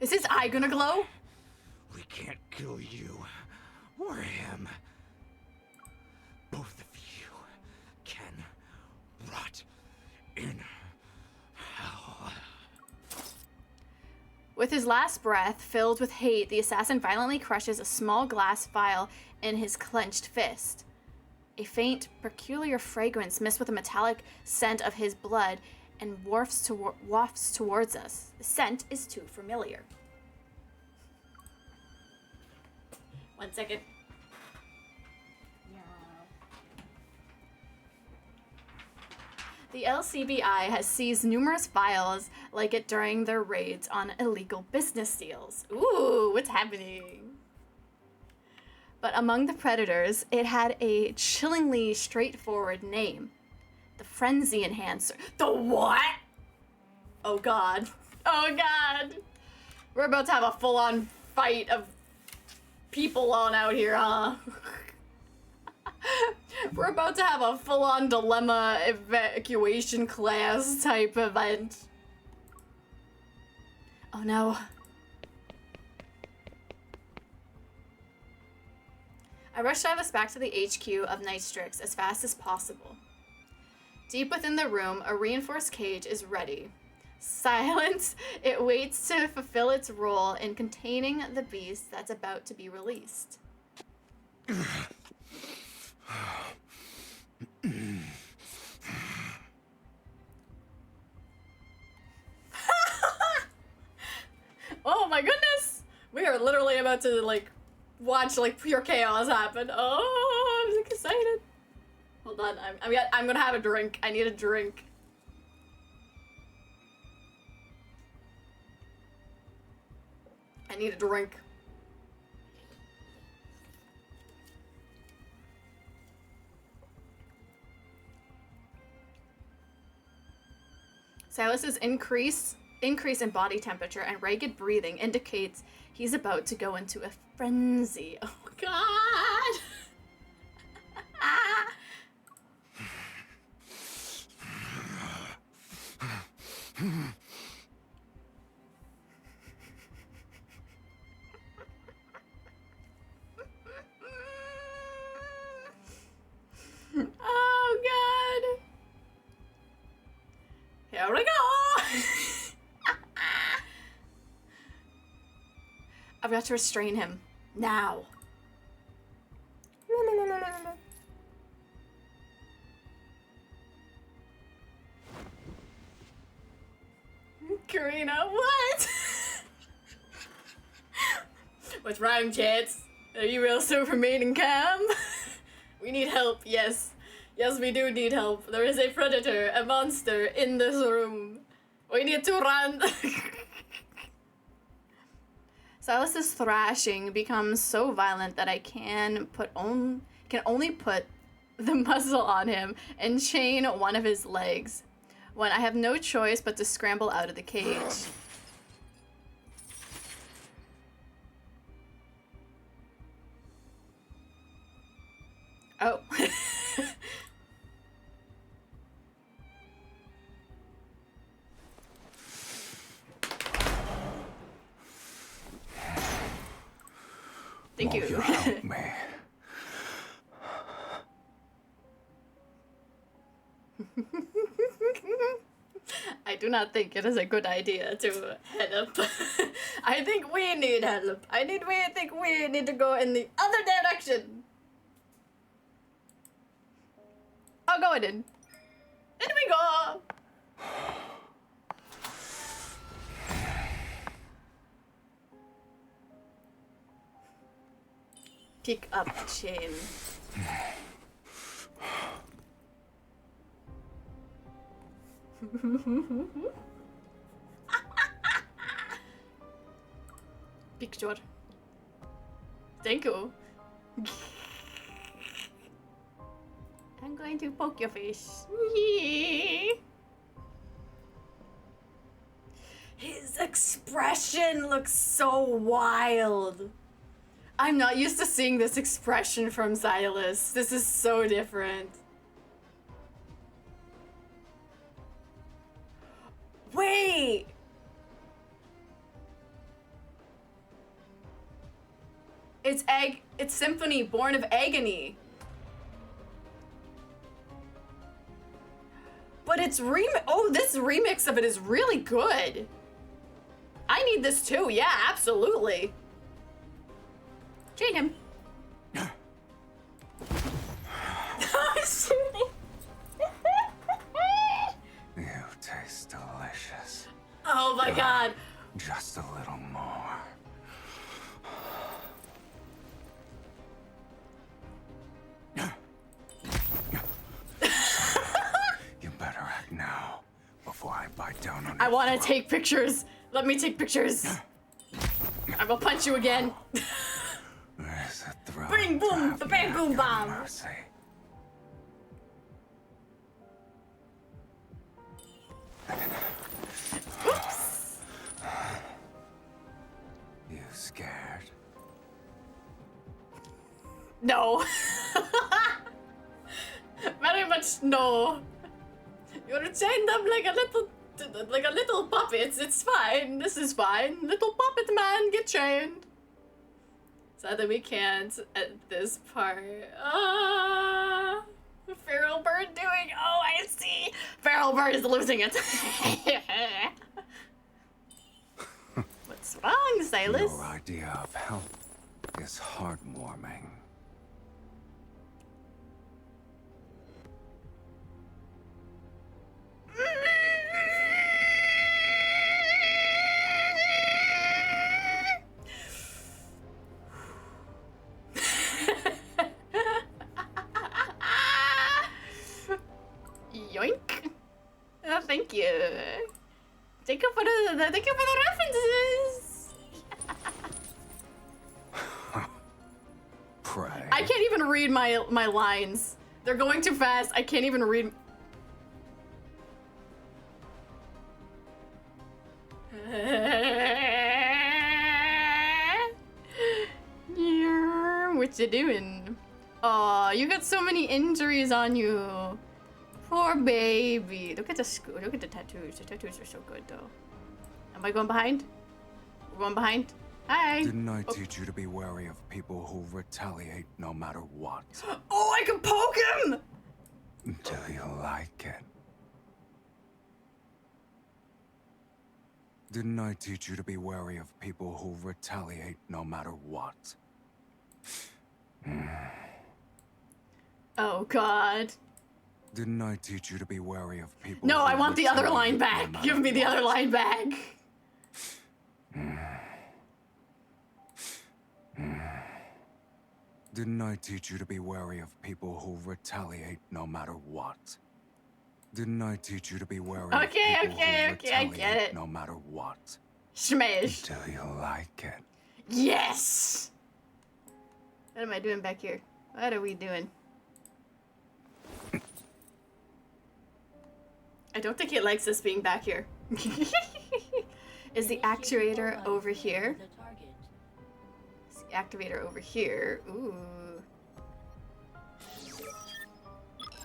Speaker 1: Is his eye gonna glow?
Speaker 8: We can't kill you or him. Both of you can rot in hell.
Speaker 1: With his last breath filled with hate, the assassin violently crushes a small glass vial in his clenched fist. A faint, peculiar fragrance mixed with a metallic scent of his blood and wafts towards us. The scent is too familiar. 1 second. The LCBI has seized numerous vials like it during their raids on illegal business deals. Ooh, what's happening? But among the predators, it had a chillingly straightforward name. The Frenzy Enhancer. The what? Oh god. Oh god. We're about to have a full-on fight of people on out here, huh? We're about to have a full-on dilemma evacuation class type event. Oh no. I rushed Sylus back to the HQ of Night Strix as fast as possible. Deep within the room, a reinforced cage is ready. Silent, it waits to fulfill its role in containing the beast that's about to be released. Oh my goodness! We are literally about to, like, watch, like, pure chaos happen. Oh, I'm so excited. Hold on, I'm gonna have a drink. I need a drink. I need a drink. Sylus's increase in body temperature and ragged breathing indicates he's about to go into a frenzy. Oh god! Oh god! Here we go! I've got to restrain him. Now. Karina, what? What's wrong, Chance? Are you real super mean and calm? We need help, yes. Yes, we do need help. There is a predator, a monster in this room. We need to run. Sylus's thrashing becomes so violent that I can only put the muzzle on him and chain one of his legs, when I have no choice but to scramble out of the cage. Oh. Thank you.
Speaker 2: Help me.
Speaker 1: I do not think it is a good idea to head up. I think we need help. I think we need to go in the other direction. I'll go in. In we go. Pick up chain. Picture. Thank you. I'm going to poke your face. His expression looks so wild. I'm not used to seeing this expression from Sylus. This is so different. Wait! It's Symphony, Born of Agony. But it's this remix of it is really good. I need this too, yeah, absolutely. Chain him. I'm shooting.
Speaker 2: You taste delicious.
Speaker 1: Oh my god.
Speaker 2: Just a little more. You better act now before I bite down on
Speaker 1: I
Speaker 2: your
Speaker 1: want to
Speaker 2: throat.
Speaker 1: take pictures. Let me take pictures. I will punch you again.
Speaker 2: There's a throat
Speaker 1: Bing,
Speaker 2: to
Speaker 1: boom,
Speaker 2: have
Speaker 1: the
Speaker 2: me
Speaker 1: bang,
Speaker 2: at
Speaker 1: boom,
Speaker 2: your
Speaker 1: bomb.
Speaker 2: mercy.
Speaker 1: Oops.
Speaker 2: You scared?
Speaker 1: No. Very much no. You're chained up like a little puppet. It's fine. This is fine. Little puppet man, get chained. Sadly, we can't at this part. Feral bird doing. Oh, I see. Feral bird is losing it. What's wrong, Sylus?
Speaker 2: Your idea of help is heartwarming.
Speaker 1: Yoink. Oh, thank you. Thank you for the references.
Speaker 2: Pray.
Speaker 1: I can't even read my lines. They're going too fast. I can't even read. What you doing? Aw, you got so many injuries on you. Poor baby. Look at the tattoos. The tattoos are so good though. Am I going behind? We're going behind? Hi.
Speaker 2: Didn't I teach you to be wary of people who retaliate no matter what?
Speaker 1: Oh, I can poke him!
Speaker 2: Do you like it? Didn't I teach you to be wary of people who retaliate no matter what?
Speaker 1: Oh God.
Speaker 2: Didn't I teach you to be wary of people
Speaker 1: No,
Speaker 2: who
Speaker 1: I want the other line
Speaker 2: retaliate no
Speaker 1: back.
Speaker 2: matter
Speaker 1: Give me the
Speaker 2: what?
Speaker 1: other line back.
Speaker 2: Didn't I teach you to be wary of people who retaliate no matter what? Didn't I teach you to be wary of
Speaker 1: Okay,
Speaker 2: people who
Speaker 1: I
Speaker 2: retaliate
Speaker 1: get it.
Speaker 2: no matter what?
Speaker 1: Smash.
Speaker 2: Do you like it?
Speaker 1: Yes! What am I doing back here? What are we doing? I don't think it likes us being back here. Is the actuator over here? Is the activator over here? Ooh.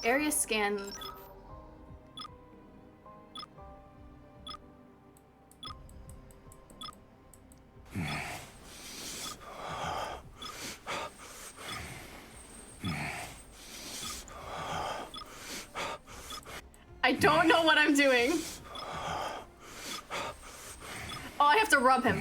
Speaker 1: Area scan. I don't know what I'm doing. Oh, I have to rub him.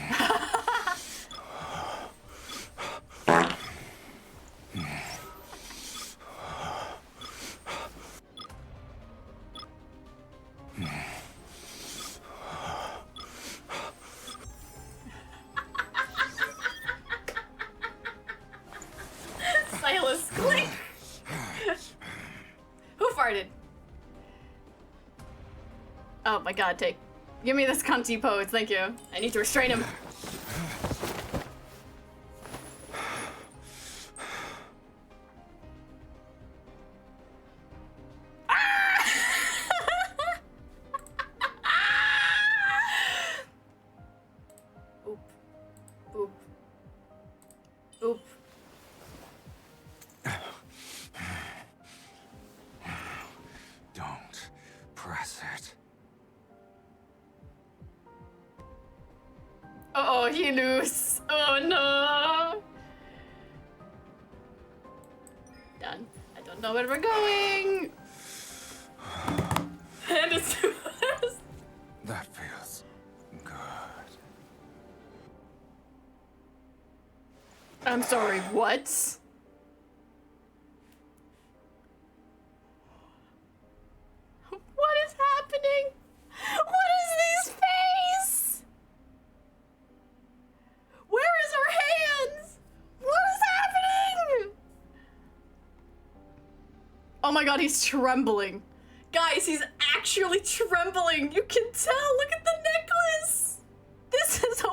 Speaker 1: Sylus, click! Who farted? Oh my god, give me this cunty pose, thank you. I need to restrain him. Oop. Oop. Oop. did he lose? Oh no. Done. I don't know where we're going. And it's too fast.
Speaker 2: That feels good.
Speaker 1: I'm sorry, what? What is happening? What is this face? Where is her hands? What is happening? Oh my god, he's trembling. Guys, he's actually trembling. You can tell. Look at the necklace. This is a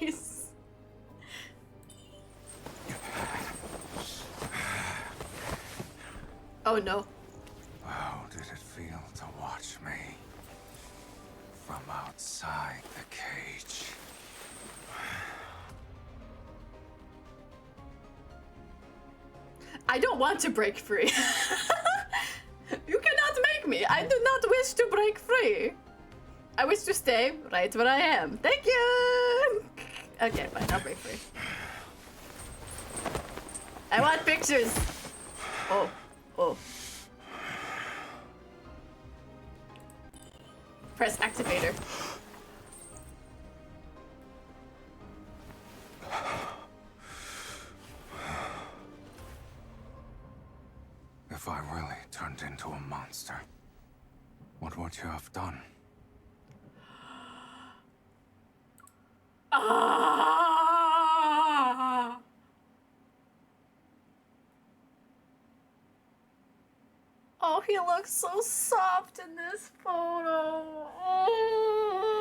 Speaker 1: Wendy's. Oh no.
Speaker 2: How did it feel to watch me from outside the cage?
Speaker 1: I don't want to break free. You cannot make me. I do not wish to break free. I wish to stay right where I am. Thank you. Okay, fine. I'll break free. I want pictures. Oh. Oh. Press activator.
Speaker 2: If I really turned into a monster, what would you have done?
Speaker 1: Ah! Oh, he looks so soft in this photo. Oh.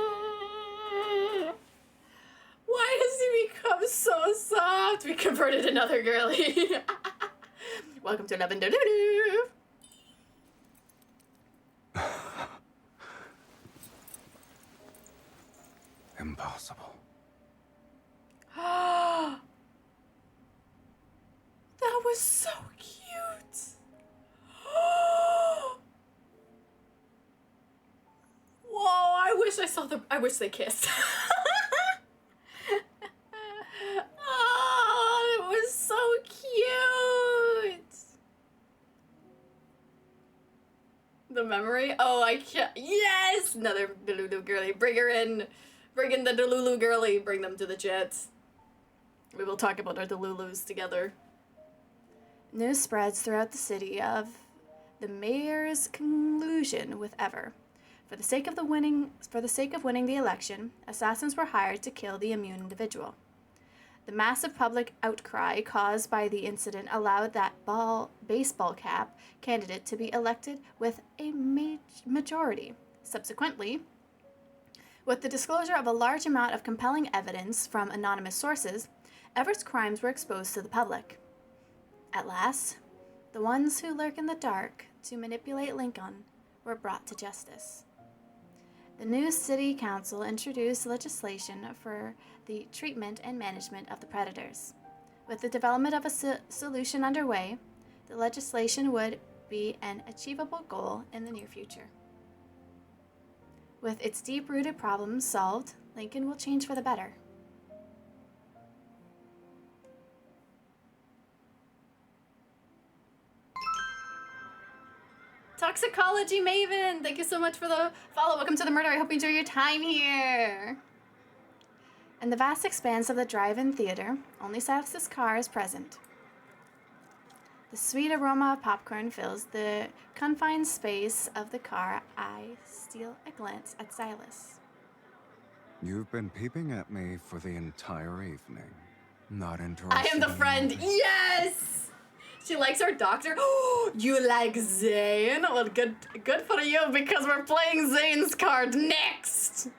Speaker 1: Why has he become so soft? We converted another girly. Welcome to Love and Deepspace.
Speaker 2: Impossible.
Speaker 1: That was so cute. Whoa, I wish I saw I wish they kissed. Oh, it was so cute. The memory? Oh, I can't. Yes! Another delulu girly. Bring her in. Bring in the delulu girly. Bring them to the jets. We will talk about our delulus together. News spreads throughout the city of the mayor's collusion with Ever. For the sake of winning the election, assassins were hired to kill the immune individual. The massive public outcry caused by the incident allowed that baseball cap candidate to be elected with a majority. Subsequently, with the disclosure of a large amount of compelling evidence from anonymous sources, Ever's crimes were exposed to the public. At last, the ones who lurk in the dark to manipulate Lincoln were brought to justice. The new city council introduced legislation for the treatment and management of the predators. With the development of a solution underway, the legislation would be an achievable goal in the near future. With its deep-rooted problems solved, Lincoln will change for the better. Toxicology Maven, thank you so much for the follow. Welcome to the murder. I hope you enjoy your time here. In the vast expanse of the drive-in theater, only Sylus' car is present. The sweet aroma of popcorn fills the confined space of the car. I steal a glance at Sylus.
Speaker 2: You've been peeping at me for the entire evening. Not interested.
Speaker 1: I am the friend. Yes! She likes our doctor. Oh, you like Zane? Well, good for you, because we're playing Zane's card next.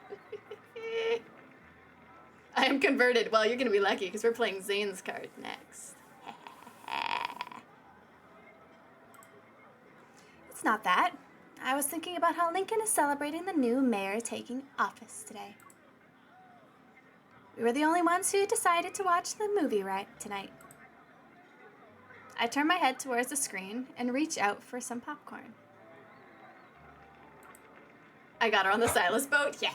Speaker 1: I am converted. Well, you're gonna be lucky because we're playing Zane's card next. It's not that. I was thinking about how Lincoln is celebrating the new mayor taking office today. We were the only ones who decided to watch the movie tonight. I turn my head towards the screen and reach out for some popcorn. I got her on the Sylus boat. Yeah.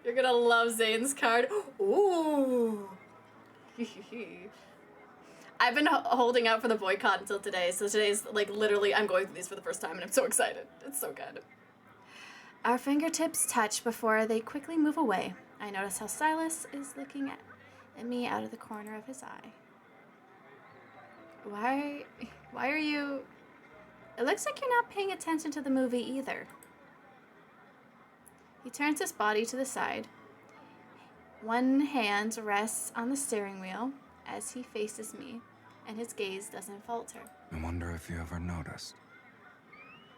Speaker 1: You're gonna love Zane's card. Ooh. I've been holding out for the boycott until today, so today's like literally I'm going through these for the first time and I'm so excited. It's so good. Our fingertips touch before they quickly move away. I notice how Sylus is looking at me out of the corner of his eye. Why are you... It looks like you're not paying attention to the movie either. He turns his body to the side. One hand rests on the steering wheel as he faces me, and his gaze doesn't falter.
Speaker 2: I wonder if you ever noticed.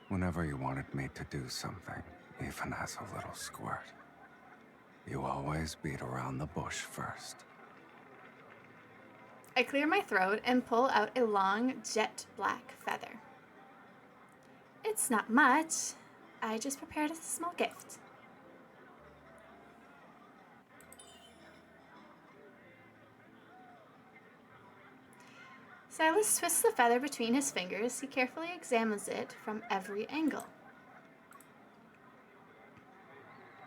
Speaker 2: Whenever you wanted me to do something, even as a little squirt, you always beat around the bush first.
Speaker 1: I clear my throat and pull out a long, jet black feather. It's not much. I just prepared a small gift. Sylus twists the feather between his fingers. He carefully examines it from every angle.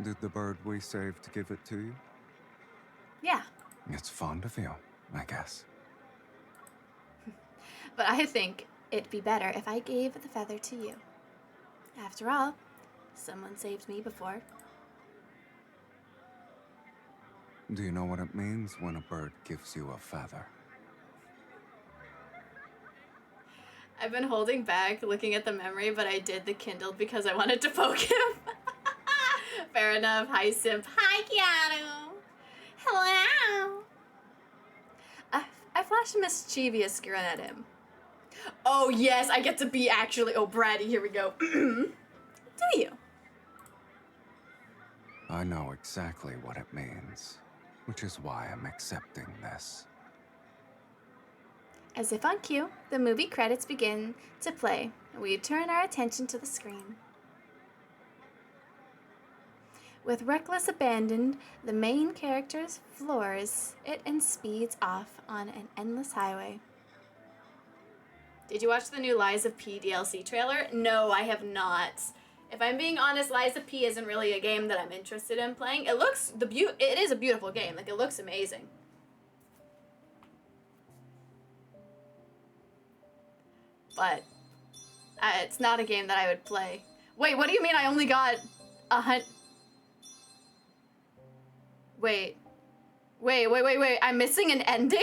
Speaker 2: Did the bird we saved give it to you?
Speaker 1: Yeah,
Speaker 2: It's fond of you, I guess.
Speaker 1: but I think it'd be better if I gave the feather to you. After all, someone saved me before.
Speaker 2: Do you know what it means when a bird gives you a feather?
Speaker 1: I've been holding back looking at the memory, but I did the kindled because I wanted to poke him. Fair enough. Hi, Simp. Hi, Keanu. Hello. I flashed a mischievous grin at him. Oh, yes, I get to be actually... Oh, bratty, here we go. Do you?
Speaker 2: I know exactly what it means, which is why I'm accepting this.
Speaker 1: As if on cue, the movie credits begin to play, and we turn our attention to the screen. With reckless abandon, the main character floors it and speeds off on an endless highway. Did you watch the new Lies of P DLC trailer? No, I have not. If I'm being honest, Lies of P isn't really a game that I'm interested in playing. It is a beautiful game. Like, it looks amazing. But it's not a game that I would play. Wait, what do you mean I only got 100? Wait. I'm missing an ending?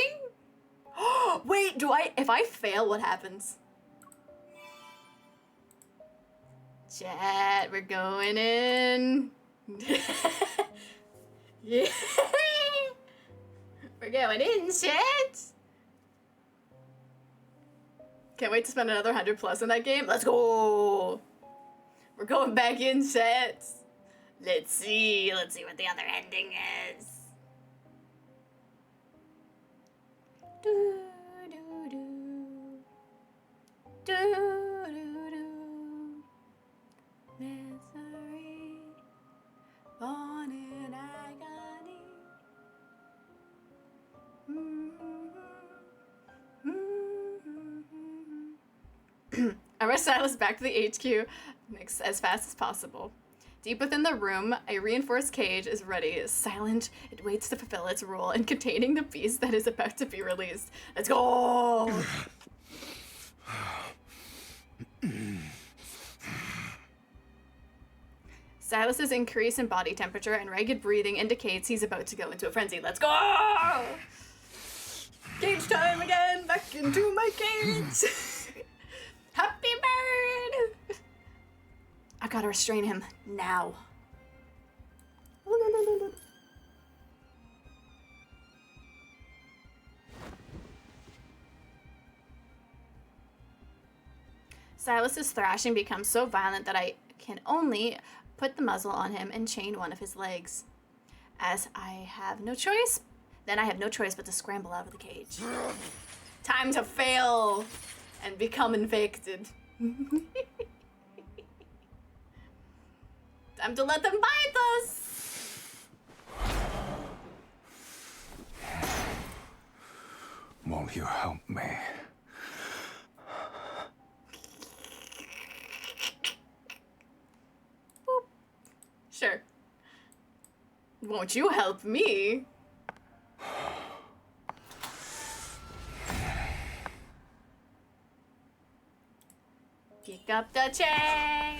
Speaker 1: Wait, if I fail, what happens? Chat, we're going in. Yeah. We're going in, chat. Can't wait to spend another 100 plus in that game. Let's go. We're going back in, chat. Let's see what the other ending is. Do do do. Do do do. Misery. Born in agony. I rush Sylus back to the HQ as fast as possible. Deep within the room, a reinforced cage is ready. Silent, it waits to fulfill its role in containing the beast that is about to be released. Let's go! Sylus's increase in body temperature and ragged breathing indicates he's about to go into a frenzy. Let's go! Cage time again! Back into my cage! Happy bird! I gotta restrain him now. Sylus's thrashing becomes so violent that I can only put the muzzle on him and chain one of his legs. As I have no choice, then I have no choice but to scramble out of the cage. Time to fail and become infected. Time to let them bite us!
Speaker 2: Won't you help me?
Speaker 1: Boop. Sure. Won't you help me? Pick up the chain.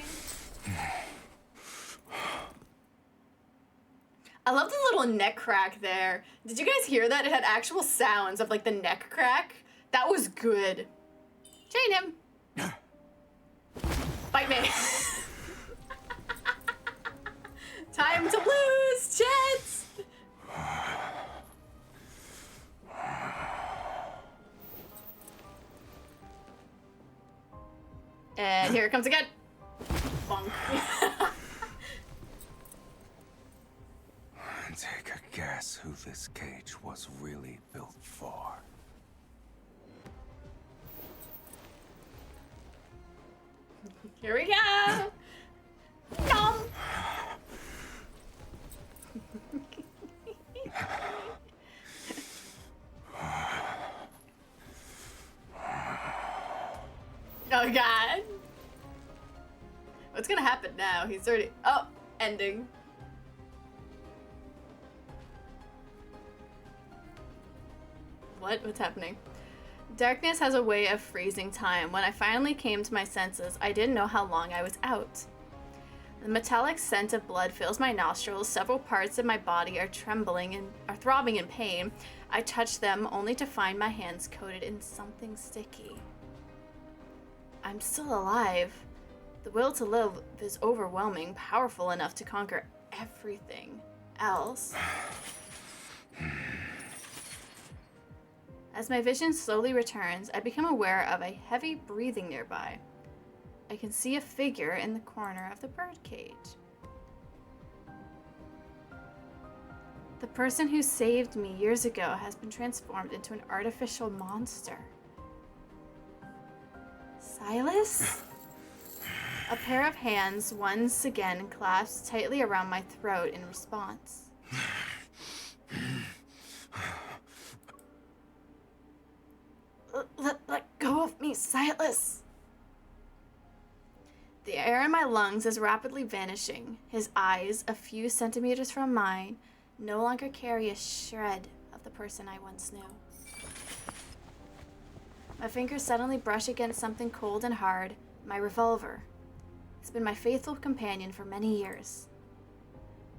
Speaker 1: I love the little neck crack there. Did you guys hear that? It had actual sounds of like the neck crack. That was good. Chain him. Bite me. Time to lose, Jets. And here it comes again. Bonk.
Speaker 2: Take a guess who this cage was really built for.
Speaker 1: Here we go. Nom. Oh God. What's gonna happen now? He's already. Oh, ending. What's happening? Darkness has a way of freezing time. When I finally came to my senses, I didn't know how long I was out. The metallic scent of blood fills my nostrils. Several parts of my body are trembling and are throbbing in pain. I touch them only to find my hands coated in something sticky. I'm still alive. The will to live is overwhelming, powerful enough to conquer everything else. As my vision slowly returns, I become aware of a heavy breathing nearby. I can see a figure in the corner of the birdcage. The person who saved me years ago has been transformed into an artificial monster. Sylus? A pair of hands once again clasps tightly around my throat in response. Let go of me, Sylus. The air in my lungs is rapidly vanishing. His eyes, a few centimeters from mine, no longer carry a shred of the person I once knew. My fingers suddenly brush against something cold and hard, my revolver. It's been my faithful companion for many years.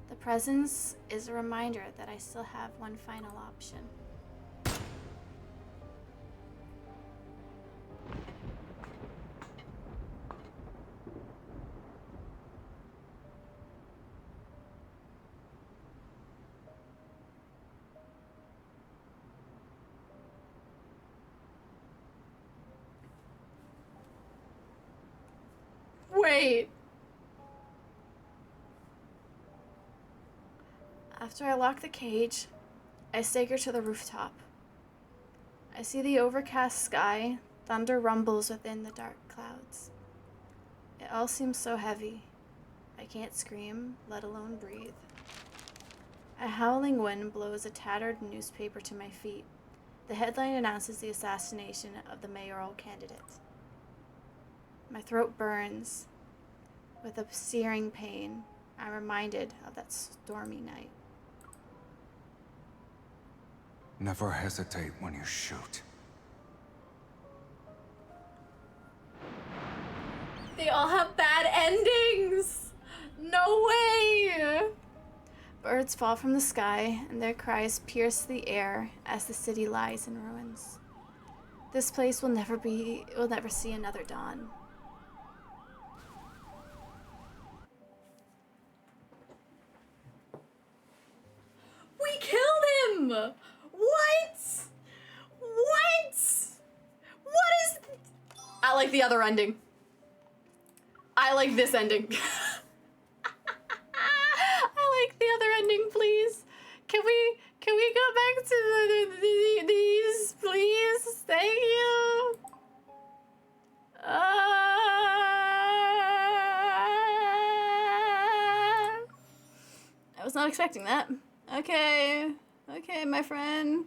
Speaker 1: The presence is a reminder that I still have one final option. Wait. After I lock the cage, I stagger to the rooftop. I see the overcast sky, thunder rumbles within the dark clouds. It all seems so heavy. I can't scream, let alone breathe. A howling wind blows a tattered newspaper to my feet. The headline announces the assassination of the mayoral candidate. My throat burns. With a searing pain, I'm reminded of that stormy night.
Speaker 2: Never hesitate when you shoot.
Speaker 1: They all have bad endings! No way! Birds fall from the sky, and their cries pierce the air as the city lies in ruins. This place will never see another dawn. We killed him! What? What? What is... I like the other ending. I like this ending. I like the other ending, please. Can we go back to these, please? Thank you. I was not expecting that. Okay, my friend.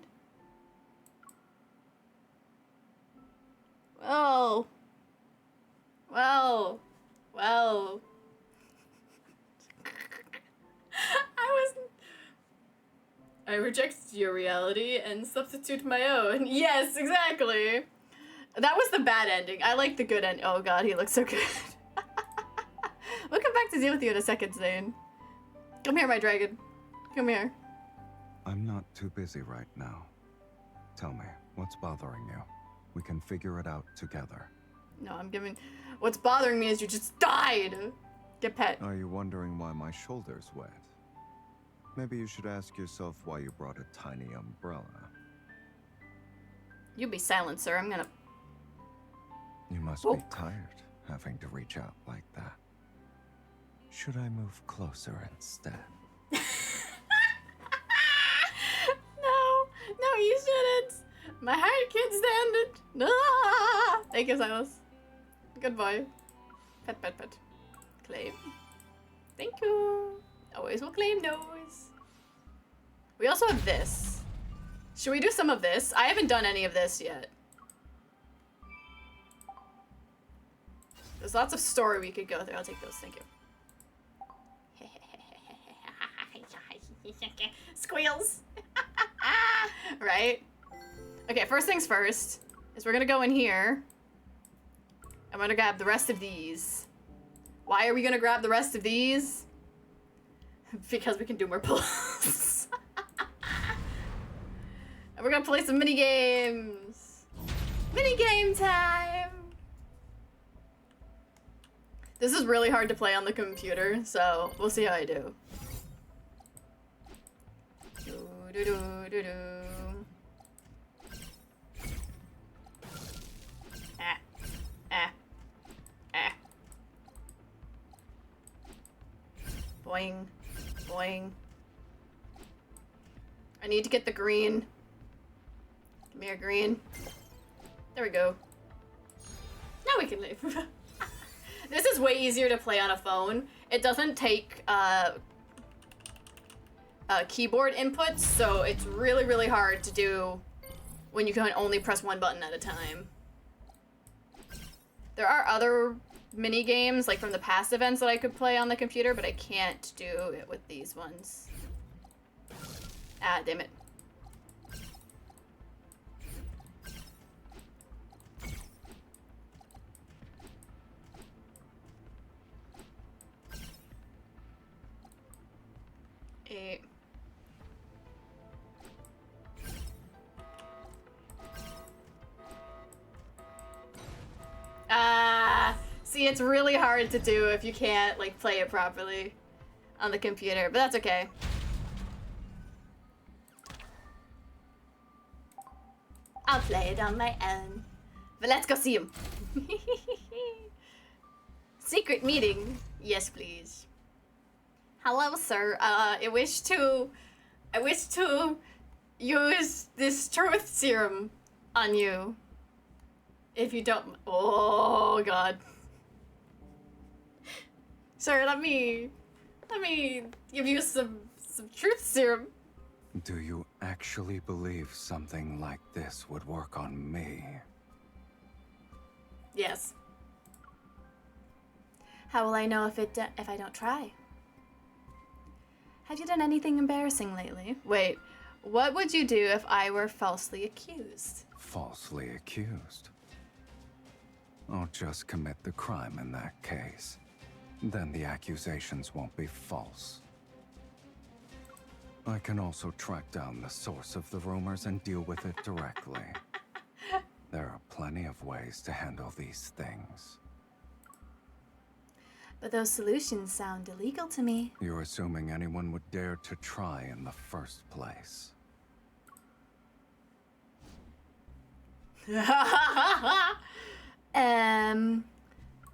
Speaker 1: Well. I reject your reality and substitute my own. Yes, exactly. That was the bad ending. I like the good end. Oh god, he looks so good. We'll come back to deal with you in a second, Zane. Come here, my dragon. Come here.
Speaker 2: I'm not too busy right now. Tell me, what's bothering you? We can figure it out together.
Speaker 1: No, what's bothering me is you just died. Get pet.
Speaker 2: Are you wondering why my shoulder's wet? Maybe you should ask yourself why you brought a tiny umbrella.
Speaker 1: You be silent, sir. I'm gonna...
Speaker 2: You must
Speaker 1: Oh.
Speaker 2: be tired, having to reach out like that. Should I move closer instead?
Speaker 1: No, you shouldn't. My heart can't stand it. Ah! Thank you, Sylus. Good boy. Pet, pet, pet. Claim. Thank you. Always will claim those. We also have this. Should we do some of this? I haven't done any of this yet. There's lots of story we could go through. I'll take those. Thank you. Squeals. Right? Okay, first things first is we're gonna go in here. I'm gonna grab the rest of these. Why are we gonna grab the rest of these? Because we can do more pulls. And we're gonna play some mini games. Mini game time. This is really hard to play on the computer, so we'll see how I do. Boing, boing. I need to get the green. Give me a green. There we go. Now we can leave. This is way easier to play on a phone. It doesn't take keyboard inputs, so it's really, really hard to do when you can only press one button at a time. There are other mini games, like from the past events, that I could play on the computer, but I can't do it with these ones. Ah, damn it. Eight. See, it's really hard to do if you can't, like, play it properly on the computer, but that's okay. I'll play it on my own. But let's go see him. Secret meeting. Yes, please. Hello, sir. I wish to use this truth serum on you. If you don't, oh god. Sir, let me give you some truth serum.
Speaker 2: Do you actually believe something like this would work on me?
Speaker 1: Yes. How will I know if I don't try? Have you done anything embarrassing lately? Wait, what would you do if I were falsely accused?
Speaker 2: Falsely accused? I'll just commit the crime in that case. Then the accusations won't be false. I can also track down the source of the rumors and deal with it directly. There are plenty of ways to handle these things.
Speaker 1: But those solutions sound illegal to me.
Speaker 2: You're assuming anyone would dare to try in the first place.
Speaker 1: An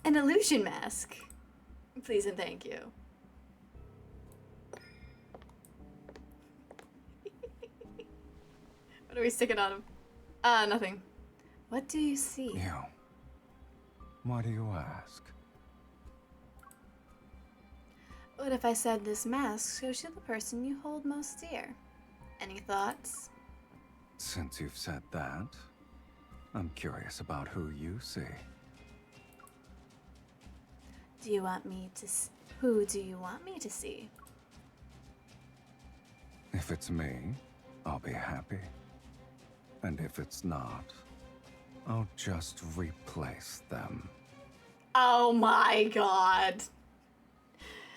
Speaker 1: illusion mask. Please and thank you. What are we sticking on him? Nothing. What do you see?
Speaker 2: You. Why do you ask?
Speaker 1: What if I said this mask shows you the person you hold most dear? Any thoughts?
Speaker 2: Since you've said that, I'm curious about who you see.
Speaker 1: Do you want me to who do you want me to see?
Speaker 2: If it's me, I'll be happy. And if it's not, I'll just replace them.
Speaker 1: Oh my god.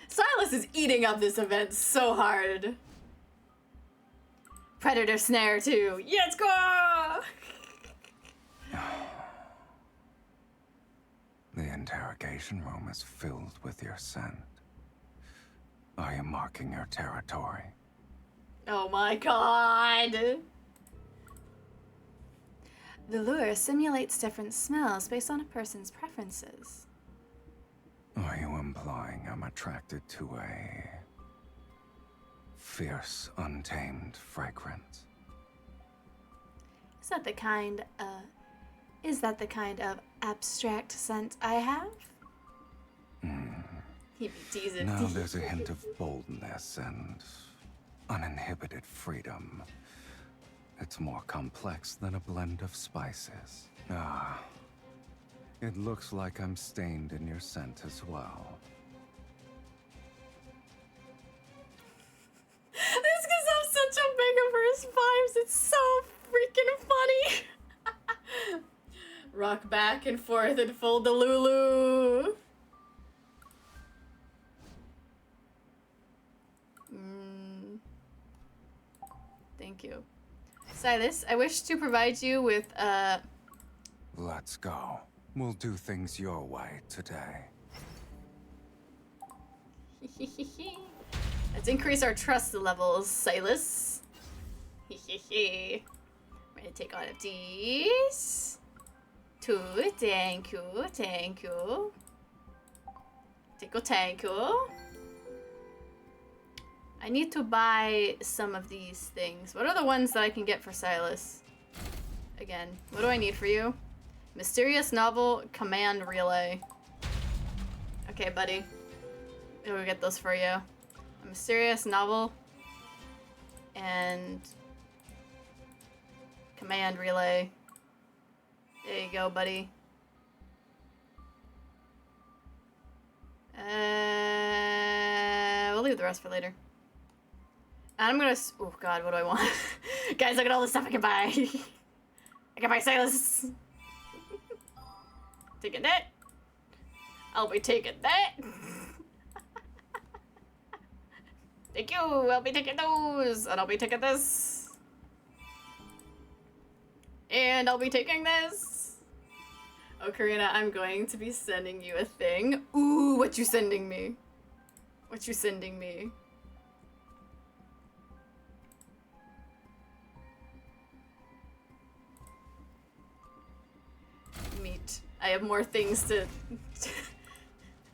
Speaker 1: Sylus is eating up this event so hard. Predator snare too. Let's go!
Speaker 2: The interrogation room is filled with your scent. Are you marking your territory?
Speaker 1: Oh my god. The lure simulates different smells based on a person's preferences.
Speaker 2: Are you implying I'm attracted to a fierce, untamed fragrance?
Speaker 1: Is that the kind of abstract scent I have? He'd be teasing.
Speaker 2: Now there's a hint of boldness and uninhibited freedom. It's more complex than a blend of spices. Ah, it looks like I'm stained in your scent as well.
Speaker 1: This gives off such a Megaverse vibes. It's so freaking funny. Rock back and forth in full delulu. Thank you. Sylus, I wish to provide you with
Speaker 2: Let's go. We'll do things your way today.
Speaker 1: Let's increase our trust levels, Sylus. We're gonna take all of these. 2, thank you, thank you. Thank you. I need to buy some of these things. What are the ones that I can get for Sylus? Again, what do I need for you? Mysterious novel, command relay. Okay, buddy. We'll get those for you. A mysterious novel and command relay. There you go, buddy. We'll leave the rest for later. And I'm gonna. Oh god, what do I want? Guys, look at all the stuff I can buy. I can buy Sylus. Taking that. I'll be taking that. Thank you. I'll be taking those. And I'll be taking this. And I'll be taking this. Oh, Karina, I'm going to be sending you a thing. Ooh, what you sending me? What you sending me? Meat. I have more things to...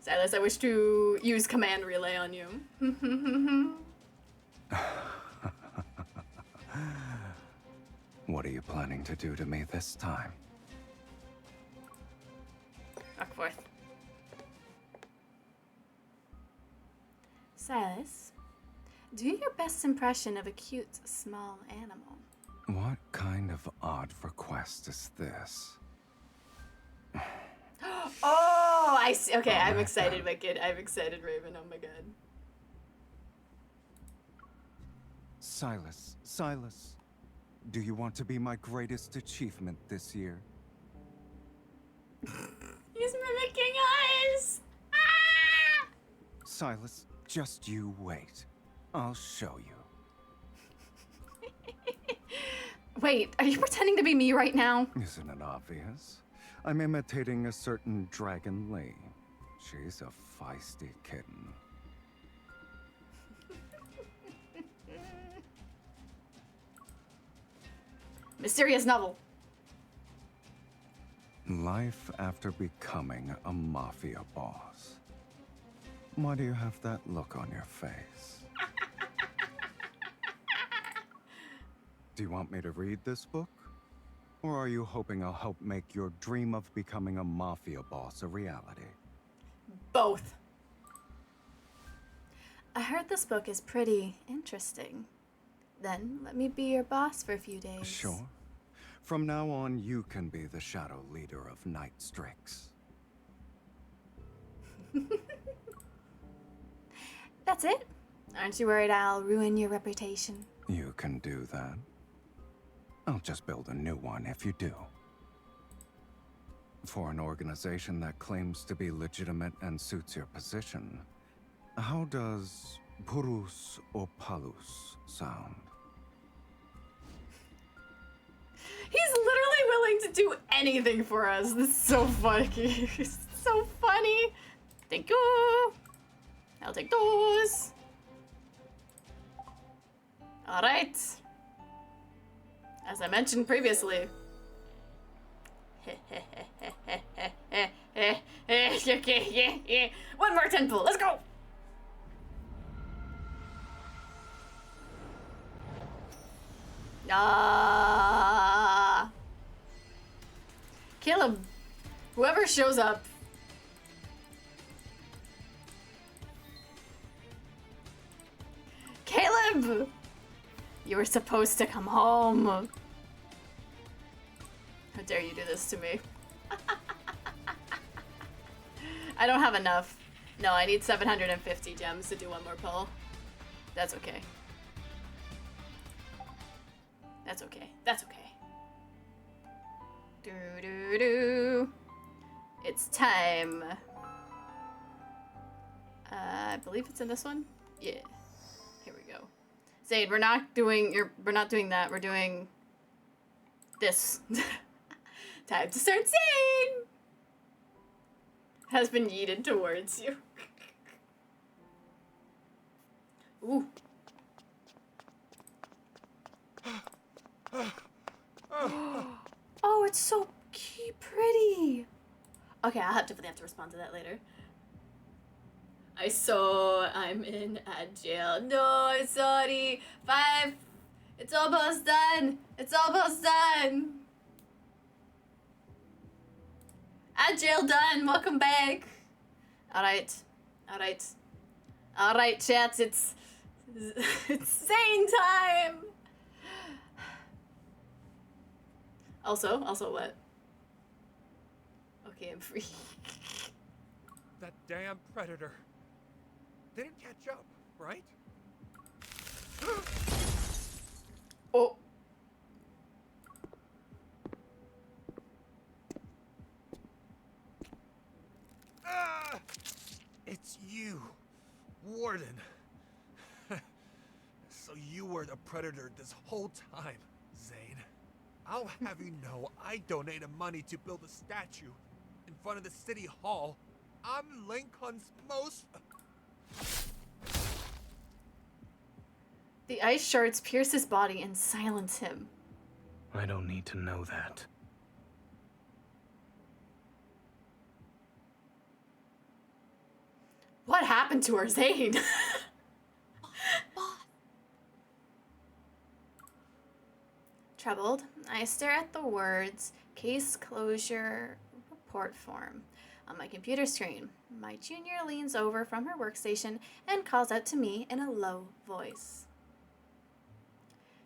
Speaker 1: Sylus, I wish to use command relay on you.
Speaker 2: What are you planning to do to me this time?
Speaker 1: Back forth. Sylus, do your best impression of a cute, small animal.
Speaker 2: What kind of odd request is this?
Speaker 1: Oh, I see. Okay, I'm
Speaker 2: Alright,
Speaker 1: excited,
Speaker 2: then.
Speaker 1: my kid. I'm excited, Raven. Oh my god.
Speaker 2: Sylus, do you want to be my greatest achievement this year?
Speaker 1: He's mimicking us! Ah!
Speaker 2: Sylus, just you wait. I'll show you.
Speaker 1: Wait, are you pretending to be me right now?
Speaker 2: Isn't it obvious? I'm imitating a certain Dragon Lee. She's a feisty kitten.
Speaker 1: Mysterious novel.
Speaker 2: Life after becoming a mafia boss. Why do you have that look on your face? Do you want me to read this book? Or are you hoping I'll help make your dream of becoming a mafia boss a reality?
Speaker 1: Both. I heard this book is pretty interesting. Then let me be your boss for a few days.
Speaker 2: Sure. From now on, you can be the shadow leader of Night Strix.
Speaker 1: That's it? Aren't you worried I'll ruin your reputation?
Speaker 2: You can do that. I'll just build a new one if you do. For an organization that claims to be legitimate and suits your position, how does Purus or Palus sound?
Speaker 1: He's literally willing to do anything for us. This is so funny. It's so funny. Thank you. I'll take those. All right. As I mentioned previously. One more 10 pull. Let's go. Caleb, whoever shows up. Caleb! You were supposed to come home. How dare you do this to me? I don't have enough. No, I need 750 gems to do one more pull. That's okay. That's okay. That's okay. Do. It's time. I believe it's in this one. Yeah. Here we go. Zaid, we're not doing that. We're doing this. Time to start Zaid. Has been yeeted towards you. Ooh. Oh, it's so cute, pretty. Okay, I'll have to respond to that later. I'm in jail. No, I'm sorry. 5. It's almost done. It's almost done. Jail done. Welcome back. All right, chats. It's Zane time. Also what? Okay, I'm free.
Speaker 3: That damn predator. They didn't catch up, right?
Speaker 1: Oh.
Speaker 3: It's you, Warden. So you were the predator this whole time, Zane. I'll have you know I donated money to build a statue in front of the city hall. I'm Lincoln's most...
Speaker 1: The ice shards pierce his body and silence him.
Speaker 9: I don't need to know that.
Speaker 1: What happened to her, Zane? Troubled, I stare at the words case closure report form on my computer screen. My junior leans over from her workstation and calls out to me in a low voice.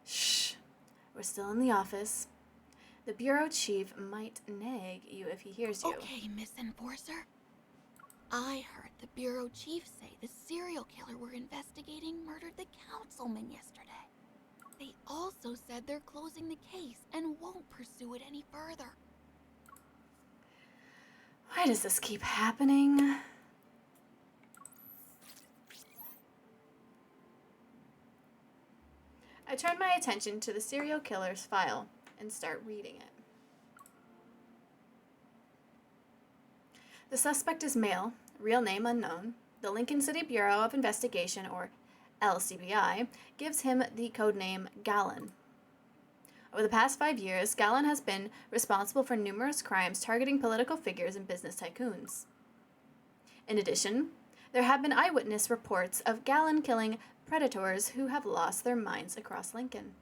Speaker 1: Shh, we're still in the office. The bureau chief might nag you if he hears you.
Speaker 5: Okay, Miss Enforcer. I heard the bureau chief say the serial killer we're investigating murdered the councilman yesterday. They also said they're closing the case and won't pursue it any further.
Speaker 1: Why does this keep happening? I turn my attention to the serial killer's file and start reading it. The suspect is male, real name unknown. The Lincoln City Bureau of Investigation, or LCBI, gives him the codename Gallon. Over the past 5 years, Gallon has been responsible for numerous crimes targeting political figures and business tycoons. In addition, there have been eyewitness reports of Gallon killing predators who have lost their minds across Lincoln.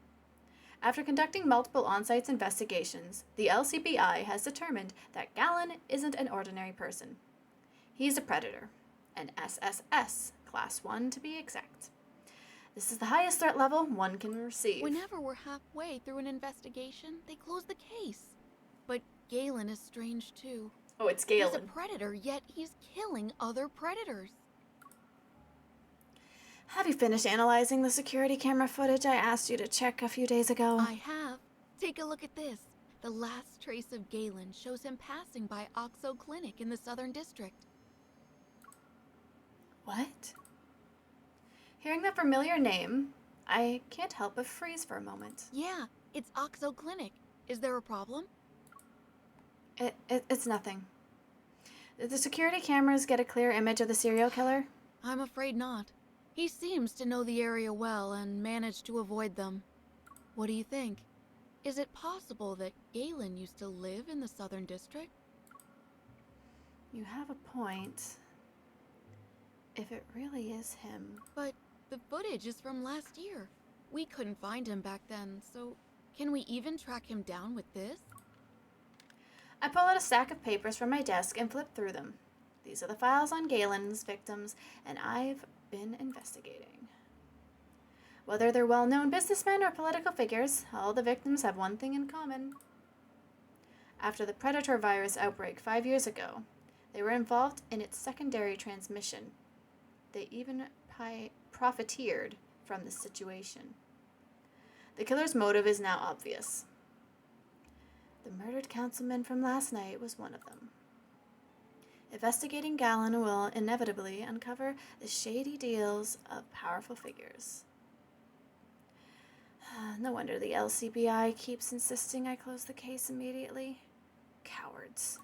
Speaker 1: After conducting multiple on-site investigations, the LCBI has determined that Gallon isn't an ordinary person. He's a predator, an SSS, Class 1 to be exact. This is the highest threat level one can receive.
Speaker 5: Whenever we're halfway through an investigation, they close the case. But Galen is strange too.
Speaker 1: Oh, it's Galen.
Speaker 5: He's a predator, yet he's killing other predators.
Speaker 1: Have you finished analyzing the security camera footage I asked you to check a few days ago?
Speaker 5: I have. Take a look at this. The last trace of Galen shows him passing by Oxo Clinic in the Southern District.
Speaker 1: What? Hearing that familiar name, I can't help but freeze for a moment.
Speaker 5: Yeah, it's Oxo Clinic. Is there a problem?
Speaker 1: It's nothing. Did the security cameras get a clear image of the serial killer?
Speaker 5: I'm afraid not. He seems to know the area well and managed to avoid them. What do you think? Is it possible that Galen used to live in the Southern District?
Speaker 1: You have a point. If it really is him.
Speaker 5: But the footage is from last year. We couldn't find him back then, so can we even track him down with this?
Speaker 1: I pull out a stack of papers from my desk and flip through them. These are the files on Galen's victims, and I've been investigating. Whether they're well-known businessmen or political figures, all the victims have one thing in common. After the Predator virus outbreak 5 years ago, they were involved in its secondary transmission. They even profiteered from the situation. The killer's motive is now obvious. The murdered councilman from last night was one of them. Investigating Galen will inevitably uncover the shady deals of powerful figures. No wonder the LCBI keeps insisting I close the case immediately. Cowards.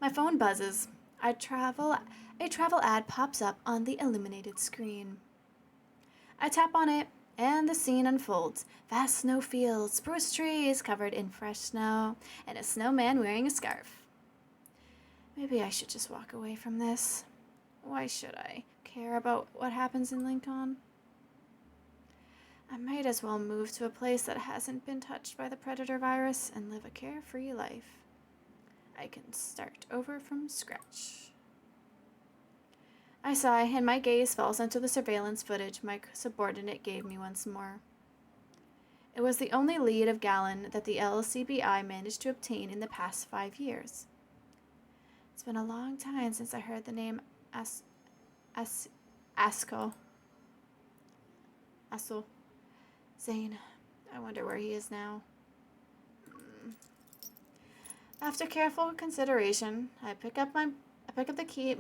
Speaker 1: My phone buzzes. A travel ad pops up on the illuminated screen. I tap on it, and the scene unfolds. Vast snow fields, spruce trees covered in fresh snow, and a snowman wearing a scarf. Maybe I should just walk away from this. Why should I care about what happens in Lincoln? I might as well move to a place that hasn't been touched by the Predator virus and live a carefree life. I can start over from scratch. I sigh, and my gaze falls onto the surveillance footage my subordinate gave me once more. It was the only lead of Galen that the LCBI managed to obtain in the past 5 years. It's been a long time since I heard the name Asko. Zane. I wonder where he is now. After careful consideration, I pick up the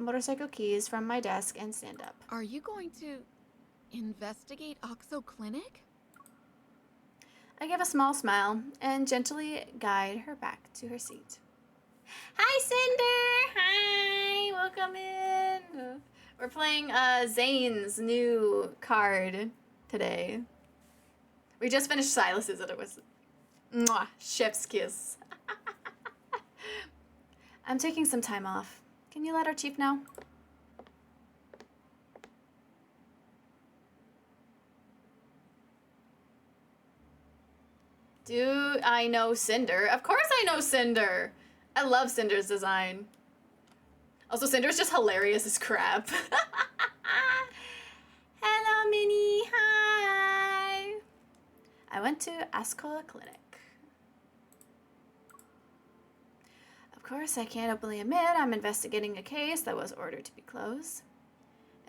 Speaker 1: motorcycle keys from my desk and stand up.
Speaker 5: Are you going to investigate Oxo Clinic?
Speaker 1: I give a small smile and gently guide her back to her seat. Hi, Cinder! Hi! Welcome in! We're playing Zane's new card today. We just finished Sylus's and it was mwah, chef's kiss. I'm taking some time off. Can you let our chief know? Do I know Cinder? Of course I know Cinder! I love Cinder's design. Also, Cinder's just hilarious as crap. Hello, Minnie. Hi. I went to Asko Clinic. Of course, I can't openly admit I'm investigating a case that was ordered to be closed,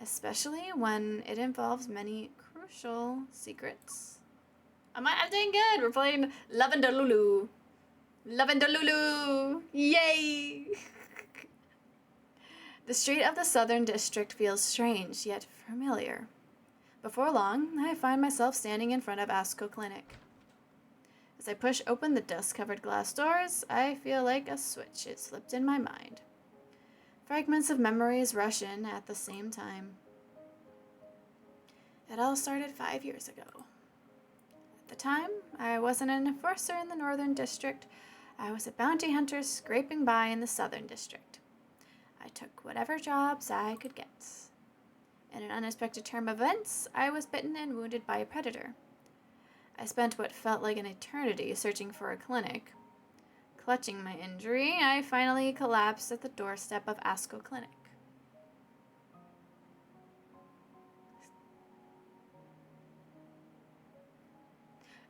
Speaker 1: especially when it involves many crucial secrets. I'm doing good. We're playing Love and Delulu. Love and Delulu. Yay! The street of the Southern District feels strange, yet familiar. Before long, I find myself standing in front of Asko Clinic. As I push open the dust-covered glass doors, I feel like a switch is slipped in my mind. Fragments of memories rush in at the same time. It all started 5 years ago. At the time, I wasn't an enforcer in the Northern District. I was a bounty hunter scraping by in the Southern District. I took whatever jobs I could get. In an unexpected turn of events, I was bitten and wounded by a predator. I spent what felt like an eternity searching for a clinic. Clutching my injury, I finally collapsed at the doorstep of Asko Clinic.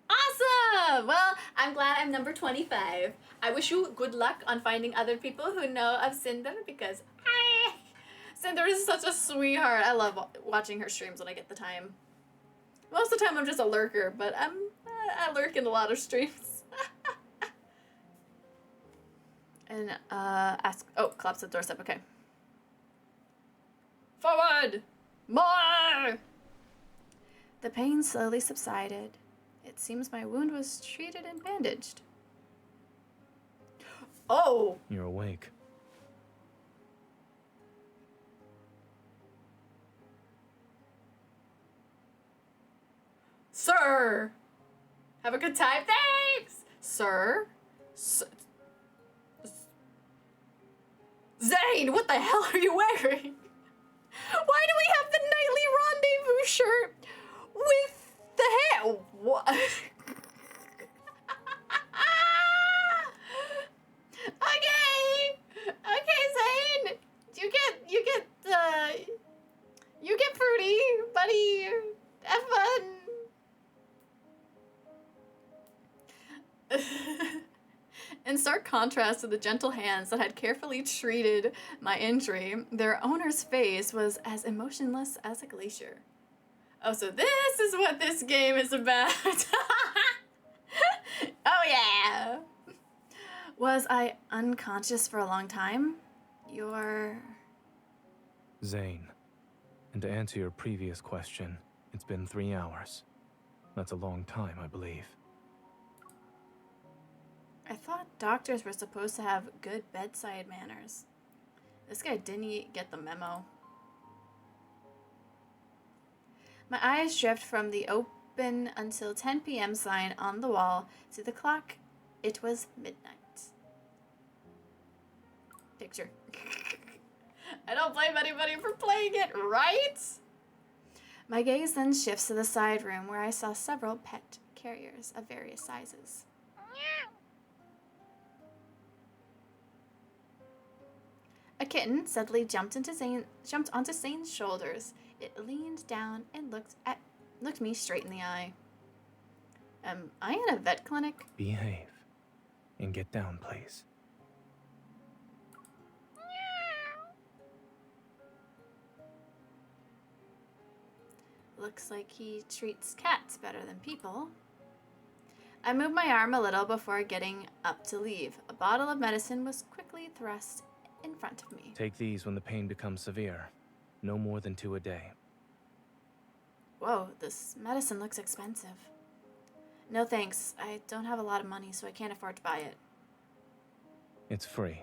Speaker 1: Awesome! Well, I'm glad I'm number 25. I wish you good luck on finding other people who know of Cinder because Cinder is such a sweetheart. I love watching her streams when I get the time. Most of the time I'm just a lurker, but I lurk in a lot of streams. And collapse the doorstep. Okay. Forward! More! The pain slowly subsided. It seems my wound was treated and bandaged. Oh!
Speaker 9: You're awake.
Speaker 1: Sir! Have a good time. Thanks! Sir? Zane, what the hell are you wearing? Why do we have the nightly rendezvous shirt with the hair? What? Okay, Zane. You get fruity, buddy. Have fun. In stark contrast to the gentle hands that had carefully treated my injury, their owner's face was as emotionless as a glacier. Oh, so this is what this game is about. Oh, yeah. Was I unconscious for a long time? You're...
Speaker 9: Zane. And to answer your previous question, it's been 3 hours. That's a long time, I believe.
Speaker 1: I thought doctors were supposed to have good bedside manners. This guy didn't get the memo. My eyes drift from the open until 10 p.m. sign on the wall to the clock. It was midnight. Picture. I don't blame anybody for playing it, right? My gaze then shifts to the side room where I saw several pet carriers of various sizes. A kitten suddenly jumped onto Zane's shoulders. It leaned down and looked me straight in the eye. Am I in a vet clinic?
Speaker 9: Behave. And get down, please.
Speaker 1: Looks like he treats cats better than people. I moved my arm a little before getting up to leave. A bottle of medicine was quickly thrust in front of me.
Speaker 9: Take these when the pain becomes severe. No more than 2 a day.
Speaker 1: Whoa, this medicine looks expensive. No thanks. I don't have a lot of money, so I can't afford to buy it.
Speaker 9: It's free.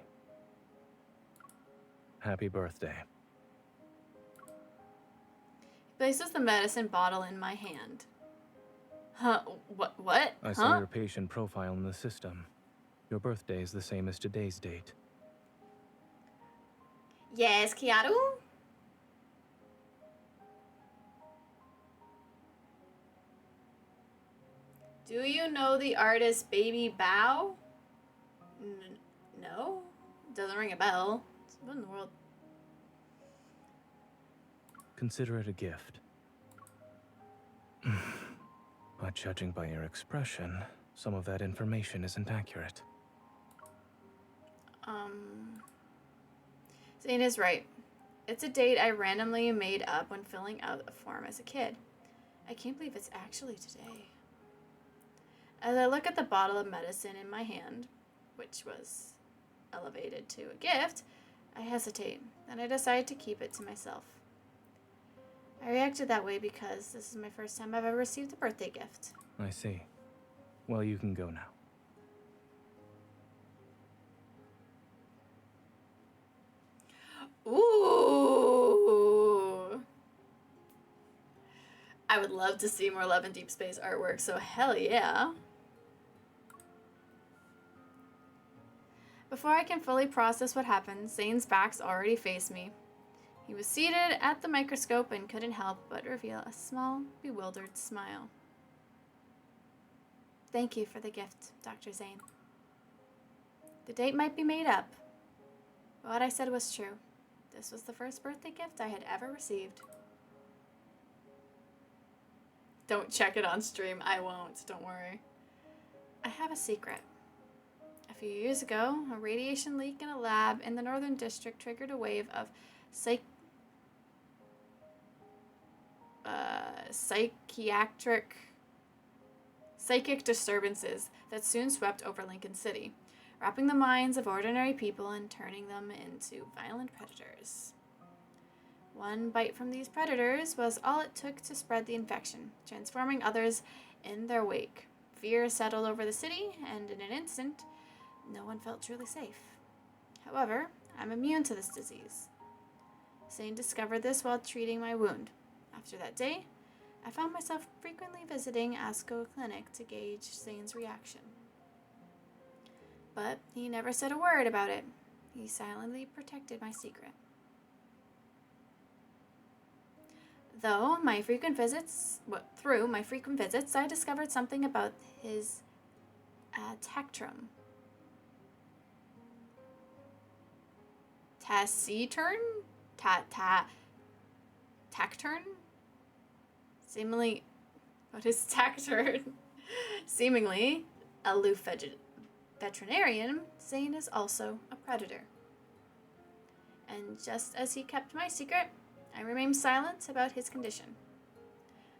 Speaker 9: Happy birthday.
Speaker 1: He places the medicine bottle in my hand. Huh? What?
Speaker 9: I saw your patient profile in the system. Your birthday is the same as today's date.
Speaker 1: Yes, Kiaru? Do you know the artist Baby Bao? No? Doesn't ring a bell. What in the world?
Speaker 9: Consider it a gift. But judging by your expression, some of that information isn't accurate.
Speaker 1: Zane is right. It's a date I randomly made up when filling out a form as a kid. I can't believe it's actually today. As I look at the bottle of medicine in my hand, which was elevated to a gift, I hesitate, and I decide to keep it to myself. I reacted that way because this is my first time I've ever received a birthday gift.
Speaker 9: I see. Well, you can go now.
Speaker 1: Ooh! I would love to see more Love and Deepspace artwork, so hell yeah. Before I can fully process what happened, Zane's back's already faced me. He was seated at the microscope and couldn't help but reveal a small, bewildered smile. Thank you for the gift, Dr. Zane. The date might be made up, but what I said was true. This was the first birthday gift I had ever received. Don't check it on stream. I won't. Don't worry. I have a secret. A few years ago, a radiation leak in a lab in the Northern District triggered a wave of psychic disturbances that soon swept over Lincoln City, wrapping the minds of ordinary people and turning them into violent predators. One bite from these predators was all it took to spread the infection, transforming others in their wake. Fear settled over the city, and in an instant, no one felt truly safe. However, I'm immune to this disease. Zane discovered this while treating my wound. After that day, I found myself frequently visiting ASCO Clinic to gauge Zane's reaction. But he never said a word about it. He silently protected my secret. Through my frequent visits, I discovered something about his tactrum. Taciturn? Tacturn? Seemingly, what is tacturn? Seemingly, aloof veterinarian, Zane is also a predator. And just as he kept my secret, I remained silent about his condition.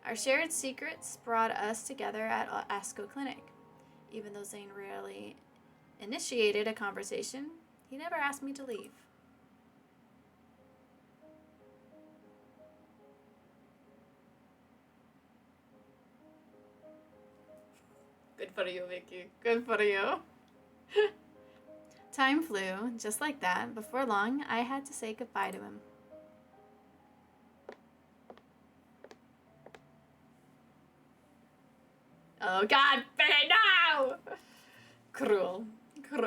Speaker 1: Our shared secrets brought us together at ASCO Clinic. Even though Zane rarely initiated a conversation, he never asked me to leave. Good for you, Vicky. Good for you. Time flew, just like that. Before long, I had to say goodbye to him. Oh God, Vicky, no! Cruel.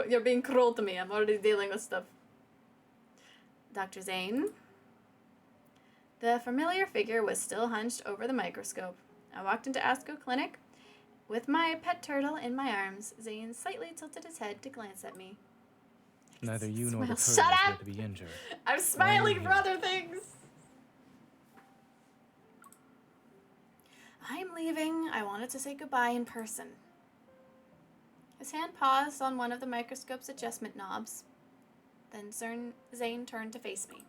Speaker 1: You're being cruel to me. I'm already dealing with stuff. Dr. Zane. The familiar figure was still hunched over the microscope. I walked into ASCO Clinic. With my pet turtle in my arms, Zane slightly tilted his head to glance at me.
Speaker 9: Neither you nor the turtle
Speaker 1: Shut
Speaker 9: is
Speaker 1: up!
Speaker 9: here to be injured.
Speaker 1: I'm smiling for other things. I'm leaving. I wanted to say goodbye in person. His hand paused on one of the microscope's adjustment knobs. Then Zane turned to face me.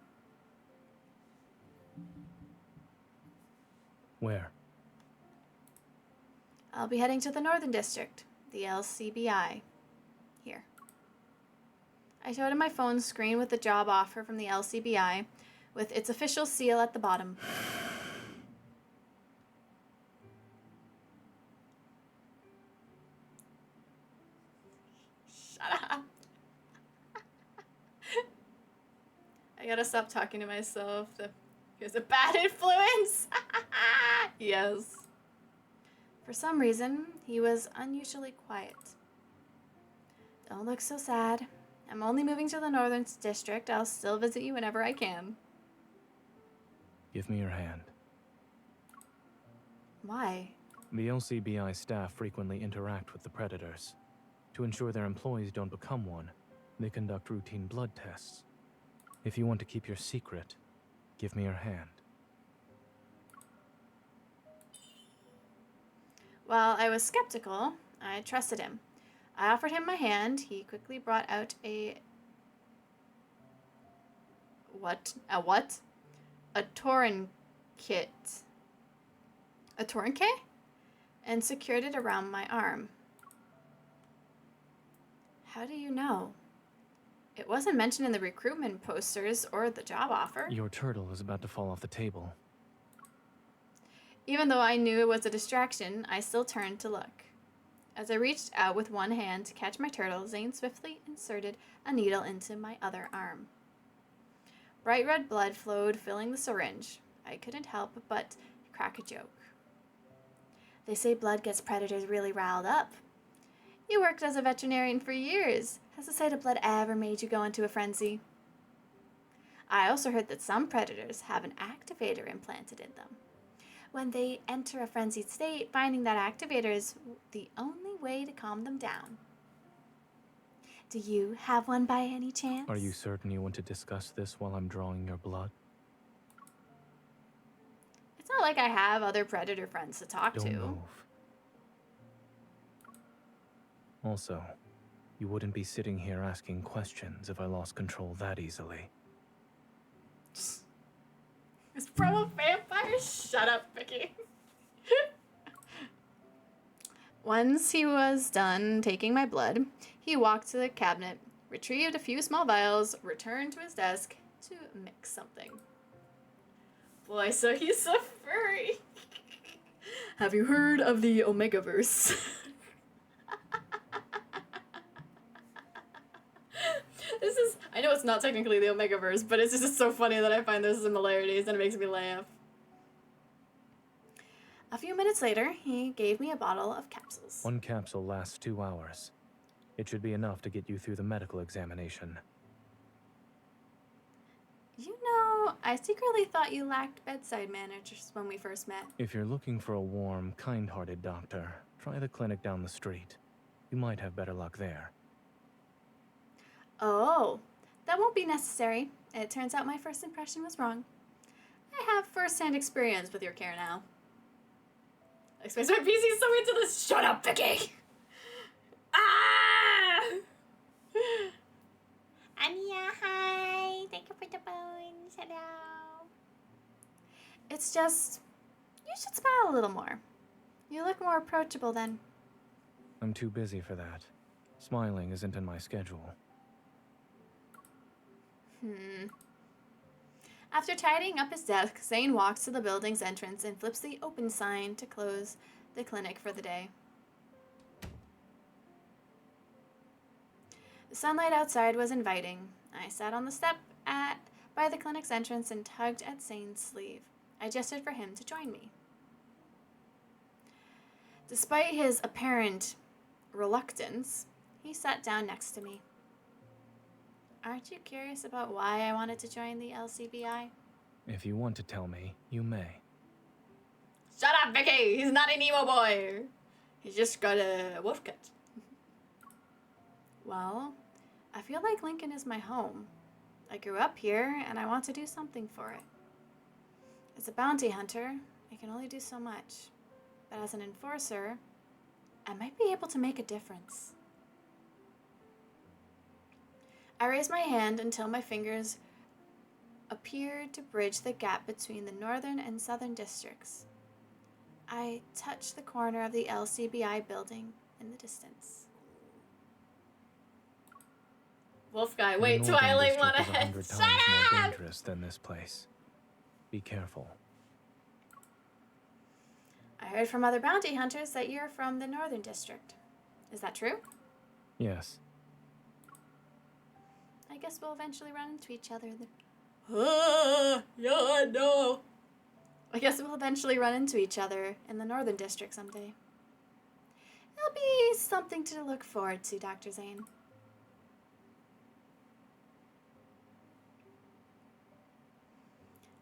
Speaker 9: Where?
Speaker 1: I'll be heading to the Northern District, the LCBI. Here. I showed him my phone screen with the job offer from the LCBI, with its official seal at the bottom. Shut up. I gotta stop talking to myself. He was a bad influence. Yes. For some reason, he was unusually quiet. Don't look so sad. I'm only moving to the Northern District. I'll still visit you whenever I can.
Speaker 9: Give me your hand.
Speaker 1: Why?
Speaker 9: The LCBI staff frequently interact with the predators. To ensure their employees don't become one, they conduct routine blood tests. If you want to keep your secret, give me your hand.
Speaker 1: While I was skeptical, I trusted him. I offered him my hand. He quickly brought out a... What? A what? A tourniquet. A tourniquet? And secured it around my arm. How do you know? It wasn't mentioned in the recruitment posters or the job offer.
Speaker 9: Your turtle is about to fall off the table.
Speaker 1: Even though I knew it was a distraction, I still turned to look. As I reached out with one hand to catch my turtle, Zane swiftly inserted a needle into my other arm. Bright red blood flowed, filling the syringe. I couldn't help but crack a joke. They say blood gets predators really riled up. You worked as a veterinarian for years. Has the sight of blood ever made you go into a frenzy? I also heard that some predators have an activator implanted in them. When they enter a frenzied state, finding that activator is the only way to calm them down. Do you have one by any chance?
Speaker 9: Are you certain you want to discuss this while I'm drawing your blood?
Speaker 1: It's not like I have other predator friends to talk
Speaker 9: Don't
Speaker 1: to.
Speaker 9: move. Also, you wouldn't be sitting here asking questions if I lost control that easily.
Speaker 1: It's from a vampire? Shut up, Vicky. Once he was done taking my blood, he walked to the cabinet, retrieved a few small vials, returned to his desk to mix something. Boy, so he's a furry. Have you heard of the Omegaverse? This is, I know it's not technically the Omegaverse, but it's just so funny that I find those similarities and it makes me laugh. A few minutes later, he gave me a bottle of capsules.
Speaker 9: One capsule lasts 2 hours. It should be enough to get you through the medical examination.
Speaker 1: You know, I secretly thought you lacked bedside manners when we first met.
Speaker 9: If you're looking for a warm, kind-hearted doctor, try the clinic down the street. You might have better luck there.
Speaker 1: Oh, that won't be necessary. It turns out my first impression was wrong. I have first-hand experience with your care now. I expect my PC's so into this. Shut up, Vicky! Ah! Anya, hi! Thank you for the bones. Hello. It's just, you should smile a little more. You look more approachable then.
Speaker 9: I'm too busy for that. Smiling isn't in my schedule.
Speaker 1: After tidying up his desk, Zane walks to the building's entrance and flips the open sign to close the clinic for the day. The sunlight outside was inviting. I sat on the step by the clinic's entrance and tugged at Zane's sleeve. I gestured for him to join me. Despite his apparent reluctance, he sat down next to me. Aren't you curious about why I wanted to join the LCBI?
Speaker 9: If you want to tell me, you may.
Speaker 1: Shut up, Vicky! He's not an emo boy! He's just got a wolf cut. Well, I feel like Lincoln is my home. I grew up here, and I want to do something for it. As a bounty hunter, I can only do so much. But as an enforcer, I might be able to make a difference. I raised my hand until my fingers appeared to bridge the gap between the northern and southern districts. I touched the corner of the LCBI building in the distance. Wolf guy, wait,
Speaker 9: The Northern
Speaker 1: Twilight
Speaker 9: District
Speaker 1: went
Speaker 9: is
Speaker 1: ahead.
Speaker 9: 100
Speaker 1: Shut
Speaker 9: times more
Speaker 1: up!
Speaker 9: dangerous than this place. Be careful.
Speaker 1: I heard from other bounty hunters that you're from the northern district. Is that true?
Speaker 9: Yes.
Speaker 1: I guess we'll eventually run into each other. Yeah, no. I guess we'll eventually run into each other in the northern district someday. It'll be something to look forward to, Dr. Zane.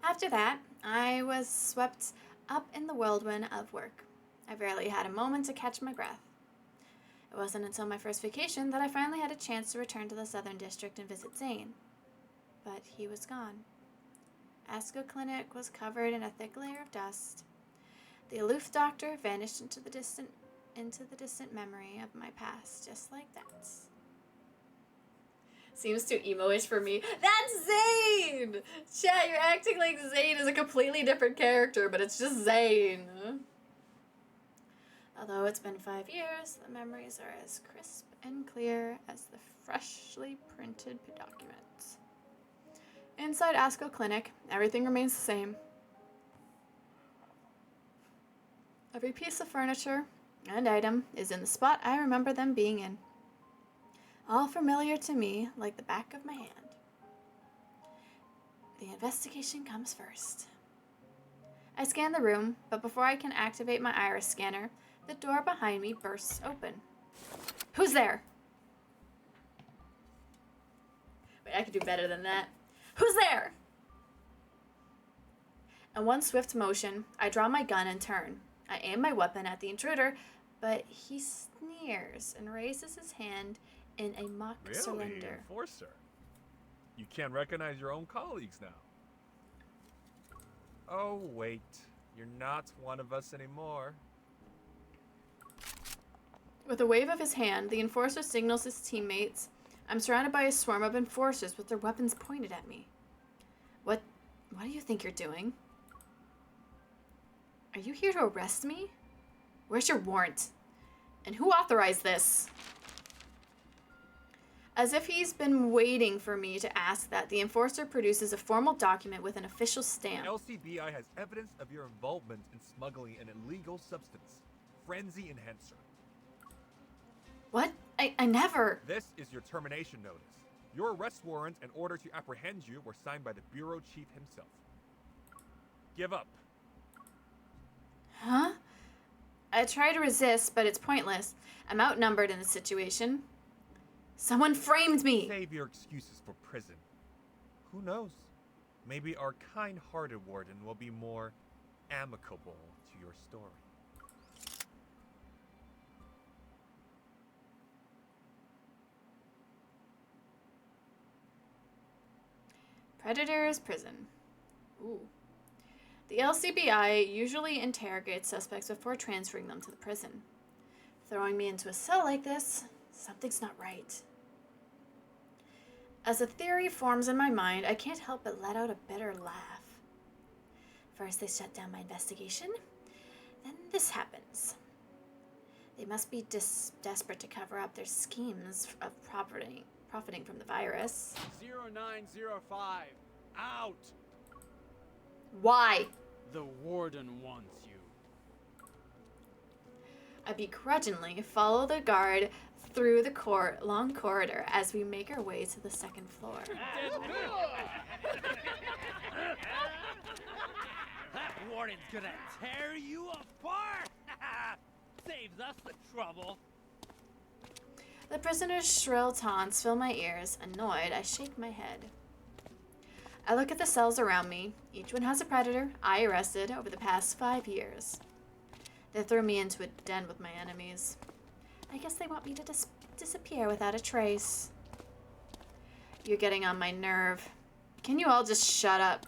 Speaker 1: After that, I was swept up in the whirlwind of work. I barely had a moment to catch my breath. It wasn't until my first vacation that I finally had a chance to return to the Southern District and visit Zane. But he was gone. Asco Clinic was covered in a thick layer of dust. The aloof doctor vanished into the distant memory of my past, just like that. Seems too emo-ish for me. That's Zane! Chat, you're acting like Zane is a completely different character, but it's just Zane. Although it's been 5 years, the memories are as crisp and clear as the freshly printed documents. Inside Asco Clinic, everything remains the same. Every piece of furniture and item is in the spot I remember them being in. All familiar to me like the back of my hand. The investigation comes first. I scan the room, but before I can activate my iris scanner, the door behind me bursts open. Who's there? Wait, I could do better than that. Who's there? In one swift motion, I draw my gun and turn. I aim my weapon at the intruder, but he sneers and raises his hand in a mock surrender.
Speaker 3: Enforcer? You can't recognize your own colleagues now. Oh, wait. You're not one of us anymore.
Speaker 1: With a wave of his hand, the enforcer signals his teammates. I'm surrounded by a swarm of enforcers with their weapons pointed at me. What do you think you're doing? Are you here to arrest me? Where's your warrant? And who authorized this? As if he's been waiting for me to ask that, the enforcer produces a formal document with an official stamp.
Speaker 3: LCBI has evidence of your involvement in smuggling an illegal substance, Frenzy Enhancer.
Speaker 1: What? I never.
Speaker 3: This is your termination notice. Your arrest warrant and order to apprehend you were signed by the bureau chief himself. Give up.
Speaker 1: Huh? I try to resist, but it's pointless. I'm outnumbered in this situation. Someone framed me!
Speaker 3: Save your excuses for prison. Who knows? Maybe our kind-hearted warden will be more amicable to your story.
Speaker 1: Predator's prison. Ooh. The LCBI usually interrogates suspects before transferring them to the prison. Throwing me into a cell like this, something's not right. As a theory forms in my mind, I can't help but let out a bitter laugh. First they shut down my investigation, then this happens. They must be desperate to cover up their schemes of profiting from the virus.
Speaker 10: 0905, out!
Speaker 1: Why?
Speaker 10: The warden wants you.
Speaker 1: I begrudgingly follow the guard through the long corridor as we make our way to the second floor.
Speaker 6: That warden's gonna tear you apart! Saves us the trouble.
Speaker 1: The prisoner's shrill taunts fill my ears. Annoyed, I shake my head. I look at the cells around me. Each one has a predator I arrested over the past 5 years. They threw me into a den with my enemies. I guess they want me to disappear without a trace. You're getting on my nerve. Can you all just shut up?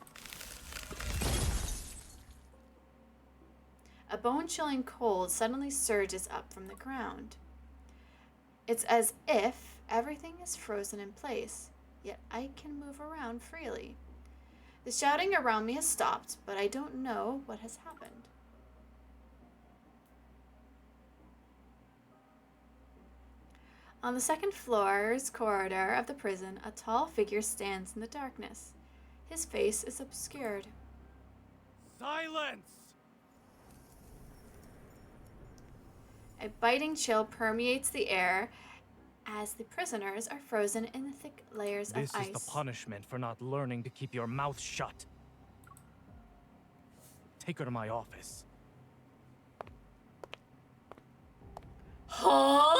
Speaker 1: A bone-chilling cold suddenly surges up from the ground. It's as if everything is frozen in place, yet I can move around freely. The shouting around me has stopped, but I don't know what has happened. On the second floor's corridor of the prison, a tall figure stands in the darkness. His face is obscured.
Speaker 6: Silence!
Speaker 1: A biting chill permeates the air as the prisoners are frozen in the thick layers of ice.
Speaker 9: This is the punishment for not learning to keep your mouth shut. Take her to my office.
Speaker 1: Huh?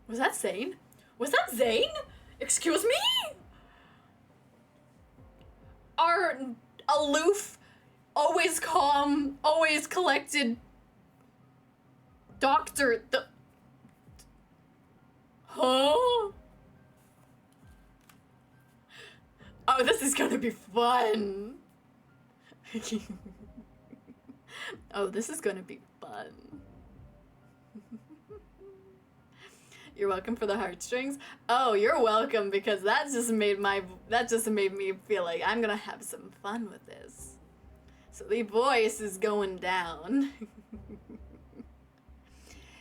Speaker 1: Was that Zane? Was that Zane? Excuse me? Our aloof, always calm, always collected doctor, Huh? Oh, this is gonna be fun. Oh, this is gonna be fun. You're welcome for the heartstrings. Oh, you're welcome because that just made me feel like I'm gonna have some fun with this. So the voice is going down.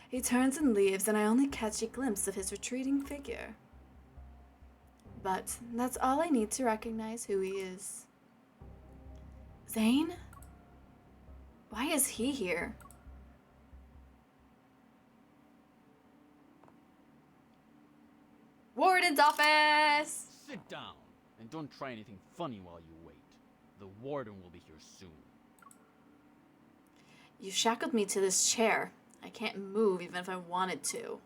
Speaker 1: He turns and leaves, and I only catch a glimpse of his retreating figure. But that's all I need to recognize who he is. Zane? Why is he here? Warden's office!
Speaker 10: Sit down, and don't try anything funny while you wait. The warden will be here soon.
Speaker 1: You shackled me to this chair. I can't move even if I wanted to.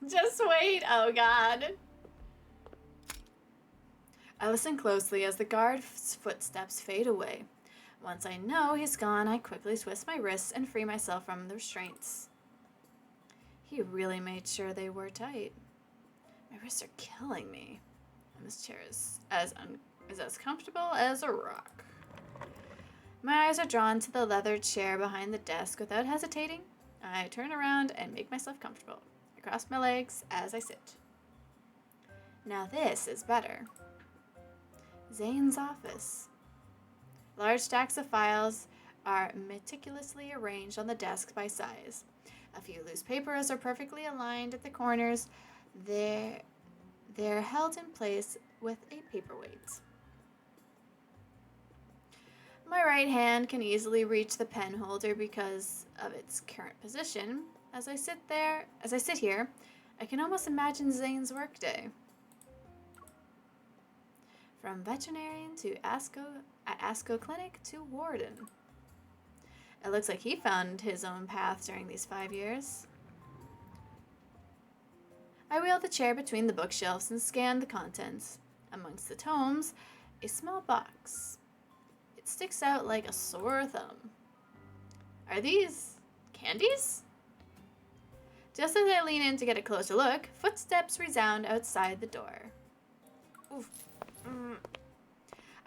Speaker 1: Just wait, oh god. I listen closely as the guard's footsteps fade away. Once I know he's gone, I quickly twist my wrists and free myself from the restraints. He really made sure they were tight. My wrists are killing me. And this chair is as comfortable as a rock. My eyes are drawn to the leather chair behind the desk. Without hesitating, I turn around and make myself comfortable. I cross my legs as I sit. Now this is better. Zane's office. Large stacks of files are meticulously arranged on the desk by size. A few loose papers are perfectly aligned at the corners. They're held in place with a paperweight. My right hand can easily reach the pen holder because of its current position. As I sit here, I can almost imagine Zane's workday. From veterinarian to ASCO clinic to warden. It looks like he found his own path during these 5 years. I wheel the chair between the bookshelves and scan the contents. Amongst the tomes, a small box. It sticks out like a sore thumb. Are these candies? Just as I lean in to get a closer look, footsteps resound outside the door. Oof.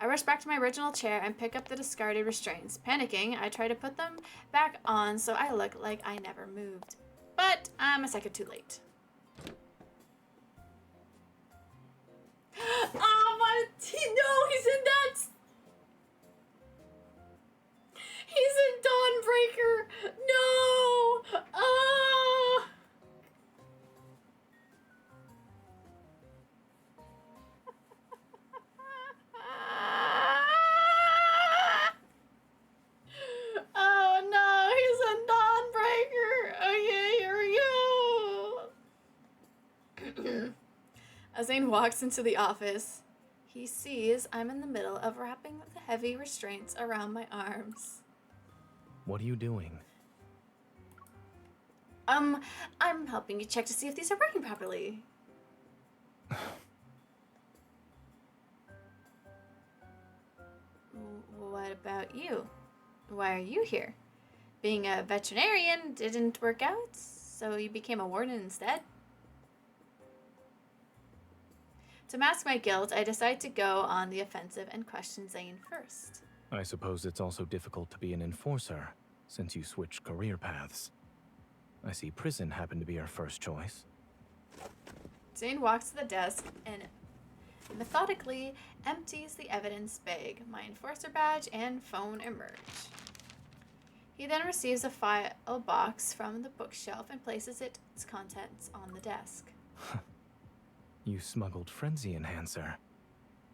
Speaker 1: I rush back to my original chair and pick up the discarded restraints. Panicking, I try to put them back on so I look like I never moved. But I'm a second too late. Oh, what? No, he's in that. He's in Dawnbreaker. No. Oh. Oh no, he's a Dawnbreaker. Okay, here we go. As Zane walks into the office, he sees I'm in the middle of wrapping the heavy restraints around my arms.
Speaker 9: What are you doing?
Speaker 1: I'm helping you check to see if these are working properly. What about you? Why are you here? Being a veterinarian didn't work out, so you became a warden instead? To mask my guilt, I decide to go on the offensive and question Zane first.
Speaker 9: I suppose it's also difficult to be an enforcer, since you switched career paths. I see prison happened to be your first choice.
Speaker 1: Zane walks to the desk and methodically empties the evidence bag. My enforcer badge and phone emerge. He then receives a file box from the bookshelf and places its contents on the desk.
Speaker 9: You smuggled Frenzy Enhancer.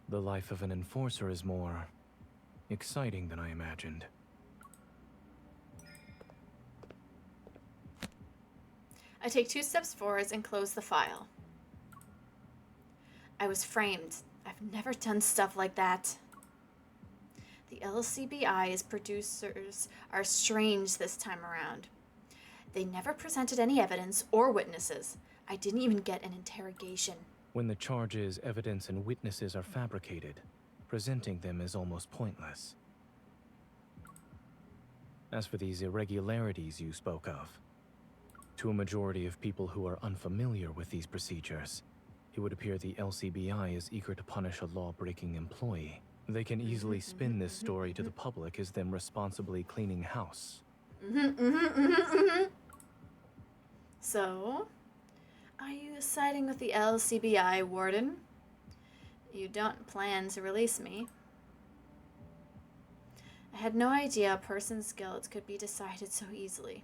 Speaker 9: The life of an enforcer is more exciting than I imagined.
Speaker 1: I take 2 steps forwards and close the file. I was framed. I've never done stuff like that. The LCBI's producers are strange this time around. They never presented any evidence or witnesses. I didn't even get an interrogation.
Speaker 9: When the charges, evidence, and witnesses are fabricated, presenting them is almost pointless. As for these irregularities you spoke of, to a majority of people who are unfamiliar with these procedures, it would appear the LCBI is eager to punish a law-breaking employee. They can easily spin this story to the public as them responsibly cleaning house.
Speaker 1: So, are you siding with the LCBI, Warden? You don't plan to release me. I had no idea a person's guilt could be decided so easily.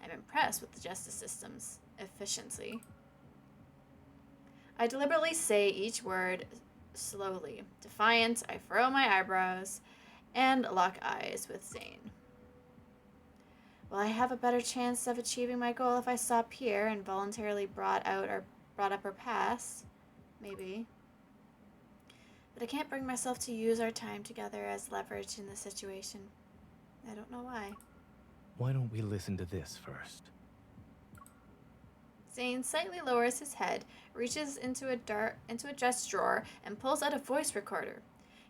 Speaker 1: I'm impressed with the justice system's efficiency. I deliberately say each word slowly. Defiant, I furrow my eyebrows and lock eyes with Zane. Will I have a better chance of achieving my goal if I stop here and voluntarily brought up her past? Maybe. But I can't bring myself to use our time together as leverage in this situation. I don't know why.
Speaker 9: Why don't we listen to this first?
Speaker 1: Zane slightly lowers his head, reaches into a dress drawer, and pulls out a voice recorder.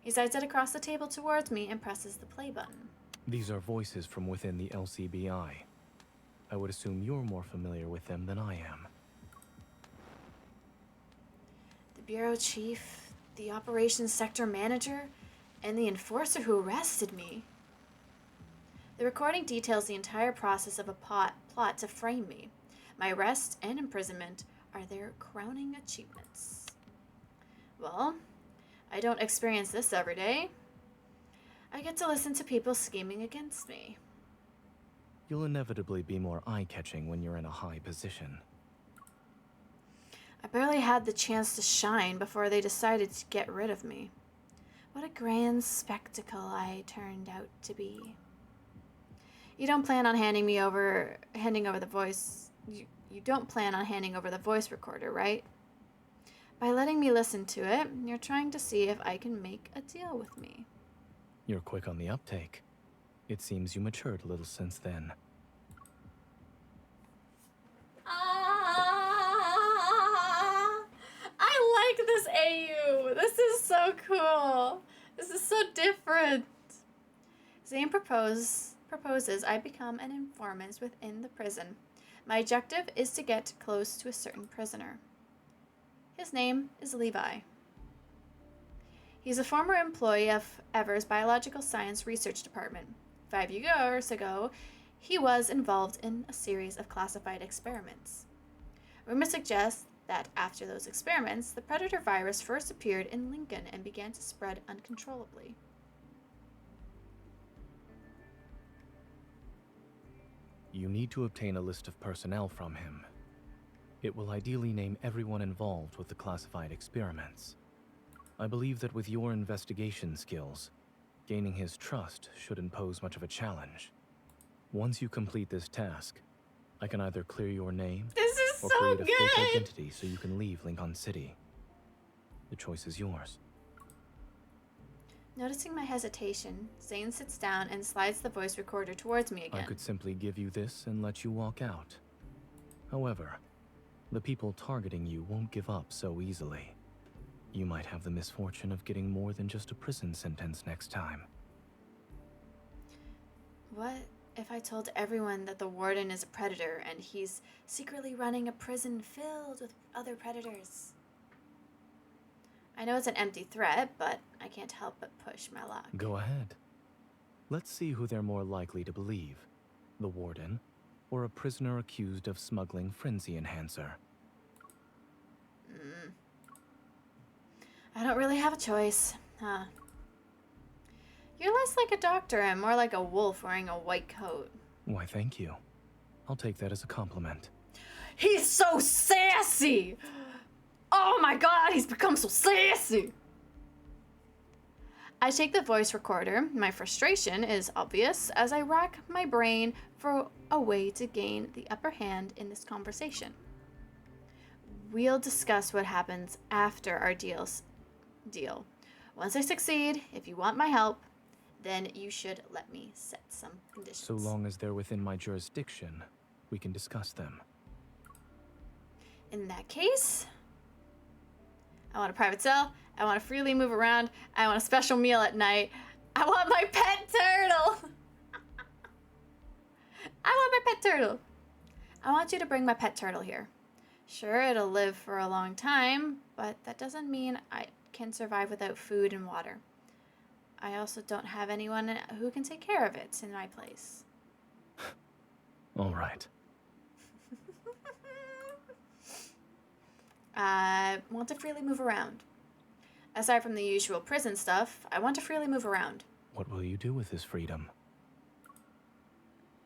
Speaker 1: He slides it across the table towards me and presses the play button.
Speaker 9: These are voices from within the LCBI. I would assume you're more familiar with them than I am.
Speaker 1: The bureau chief, the operations sector manager, and the enforcer who arrested me. The recording details the entire process of a plot to frame me. My arrest and imprisonment are their crowning achievements. Well, I don't experience this every day. I get to listen to people scheming against me.
Speaker 9: You'll inevitably be more eye-catching when you're in a high position.
Speaker 1: I barely had the chance to shine before they decided to get rid of me. What a grand spectacle I turned out to be. You don't plan on handing over the voice. You don't plan on handing over the voice recorder, right? By letting me listen to it, you're trying to see if I can make a deal with me.
Speaker 9: You're quick on the uptake. It seems you matured a little since then.
Speaker 1: I like this AU. This is so cool. This is so different. Zane proposes I become an informant within the prison. My objective is to get close to a certain prisoner. His name is Levi. He's a former employee of Ever's Biological Science Research Department. 5 years ago, he was involved in a series of classified experiments. Rumors suggest that after those experiments, the Predator virus first appeared in Lincoln and began to spread uncontrollably.
Speaker 9: You need to obtain a list of personnel from him. It will ideally name everyone involved with the classified experiments. I believe that with your investigation skills, gaining his trust shouldn't pose much of a challenge. Once you complete this task, I can either clear your name or create a fake identity so you can leave Lincoln City. The choice is yours.
Speaker 1: Noticing my hesitation, Zane sits down and slides the voice recorder towards me again.
Speaker 9: I could simply give you this and let you walk out. However, the people targeting you won't give up so easily. You might have the misfortune of getting more than just a prison sentence next time.
Speaker 1: What if I told everyone that the warden is a predator and he's secretly running a prison filled with other predators? I know it's an empty threat, but I can't help but push my luck.
Speaker 9: Go ahead. Let's see who they're more likely to believe. The warden, or a prisoner accused of smuggling frenzy enhancer.
Speaker 1: I don't really have a choice, huh? You're less like a doctor and more like a wolf wearing a white coat.
Speaker 9: Why, thank you. I'll take that as a compliment.
Speaker 1: He's so sassy! Oh my god, he's become so sassy! I take the voice recorder. My frustration is obvious as I rack my brain for a way to gain the upper hand in this conversation. We'll discuss what happens after our deal. Once I succeed, if you want my help, then you should let me set some conditions.
Speaker 9: So long as they're within my jurisdiction, we can discuss them.
Speaker 1: In that case, I want a private cell, I want to freely move around, I want a special meal at night, I want my pet turtle! I want my pet turtle! I want you to bring my pet turtle here. Sure, it'll live for a long time, but that doesn't mean I can survive without food and water. I also don't have anyone who can take care of it in my place.
Speaker 9: All right.
Speaker 1: I want to freely move around. Aside from the usual prison stuff, I want to freely move around.
Speaker 9: What will you do with this freedom?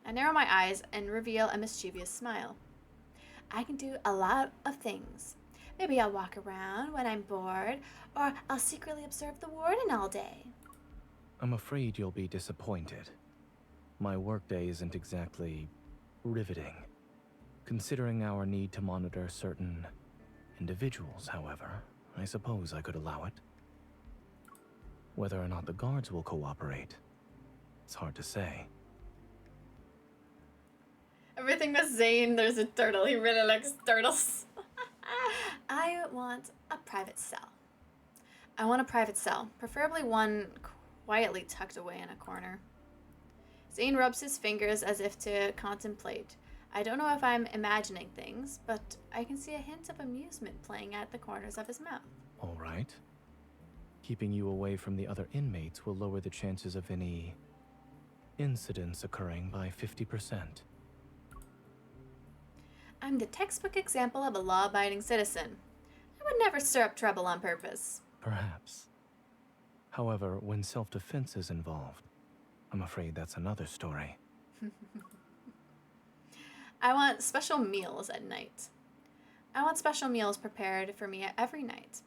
Speaker 1: I narrow my eyes and reveal a mischievous smile. I can do a lot of things. Maybe I'll walk around when I'm bored, or I'll secretly observe the warden all day.
Speaker 9: I'm afraid you'll be disappointed. My workday isn't exactly riveting. Considering our need to monitor certain individuals, however, I suppose I could allow it. Whether or not the guards will cooperate, it's hard to say.
Speaker 1: Everything with Zane, there's a turtle. He really likes turtles. I want a private cell. I want a private cell, preferably one quietly tucked away in a corner. Zane rubs his fingers as if to contemplate. I don't know if I'm imagining things, but I can see a hint of amusement playing at the corners of his mouth.
Speaker 9: All right. Keeping you away from the other inmates will lower the chances of any incidents occurring by 50%.
Speaker 1: I'm the textbook example of a law-abiding citizen. I would never stir up trouble on purpose.
Speaker 9: Perhaps. However, when self-defense is involved, I'm afraid that's another story.
Speaker 1: I want special meals at night. I want special meals prepared for me every night.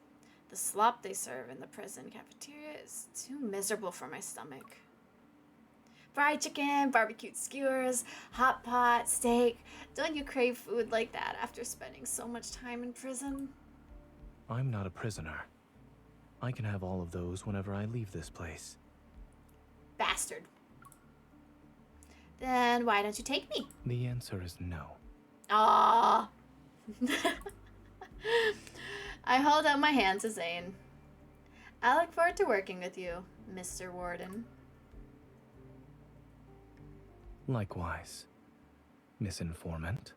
Speaker 1: The slop they serve in the prison cafeteria is too miserable for my stomach. Fried chicken, barbecued skewers, hot pot, steak. Don't you crave food like that after spending so much time in prison?
Speaker 9: I'm not a prisoner. I can have all of those whenever I leave this place.
Speaker 1: Bastard. Then why don't you take me?
Speaker 9: The answer is no.
Speaker 1: Aww. I hold out my hand to Zane. I look forward to working with you, Mr. Warden.
Speaker 9: Likewise, Miss Informant.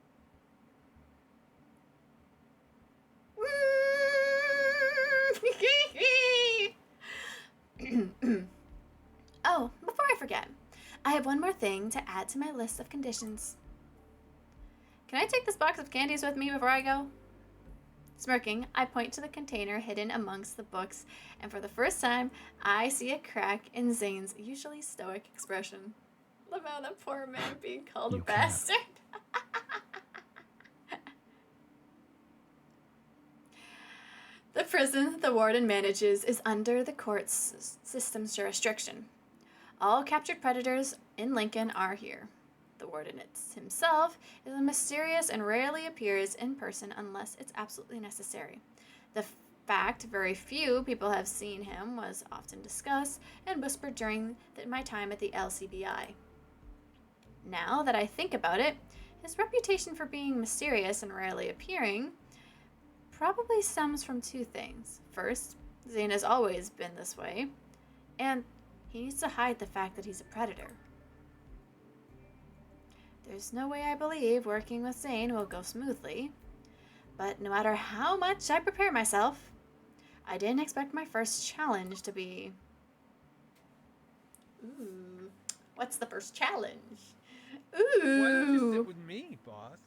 Speaker 1: Oh, before I forget, I have one more thing to add to my list of conditions. Can I take this box of candies with me before I go? Smirking, I point to the container hidden amongst the books, and for the first time, I see a crack in Zane's usually stoic expression. Love how that poor man being called a bastard. The prison the warden manages is under the court's system's jurisdiction. All captured predators in Lincoln are here. The warden himself is mysterious and rarely appears in person unless it's absolutely necessary. The fact very few people have seen him was often discussed and whispered during my time at the LCBI. Now that I think about it, his reputation for being mysterious and rarely appearing probably stems from two things. First, Zane has always been this way, and he needs to hide the fact that he's a predator. There's no way I believe working with Zane will go smoothly, but no matter how much I prepare myself, I didn't expect my first challenge to be... Ooh, what's the first challenge? Ooh.
Speaker 6: Why don't you sit with me, boss?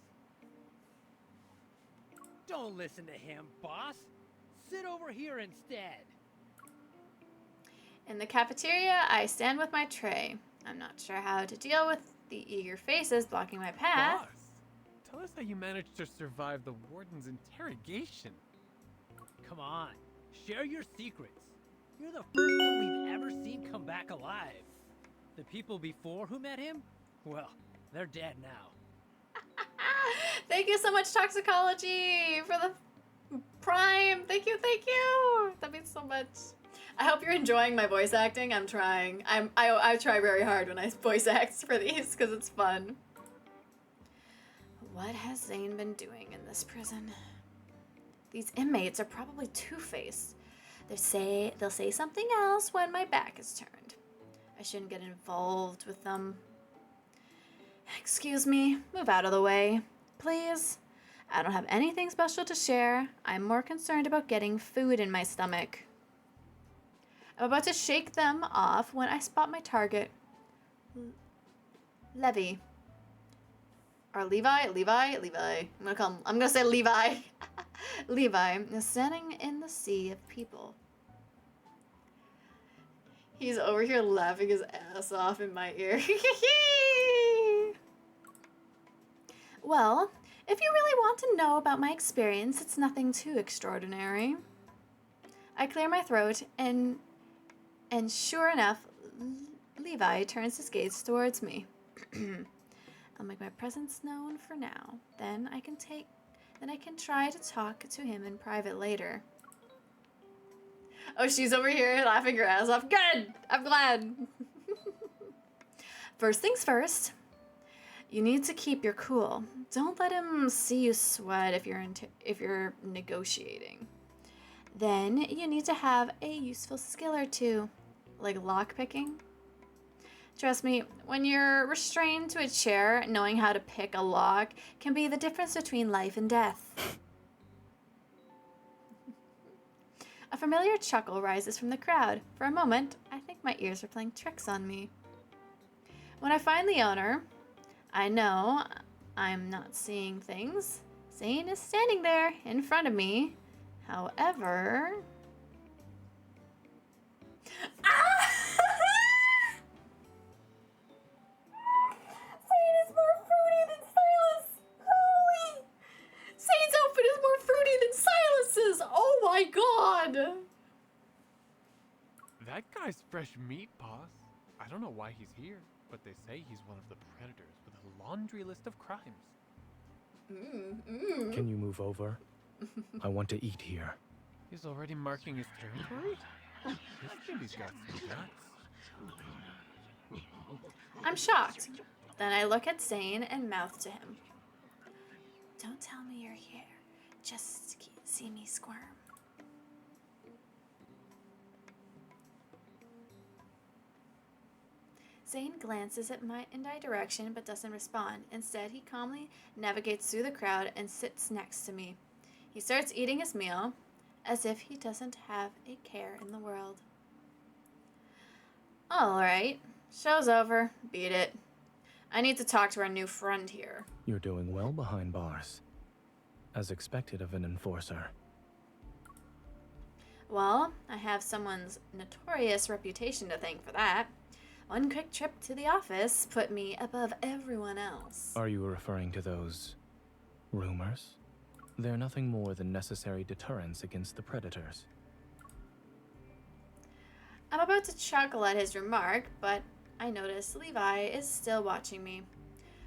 Speaker 6: Don't listen to him, boss. Sit over here instead.
Speaker 1: In the cafeteria, I stand with my tray. I'm not sure how to deal with the eager faces blocking my path.
Speaker 11: Boss, tell us how you managed to survive the warden's interrogation.
Speaker 6: Come on, share your secrets. You're the first one we've ever seen come back alive. The people before who met him, well, they're dead now.
Speaker 1: Thank you so much, Toxicology, for the Prime. Thank you, thank you. That means so much. I hope you're enjoying my voice acting. I'm trying. I try very hard when I voice act for these because it's fun. What has Zane been doing in this prison? These inmates are probably two-faced. They'll say something else when my back is turned. I shouldn't get involved with them. Excuse me, move out of the way, please. I don't have anything special to share. I'm more concerned about getting food in my stomach. I'm about to shake them off when I spot my target. Levi. Or Levi. I'm gonna say Levi. Levi is standing in the sea of people. He's over here laughing his ass off in my ear. Well, if you really want to know about my experience, it's nothing too extraordinary. I clear my throat and sure enough, Levi turns his gaze towards me. I'll make my presence known for now. Then I can try to talk to him in private later. Oh, she's over here laughing her ass off. Good! I'm glad. First things first, you need to keep your cool. Don't let him see you sweat if you're negotiating. Then you need to have a useful skill or two, like lockpicking. Trust me, when you're restrained to a chair, knowing how to pick a lock can be the difference between life and death. A familiar chuckle rises from the crowd. For a moment, I think my ears are playing tricks on me. When I find the owner, I know I'm not seeing things. Zane is standing there in front of me. However... Zane is more fruity than Sylus! Holy! Zane's outfit is more fruity than Sylus's! Oh my god!
Speaker 11: That guy's fresh meat, boss. I don't know why he's here, but they say he's one of the predators with a laundry list of crimes.
Speaker 9: Can you move over? I want to eat here.
Speaker 11: He's already marking his territory? This baby's got some guts.
Speaker 1: I'm shocked. Then I look at Zane and mouth to him. Don't tell me you're here. Just see me squirm. Zane glances in my direction but doesn't respond. Instead, he calmly navigates through the crowd and sits next to me. He starts eating his meal as if he doesn't have a care in the world. Alright, show's over. Beat it. I need to talk to our new friend here.
Speaker 9: You're doing well behind bars. As expected of an enforcer.
Speaker 1: Well, I have someone's notorious reputation to thank for that. One quick trip to the office put me above everyone else.
Speaker 9: Are you referring to those rumors? They're nothing more than necessary deterrents against the predators.
Speaker 1: I'm about to chuckle at his remark, but I notice Levi is still watching me.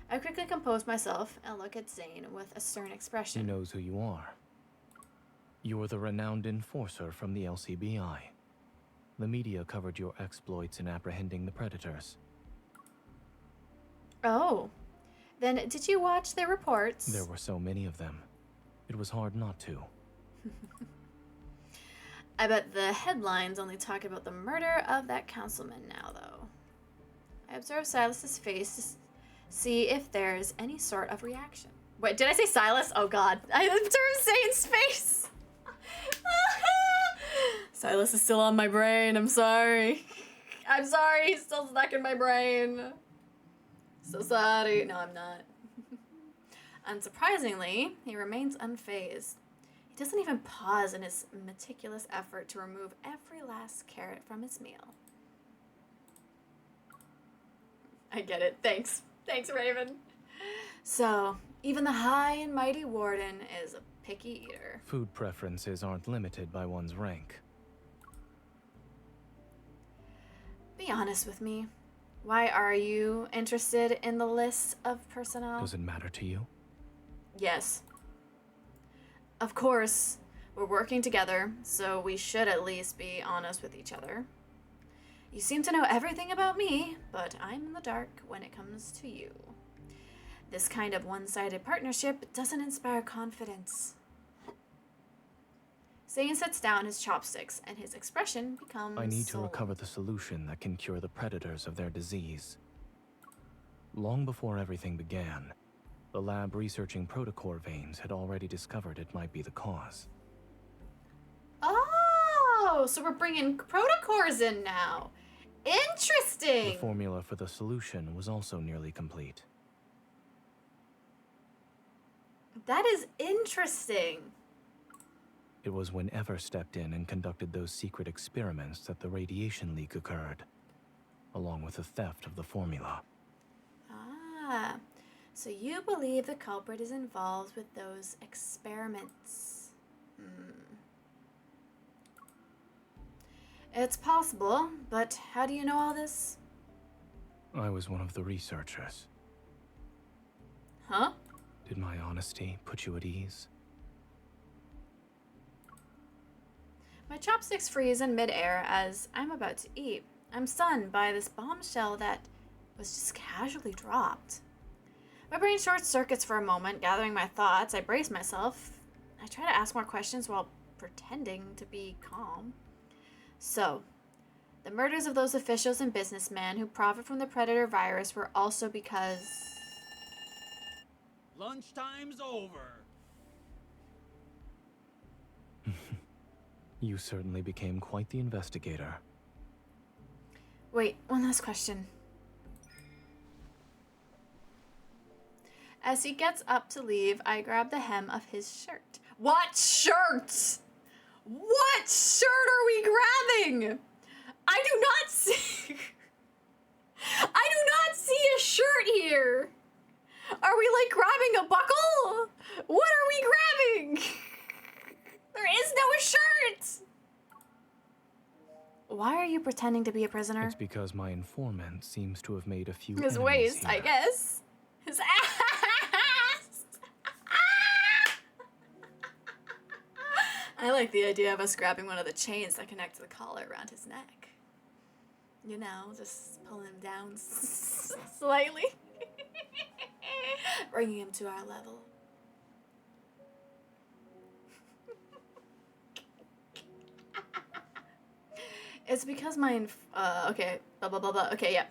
Speaker 1: I quickly compose myself and look at Zane with a stern expression.
Speaker 9: He knows who you are. You're the renowned enforcer from the LCBI. The media covered your exploits in apprehending the predators.
Speaker 1: Oh, then did you watch their reports?
Speaker 9: There were so many of them. It was hard not to.
Speaker 1: I bet the headlines only talk about the murder of that councilman now, though. I observe Silas's face to see if there's any sort of reaction. Wait, did I say Sylus? Oh god. I observed Zane's face! Sylus is still on my brain, I'm sorry. I'm sorry, he's still stuck in my brain. So sorry. No, I'm not. Unsurprisingly, he remains unfazed. He doesn't even pause in his meticulous effort to remove every last carrot from his meal. I get it. Thanks. Thanks, Raven. So, even the high and mighty warden is a picky eater.
Speaker 9: Food preferences aren't limited by one's rank.
Speaker 1: Be honest with me. Why are you interested in the list of personnel?
Speaker 9: Does it matter to you?
Speaker 1: Yes. Of course, we're working together, so we should at least be honest with each other. You seem to know everything about me, but I'm in the dark when it comes to you. This kind of one-sided partnership doesn't inspire confidence. Zane sets down his chopsticks, and his expression becomes
Speaker 9: I need to
Speaker 1: solemn.
Speaker 9: recover the solution that can cure the predators of their disease. Long before everything began, the lab researching protocore veins had already discovered it might be the cause.
Speaker 1: Oh, so we're bringing protocores in now. Interesting.
Speaker 9: The formula for the solution was also nearly complete.
Speaker 1: That is interesting.
Speaker 9: It was when Ever stepped in and conducted those secret experiments that the radiation leak occurred, along with the theft of the formula.
Speaker 1: Ah, so you believe the culprit is involved with those experiments. It's possible, but how do you know all this?
Speaker 9: I was one of the researchers.
Speaker 1: Huh?
Speaker 9: Did my honesty put you at ease?
Speaker 1: My chopsticks freeze in midair as I'm about to eat. I'm stunned by this bombshell that was just casually dropped. My brain short circuits for a moment, gathering my thoughts. I brace myself. I try to ask more questions while pretending to be calm. So, the murders of those officials and businessmen who profit from the predator virus were also because...
Speaker 10: Lunchtime's over.
Speaker 9: You certainly became quite the investigator.
Speaker 1: Wait, one last question. As he gets up to leave, I grab the hem of his shirt. What shirt? What shirt are we grabbing? I do not see... I do not see a shirt here. Are we like grabbing a buckle? What are we grabbing? There is no shirt. Why are you pretending to be a prisoner?
Speaker 9: It's because my informant seems to have made a few
Speaker 1: His
Speaker 9: enemies
Speaker 1: waist,
Speaker 9: here.
Speaker 1: I guess. His ass. I like the idea of us grabbing one of the chains that connect to the collar around his neck. You know, just pulling him down slightly. Bringing him to our level. It's because my okay, blah blah blah blah. Okay, yeah.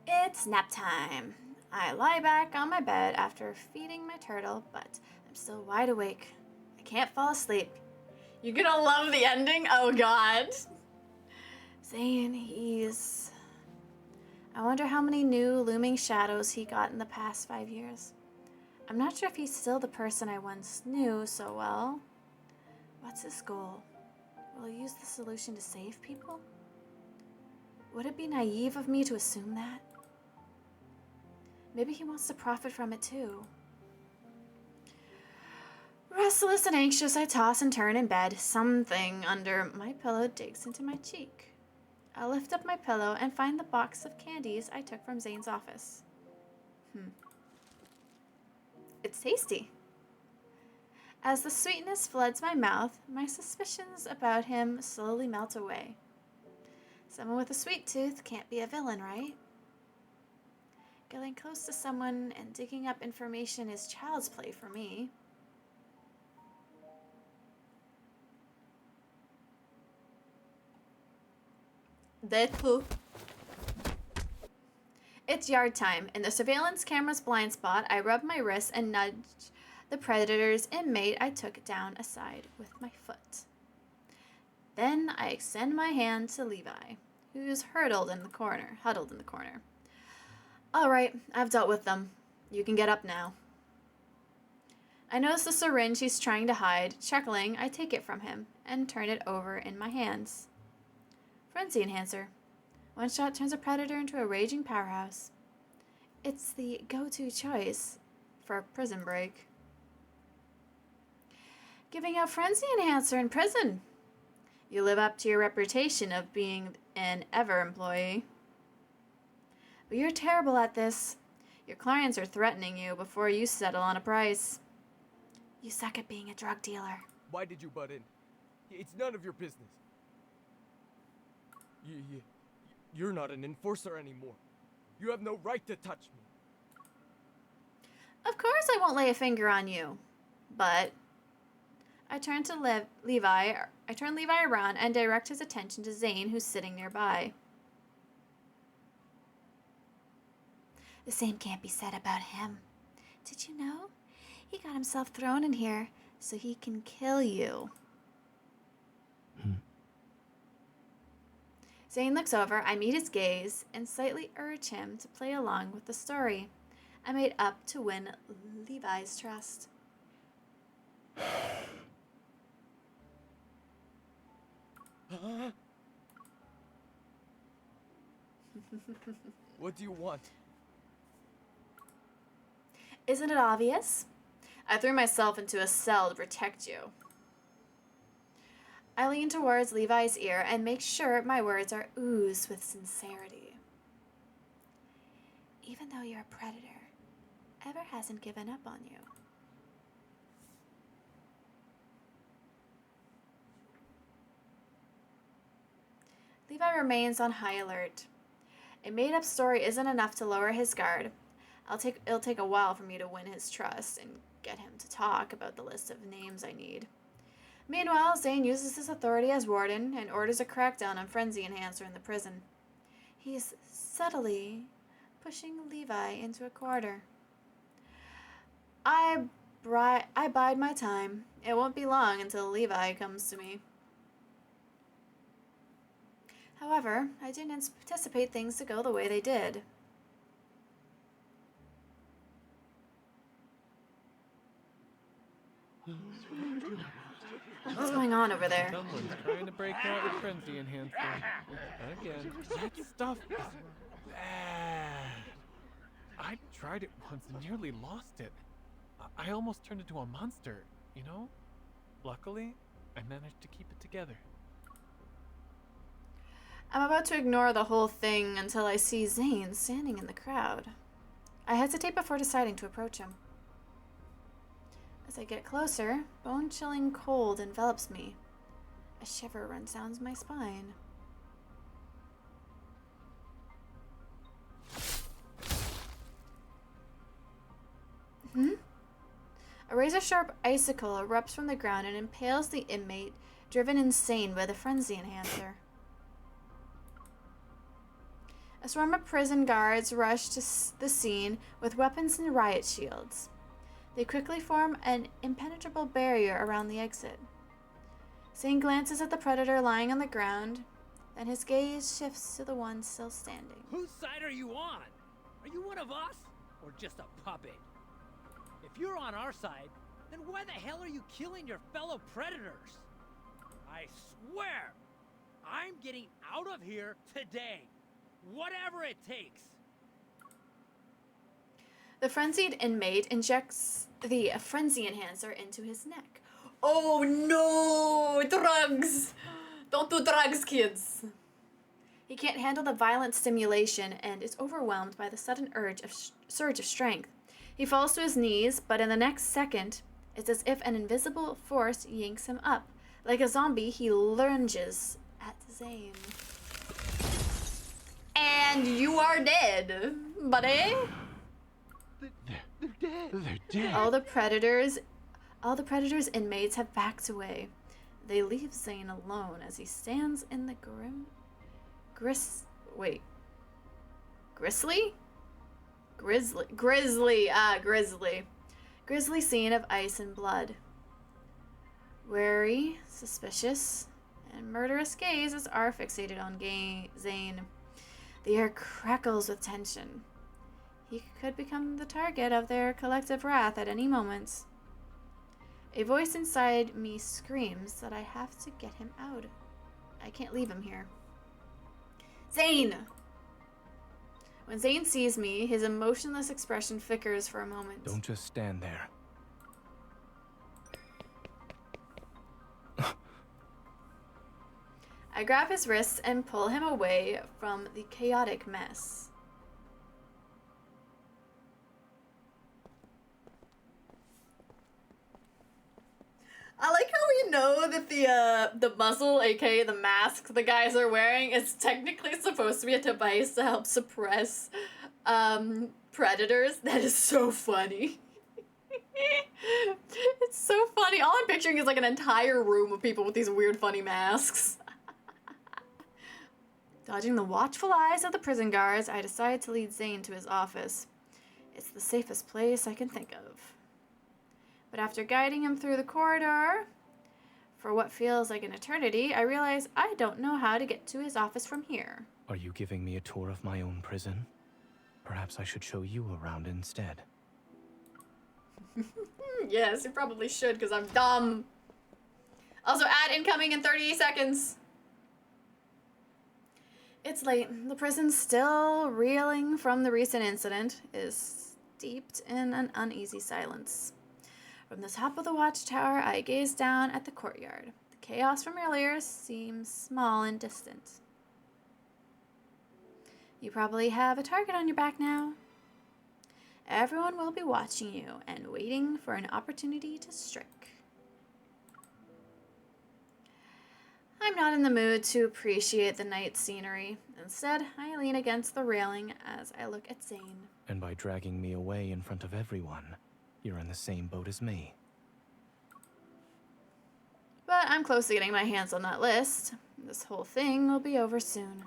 Speaker 1: It's nap time. I lie back on my bed after feeding my turtle, but I'm still wide awake. I can't fall asleep. You're gonna love the ending? Oh god. Zane, he's... I wonder how many new looming shadows he got in the past 5 years. I'm not sure if he's still the person I once knew so well. What's his goal? Will he use the solution to save people? Would it be naive of me to assume that? Maybe he wants to profit from it too. Restless and anxious, I toss and turn in bed. Something under my pillow digs into my cheek. I lift up my pillow and find the box of candies I took from Zane's office. It's tasty. As the sweetness floods my mouth, my suspicions about him slowly melt away. Someone with a sweet tooth can't be a villain, right? Getting close to someone and digging up information is child's play for me. Deadpool. It's yard time. In the surveillance camera's blind spot, I rub my wrist and nudge the predator's inmate I took down aside with my foot. Then I extend my hand to Levi, who's huddled in the corner. All right, I've dealt with them. You can get up now. I notice the syringe he's trying to hide. Chuckling, I take it from him and turn it over in my hands. Frenzy enhancer. One shot turns a predator into a raging powerhouse. It's the go-to choice for a prison break. Giving out frenzy enhancer in prison. You live up to your reputation of being an ever employee. But you're terrible at this. Your clients are threatening you before you settle on a price. You suck at being a drug dealer.
Speaker 3: Why did you butt in? It's none of your business. You're not an enforcer anymore. You have no right to touch me.
Speaker 1: Of course I won't lay a finger on you. But I turn Levi around and direct his attention to Zane, who's sitting nearby. The same can't be said about him. Did you know? He got himself thrown in here so he can kill you. Zane looks over, I meet his gaze, and slightly urge him to play along with the story. I made up to win Levi's trust.
Speaker 3: What do you want?
Speaker 1: Isn't it obvious? I threw myself into a cell to protect you. I lean towards Levi's ear and make sure my words are oozed with sincerity. Even though you're a predator, Ever hasn't given up on you. Levi remains on high alert. A made-up story isn't enough to lower his guard. It'll take a while for me to win his trust and get him to talk about the list of names I need. Meanwhile, Zane uses his authority as warden and orders a crackdown on Frenzy Enhancer in the prison. He's subtly pushing Levi into a corner. I bide my time. It won't be long until Levi comes to me. However, I didn't anticipate things to go the way they did. What's going on over there?
Speaker 11: Someone's trying to break out a frenzy enhancer. Again, that stuff is bad. I tried it once and nearly lost it. I almost turned into a monster, you know? Luckily, I managed to keep it together.
Speaker 1: I'm about to ignore the whole thing until I see Zane standing in the crowd. I hesitate before deciding to approach him. As I get closer, bone-chilling cold envelops me. A shiver runs down my spine. A razor-sharp icicle erupts from the ground and impales the inmate, driven insane by the frenzy enhancer. A swarm of prison guards rush to the scene with weapons and riot shields. They quickly form an impenetrable barrier around the exit. Zane glances at the predator lying on the ground, then his gaze shifts to the one still standing.
Speaker 6: Whose side are you on? Are you one of us, or just a puppet? If you're on our side, then why the hell are you killing your fellow predators? I swear, I'm getting out of here today, whatever it takes.
Speaker 1: The frenzied inmate injects the frenzy enhancer into his neck. Oh no! Drugs! Don't do drugs, kids! He can't handle the violent stimulation and is overwhelmed by the sudden surge of strength. He falls to his knees, but in the next second, it's as if an invisible force yanks him up. Like a zombie, he lunges at Zane. And you are dead, buddy.
Speaker 8: They're dead. They're dead.
Speaker 1: All the predators' inmates have backed away. They leave Zane alone as he stands in the grisly scene of ice and blood. Wary, suspicious, and murderous gazes are fixated on Zane. The air crackles with tension. He could become the target of their collective wrath at any moment. A voice inside me screams that I have to get him out. I can't leave him here. Zane! When Zane sees me, his emotionless expression flickers for a moment.
Speaker 9: Don't just stand there.
Speaker 1: I grab his wrists and pull him away from the chaotic mess. I like how we know that the muzzle, aka the mask the guys are wearing, is technically supposed to be a device to help suppress predators. That is so funny. It's so funny. All I'm picturing is like an entire room of people with these weird funny masks. Dodging the watchful eyes of the prison guards, I decide to lead Zane to his office. It's the safest place I can think of. But after guiding him through the corridor for what feels like an eternity, I realize I don't know how to get to his office from here.
Speaker 9: Are you giving me a tour of my own prison? Perhaps I should show you around instead.
Speaker 1: Yes, you probably should, because I'm dumb. Also, ad incoming in 30 seconds. It's late. The prison, still reeling from the recent incident, is steeped in an uneasy silence. From the top of the watchtower, I gaze down at the courtyard. The chaos from earlier seems small and distant. You probably have a target on your back now. Everyone will be watching you and waiting for an opportunity to strike. I'm not in the mood to appreciate the night scenery. Instead, I lean against the railing as I look at Zane.
Speaker 9: And by dragging me away in front of everyone, you're in the same boat as me.
Speaker 1: But I'm close to getting my hands on that list. This whole thing will be over soon.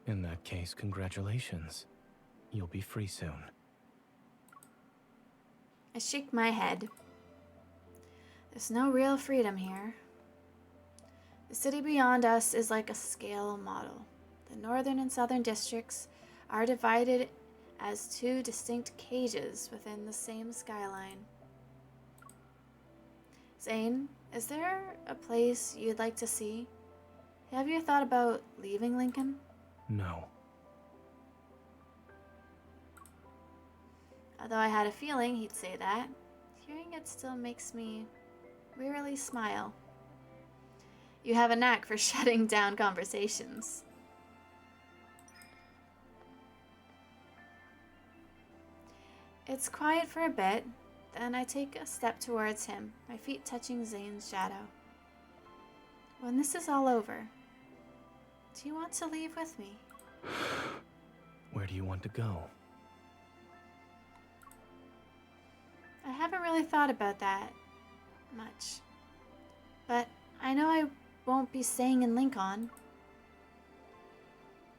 Speaker 9: In that case, congratulations. You'll be free soon.
Speaker 1: I shake my head. There's no real freedom here. The city beyond us is like a scale model. The northern and southern districts are divided as two distinct cages within the same skyline. Zane, is there a place you'd like to see? Have you thought about leaving Lincoln?
Speaker 9: No.
Speaker 1: Although I had a feeling he'd say that, hearing it still makes me wearily smile. You have a knack for shutting down conversations. It's quiet for a bit, then I take a step towards him, my feet touching Zane's shadow. When this is all over, do you want to leave with me?
Speaker 9: Where do you want to go?
Speaker 1: I haven't really thought about that much, but I know I won't be staying in Lincoln.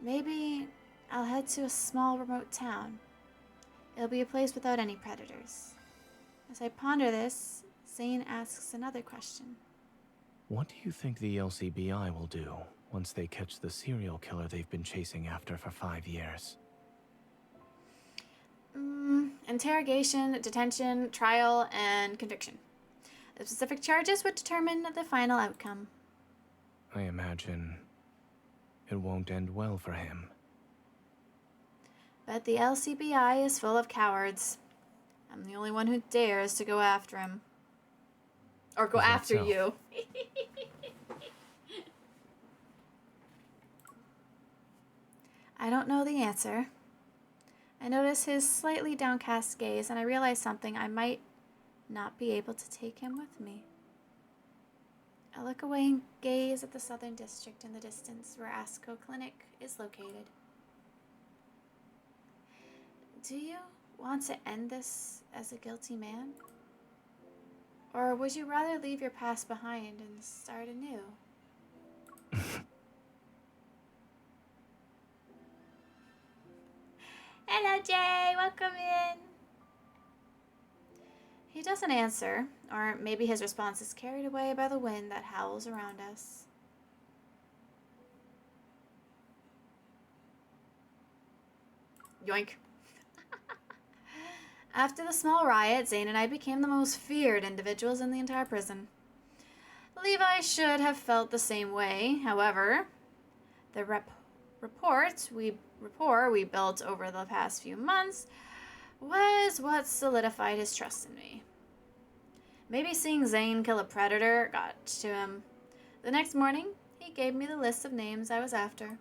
Speaker 1: Maybe I'll head to a small remote town. It'll be a place without any predators. As I ponder this, Zane asks another question.
Speaker 9: What do you think the LCBI will do once they catch the serial killer they've been chasing after for 5 years?
Speaker 1: Interrogation, detention, trial, and conviction. The specific charges would determine the final outcome.
Speaker 9: I imagine it won't end well for him.
Speaker 1: But the LCBI is full of cowards. I'm the only one who dares to go after him. Or go
Speaker 9: Is that
Speaker 1: after
Speaker 9: so?
Speaker 1: you. I don't know the answer. I notice his slightly downcast gaze, and I realize something. I might not be able to take him with me. I look away and gaze at the southern district in the distance where ASCO Clinic is located. Do you want to end this as a guilty man? Or would you rather leave your past behind and start anew? Hello, Jay. Welcome in. He doesn't answer, or maybe his response is carried away by the wind that howls around us. Yoink. After the small riot, Zane and I became the most feared individuals in the entire prison. Levi should have felt the same way. However, the rapport we built over the past few months was what solidified his trust in me. Maybe seeing Zane kill a predator got to him. The next morning, he gave me the list of names I was after.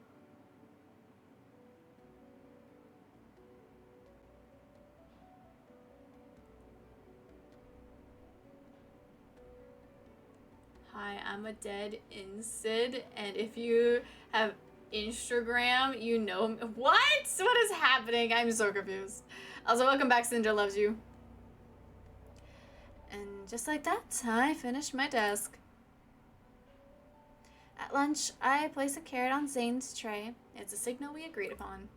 Speaker 1: Hi, I'm a dead Insid, and if you have Instagram, you know me. What? What is happening? I'm so confused. Also, welcome back, Cinder loves you. And just like that, I finished my desk. At lunch, I place a carrot on Zane's tray. It's a signal we agreed upon.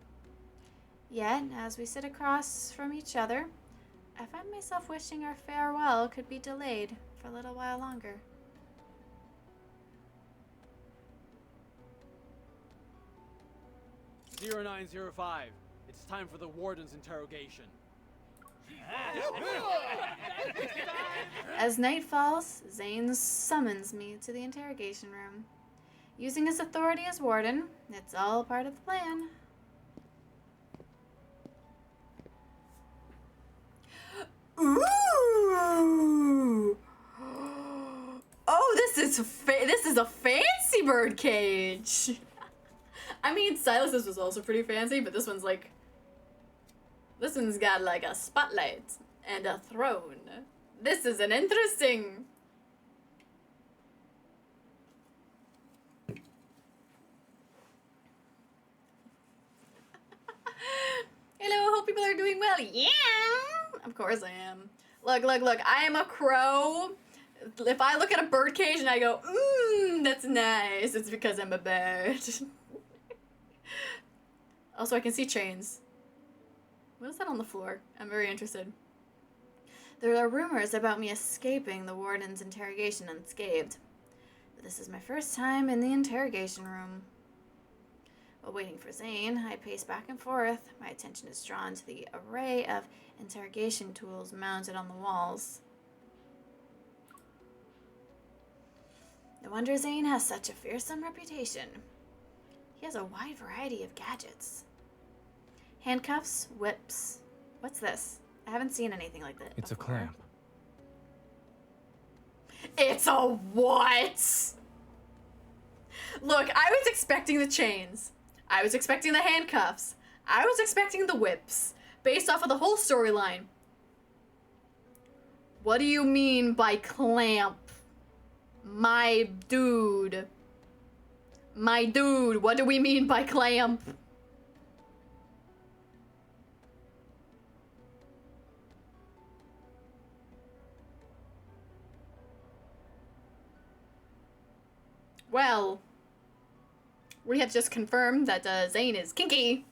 Speaker 1: Yet, as we sit across from each other, I find myself wishing our farewell could be delayed for a little while longer.
Speaker 10: "0905. It's time for the warden's interrogation."
Speaker 1: As night falls, Zane summons me to the interrogation room. Using his authority as warden, it's all part of the plan. Ooh! Oh, this is a fancy bird cage. I mean, Sylus's was also pretty fancy, but this one's got like a spotlight and a throne. This is an interesting. Hello, hope people are doing well. Yeah, of course I am. Look, I am a crow. If I look at a bird cage and I go, that's nice, it's because I'm a bird. Also, I can see chains. What is that on the floor? I'm very interested. There are rumors about me escaping the warden's interrogation unscathed. But this is my first time in the interrogation room. While waiting for Zane, I pace back and forth. My attention is drawn to the array of interrogation tools mounted on the walls. No wonder Zane has such a fearsome reputation. He has a wide variety of gadgets. Handcuffs, whips. What's this? I haven't seen anything like that
Speaker 9: It's
Speaker 1: before.
Speaker 9: a clamp.
Speaker 1: It's a what? Look, I was expecting the chains. I was expecting the handcuffs. I was expecting the whips. Based off of the whole storyline. What do you mean by clamp? My dude. My dude, what do we mean by clamp? Well, we have just confirmed that Zane is kinky.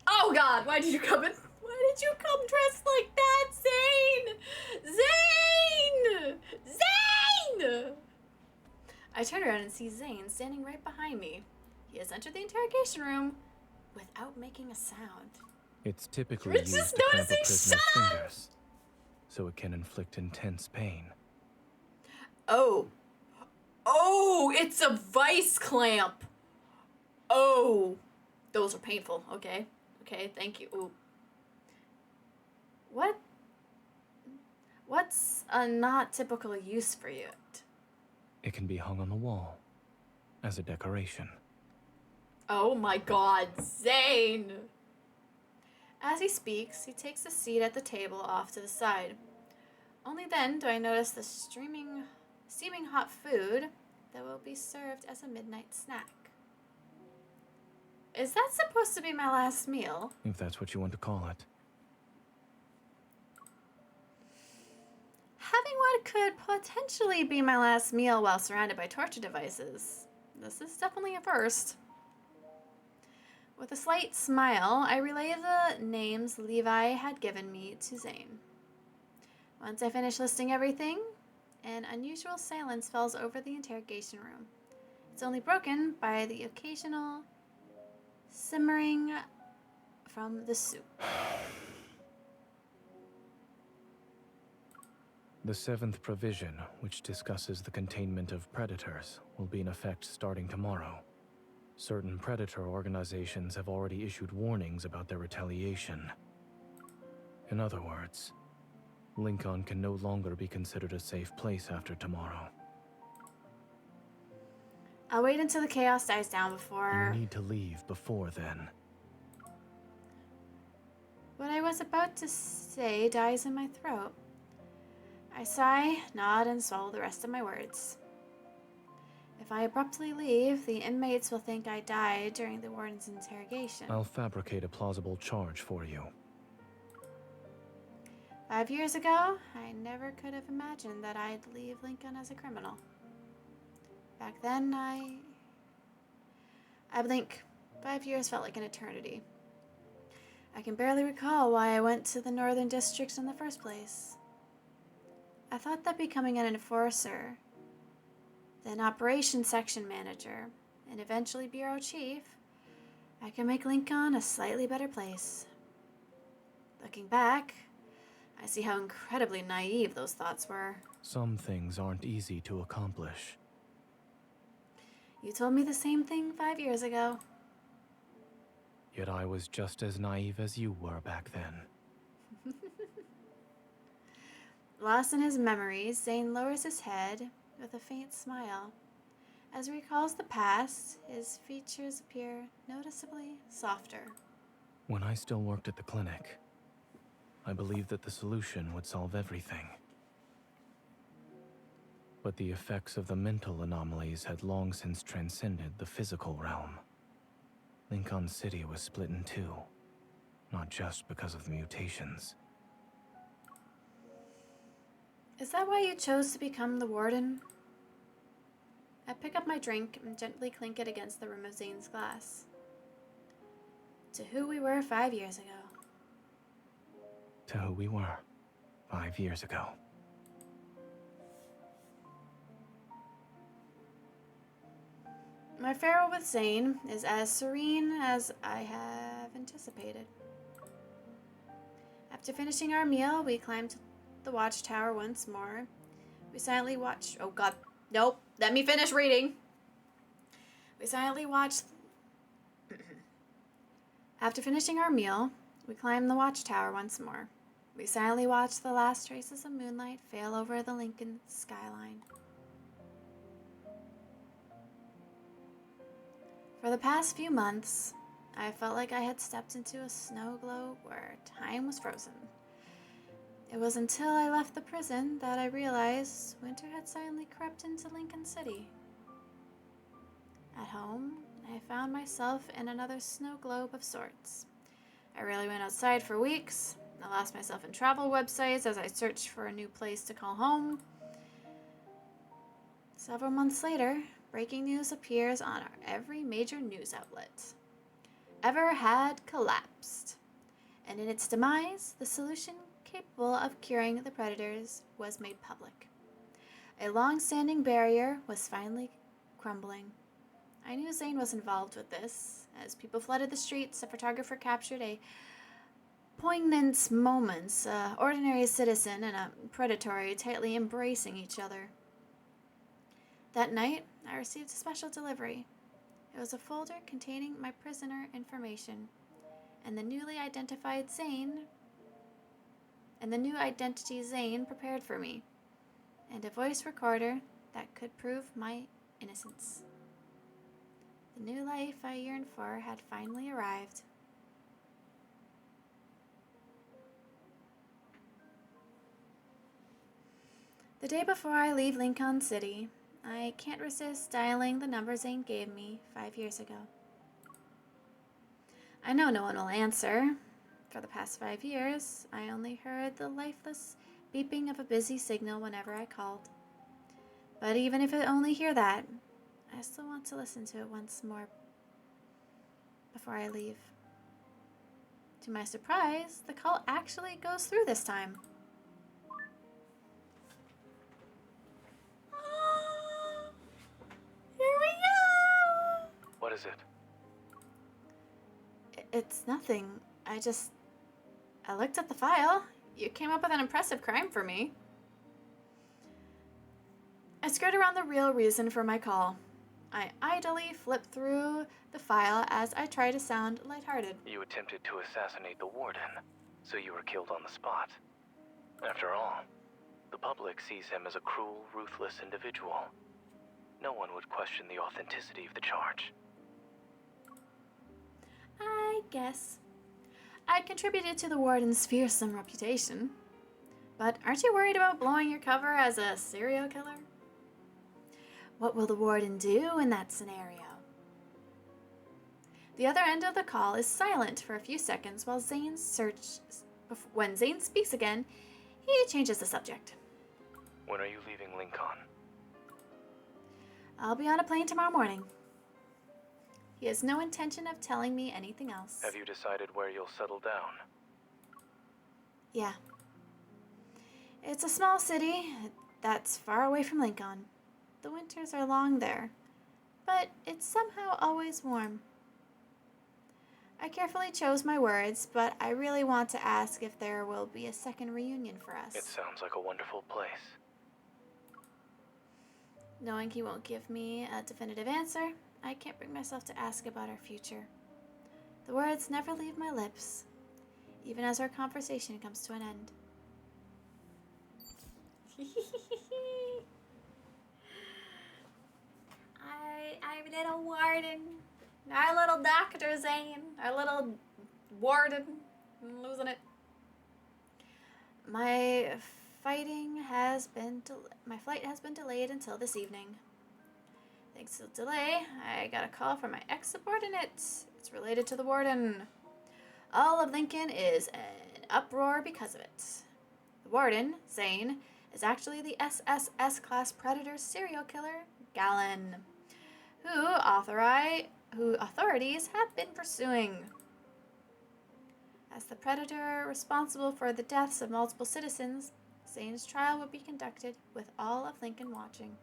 Speaker 1: Oh God, why did you come in? Why did you come dressed like that, Zane? Zane! I turn around and see Zane standing right behind me. He has entered the interrogation room without making a sound.
Speaker 9: It's typically
Speaker 1: Rich
Speaker 9: used
Speaker 1: is
Speaker 9: to clamp a
Speaker 1: noticing,
Speaker 9: prisoner's
Speaker 1: shut up!
Speaker 9: fingers, so it can inflict intense pain.
Speaker 1: Oh. Oh, it's a vice clamp. Oh. Those are painful. Okay. Okay, thank you. Ooh. What's a not typical use for it?
Speaker 9: It can be hung on the wall as a decoration.
Speaker 1: Oh my God, Zane! As he speaks, he takes a seat at the table off to the side. Only then do I notice the steaming hot food that will be served as a midnight snack. Is that supposed to be my last meal?
Speaker 9: If that's what you want to call it.
Speaker 1: Having what could potentially be my last meal while surrounded by torture devices. This is definitely a first. With a slight smile, I relay the names Levi had given me to Zane. Once I finish listing everything, an unusual silence falls over the interrogation room. It's only broken by the occasional simmering from the soup.
Speaker 9: The seventh provision, which discusses the containment of predators, will be in effect starting tomorrow. Certain predator organizations have already issued warnings about their retaliation. In other words, Lincoln can no longer be considered a safe place after tomorrow.
Speaker 1: I'll wait until the chaos dies down before...
Speaker 9: You need to leave before then.
Speaker 1: What I was about to say dies in my throat. I sigh, nod, and swallow the rest of my words. If I abruptly leave, the inmates will think I died during the warden's interrogation.
Speaker 9: I'll fabricate a plausible charge for you.
Speaker 1: 5 years ago, I never could have imagined that I'd leave Lincoln as a criminal. Back then, I blink. 5 years felt like an eternity. I can barely recall why I went to the Northern District in the first place. I thought that becoming an enforcer, then operations section manager, and eventually bureau chief, I could make Lincoln a slightly better place. Looking back, I see how incredibly naive those thoughts were.
Speaker 9: Some things aren't easy to accomplish.
Speaker 1: You told me the same thing 5 years ago.
Speaker 9: Yet I was just as naive as you were back then.
Speaker 1: Lost in his memories, Zane lowers his head with a faint smile. As he recalls the past, his features appear noticeably softer.
Speaker 9: When I still worked at the clinic, I believed that the solution would solve everything. But the effects of the mental anomalies had long since transcended the physical realm. Lincoln City was split in two, not just because of the mutations.
Speaker 1: Is that why you chose to become the warden? I pick up my drink and gently clink it against the rim of Zane's glass. To who we were 5 years ago.
Speaker 9: To who we were. 5 years ago.
Speaker 1: My farewell with Zane is as serene as I have anticipated. After finishing our meal, we climbed the watchtower once more. We silently watched. Oh god. Nope. Let me finish reading. We silently watched. After finishing our meal, we climbed the watchtower once more. We silently watched the last traces of moonlight fail over the Lincoln skyline. For the past few months, I felt like I had stepped into a snow globe where time was frozen. It was until I left the prison that I realized winter had silently crept into Lincoln City. At home, I found myself in another snow globe of sorts. I rarely went outside for weeks. I lost myself in travel websites as I searched for a new place to call home. Several months later, breaking news appears on every major news outlet. Ever had collapsed, and in its demise, the solution capable of curing the predators was made public. A long-standing barrier was finally crumbling. I knew Zane was involved with this. As people flooded the streets, a photographer captured a poignant moments, ordinary citizen and a predatory tightly embracing each other. That night, I received a special delivery. It was a folder containing my prisoner information, and the newly identified Zane, and the new identity Zane prepared for me, and a voice recorder that could prove my innocence. The new life I yearned for had finally arrived. The day before I leave Lincoln City, I can't resist dialing the number Zane gave me 5 years ago. I know no one will answer. For the past 5 years, I only heard the lifeless beeping of a busy signal whenever I called. But even if I only hear that, I still want to listen to it once more before I leave. To my surprise, the call actually goes through this time. Here we go!
Speaker 9: What is it?
Speaker 1: It's nothing. I looked at the file. You came up with an impressive crime for me. I skirt around the real reason for my call. I idly flip through the file as I try to sound lighthearted.
Speaker 9: You attempted to assassinate the warden, so you were killed on the spot. After all, the public sees him as a cruel, ruthless individual. No one would question the authenticity of the charge.
Speaker 1: I guess. I contributed to the warden's fearsome reputation. But aren't you worried about blowing your cover as a serial killer? What will the warden do in that scenario? The other end of the call is silent for a few seconds while when Zane speaks again, he changes the subject.
Speaker 9: When are you leaving Lincoln?
Speaker 1: I'll be on a plane tomorrow morning. He has no intention of telling me anything else.
Speaker 9: Have you decided where you'll settle down?
Speaker 1: Yeah. It's a small city that's far away from Lincoln. The winters are long there, but it's somehow always warm. I carefully chose my words, but I really want to ask if there will be a second reunion for us.
Speaker 9: It sounds like a wonderful place.
Speaker 1: Knowing he won't give me a definitive answer, I can't bring myself to ask about our future. The words never leave my lips, even as our conversation comes to an end. Our little warden, our little Dr. Zane, our little warden, I'm losing it. My flight has been delayed until this evening. Thanks to the delay, I got a call from my ex-subordinate. It's related to the warden. All of Lincoln is an uproar because of it. The warden, Zane, is actually the SSS class predator serial killer, Gallon, who authorities have been pursuing. As the predator responsible for the deaths of multiple citizens, Zane's trial will be conducted with all of Lincoln watching.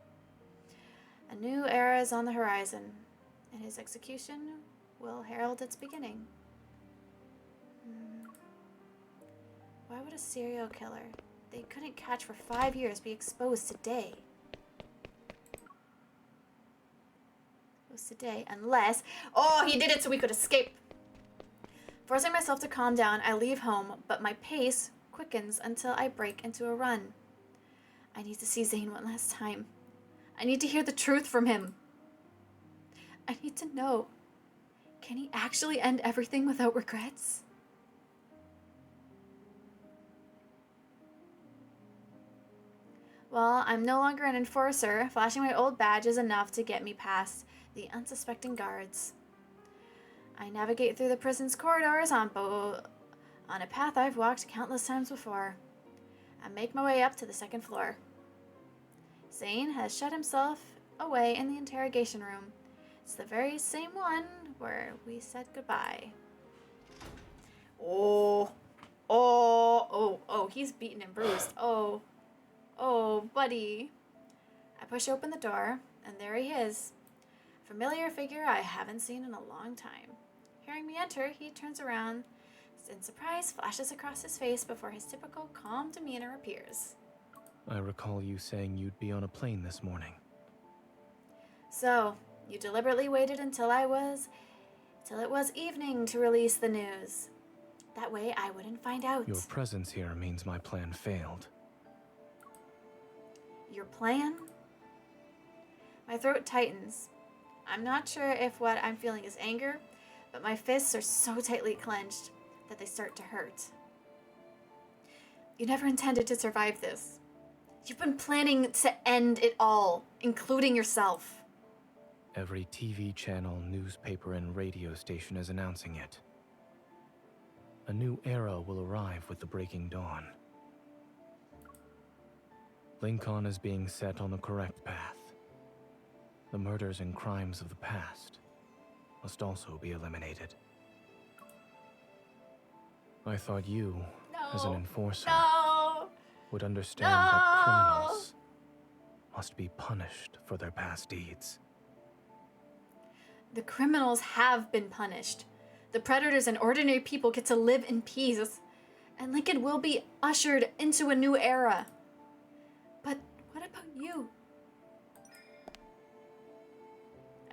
Speaker 1: A new era is on the horizon, and his execution will herald its beginning. Why would a serial killer they couldn't catch for 5 years be exposed today? Unless... Oh, he did it so we could escape! Forcing myself to calm down, I leave home, but my pace quickens until I break into a run. I need to see Zane one last time. I need to hear the truth from him. I need to know. Can he actually end everything without regrets? Well, I'm no longer an enforcer. Flashing my old badge is enough to get me past the unsuspecting guards. I navigate through the prison's corridors on a path I've walked countless times before. I make my way up to the second floor. Zane has shut himself away in the interrogation room. It's the very same one where we said goodbye. Oh, he's beaten and bruised. Oh, buddy. I push open the door, and there he is. Familiar figure I haven't seen in a long time. Hearing me enter, he turns around, and surprise flashes across his face before his typical calm demeanor appears.
Speaker 9: I recall you saying you'd be on a plane this morning.
Speaker 1: So, you deliberately waited until it was evening to release the news. That way I wouldn't find out.
Speaker 9: Your presence here means my plan failed.
Speaker 1: Your plan? My throat tightens. I'm not sure if what I'm feeling is anger, but my fists are so tightly clenched that they start to hurt. You never intended to survive this. You've been planning to end it all, including yourself.
Speaker 9: Every TV channel, newspaper, and radio station is announcing it. A new era will arrive with the breaking dawn. Lincoln is being set on the correct path. The murders and crimes of the past must also be eliminated. I thought you, as an enforcer, would understand that criminals must be punished for their past deeds.
Speaker 1: The criminals have been punished. The predators and ordinary people get to live in peace, and Lincoln will be ushered into a new era. But what about you?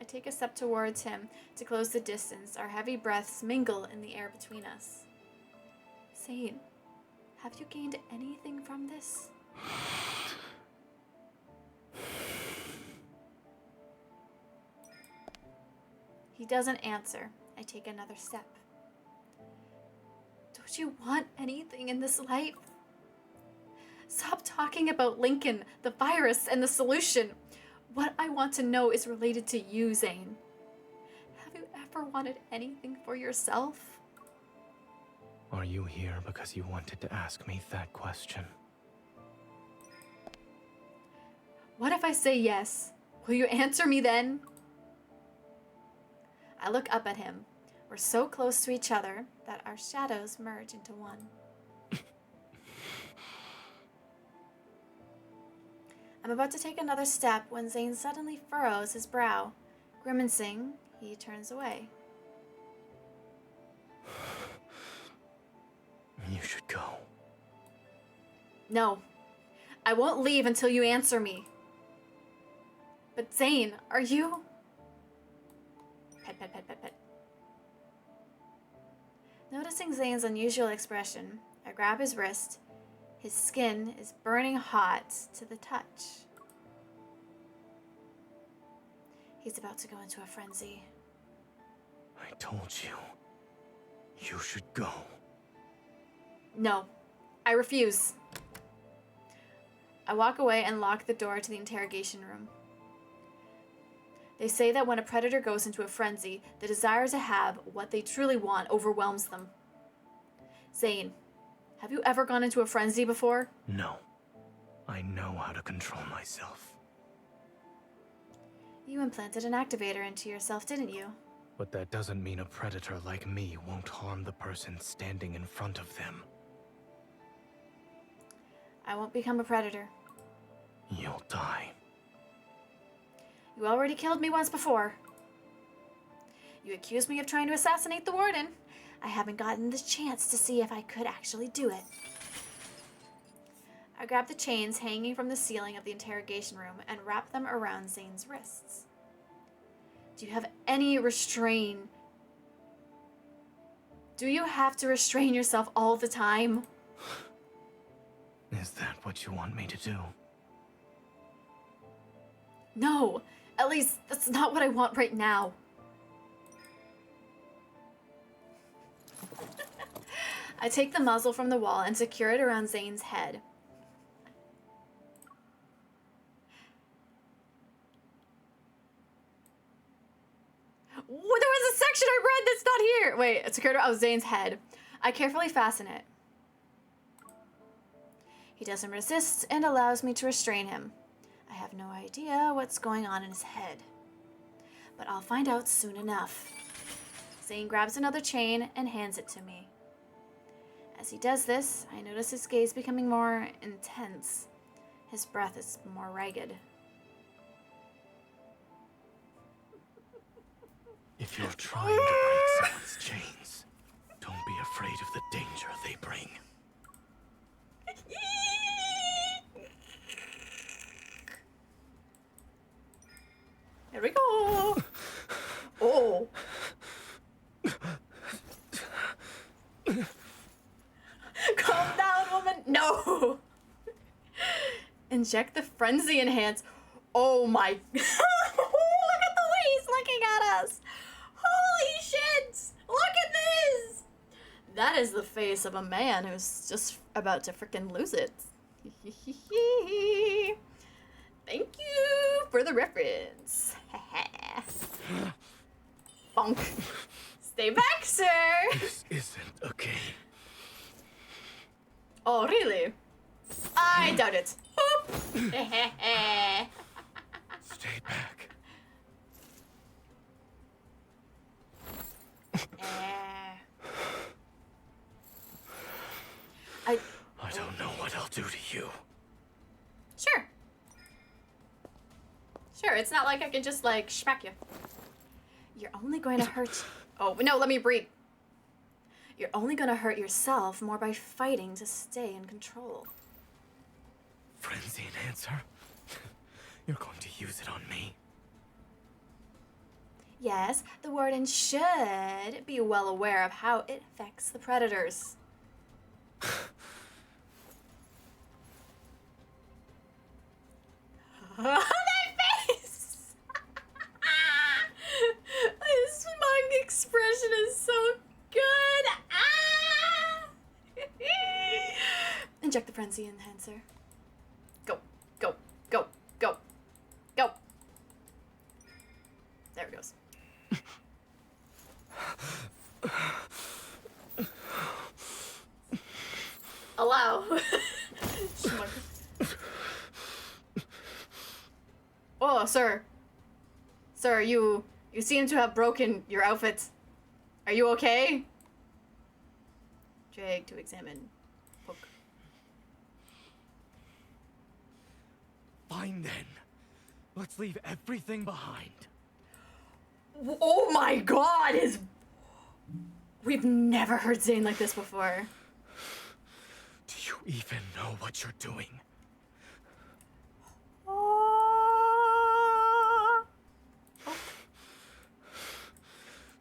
Speaker 1: I take a step towards him to close the distance. Our heavy breaths mingle in the air between us. Zane, have you gained anything from this? He doesn't answer. I take another step. Don't you want anything in this life? Stop talking about Lincoln, the virus, and the solution. What I want to know is related to you, Zane. Have you ever wanted anything for yourself?
Speaker 9: Are you here because you wanted to ask me that question?
Speaker 1: What if I say yes? Will you answer me then? I look up at him. We're so close to each other that our shadows merge into one. I'm about to take another step when Zane suddenly furrows his brow. Grimacing, he turns away.
Speaker 9: You should go.
Speaker 1: No, I won't leave until you answer me. But Zane, are you... Pet, pet, pet, pet, pet. Noticing Zane's unusual expression, I grab his wrist. His skin is burning hot to the touch. He's about to go into a frenzy.
Speaker 9: I told you. You should go.
Speaker 1: No, I refuse. I walk away and lock the door to the interrogation room. They say that when a predator goes into a frenzy, the desire to have what they truly want overwhelms them. Zane, have you ever gone into a frenzy before?
Speaker 9: No. I know how to control myself.
Speaker 1: You implanted an activator into yourself, didn't you?
Speaker 9: But that doesn't mean a predator like me won't harm the person standing in front of them.
Speaker 1: I won't become a predator.
Speaker 9: You'll die.
Speaker 1: You already killed me once before. You accused me of trying to assassinate the warden. I haven't gotten the chance to see if I could actually do it. I grabbed the chains hanging from the ceiling of the interrogation room and wrapped them around Zane's wrists. Do you have any restraint? Do you have to restrain yourself all the time?
Speaker 9: Is that what you want me to do?
Speaker 1: No, at least that's not what I want right now. I take the muzzle from the wall and secure it around Zane's head. There was a section I read that's not here. Wait, it's secured around Zane's head. I carefully fasten it. He doesn't resist and allows me to restrain him. I have no idea what's going on in his head, but I'll find out soon enough. Zane grabs another chain and hands it to me. As he does this, I notice his gaze becoming more intense. His breath is more ragged.
Speaker 9: If you're trying to break someone's chains, don't be afraid of the danger they bring.
Speaker 1: Here we go. Oh. Calm down, woman. No. Inject the frenzy enhance. Oh my. Look at the way he's looking at us. Holy shit. Look at this. That is the face of a man who's just about to freaking lose it. Thank you for the reference. Bonk. Stay back, sir.
Speaker 9: This isn't a game.
Speaker 1: Oh, really? I doubt it. Oop.
Speaker 9: Stay back. I don't know what I'll do to you.
Speaker 1: Sure. Sure, it's not like I can just, like, smack you. You're only going to hurt... Oh, no, let me breathe. You're only going to hurt yourself more by fighting to stay in control.
Speaker 9: Frenzy enhancer? You're going to use it on me?
Speaker 1: Yes, the warden should be well aware of how it affects the predators. That face! His smug expression is so good. Inject the frenzy enhancer. Go, go, go, go, go. There it goes. Allow. Oh, sir. Sir, you seem to have broken your outfit. Are you okay? Drag to examine. Poke.
Speaker 10: Fine then. Let's leave everything behind.
Speaker 1: Oh my god, we've never heard Zane like this before.
Speaker 9: Do you even know what you're doing?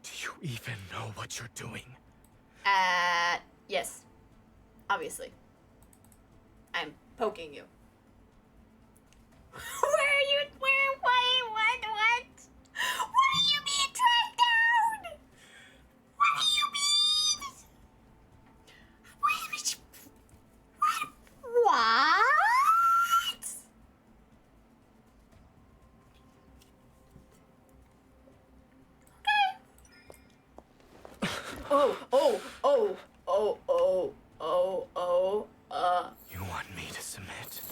Speaker 9: Do you even know what you're doing?
Speaker 1: Yes. Obviously. I'm poking you. What? What do you mean track down? What do you mean? What?
Speaker 9: You want me to submit?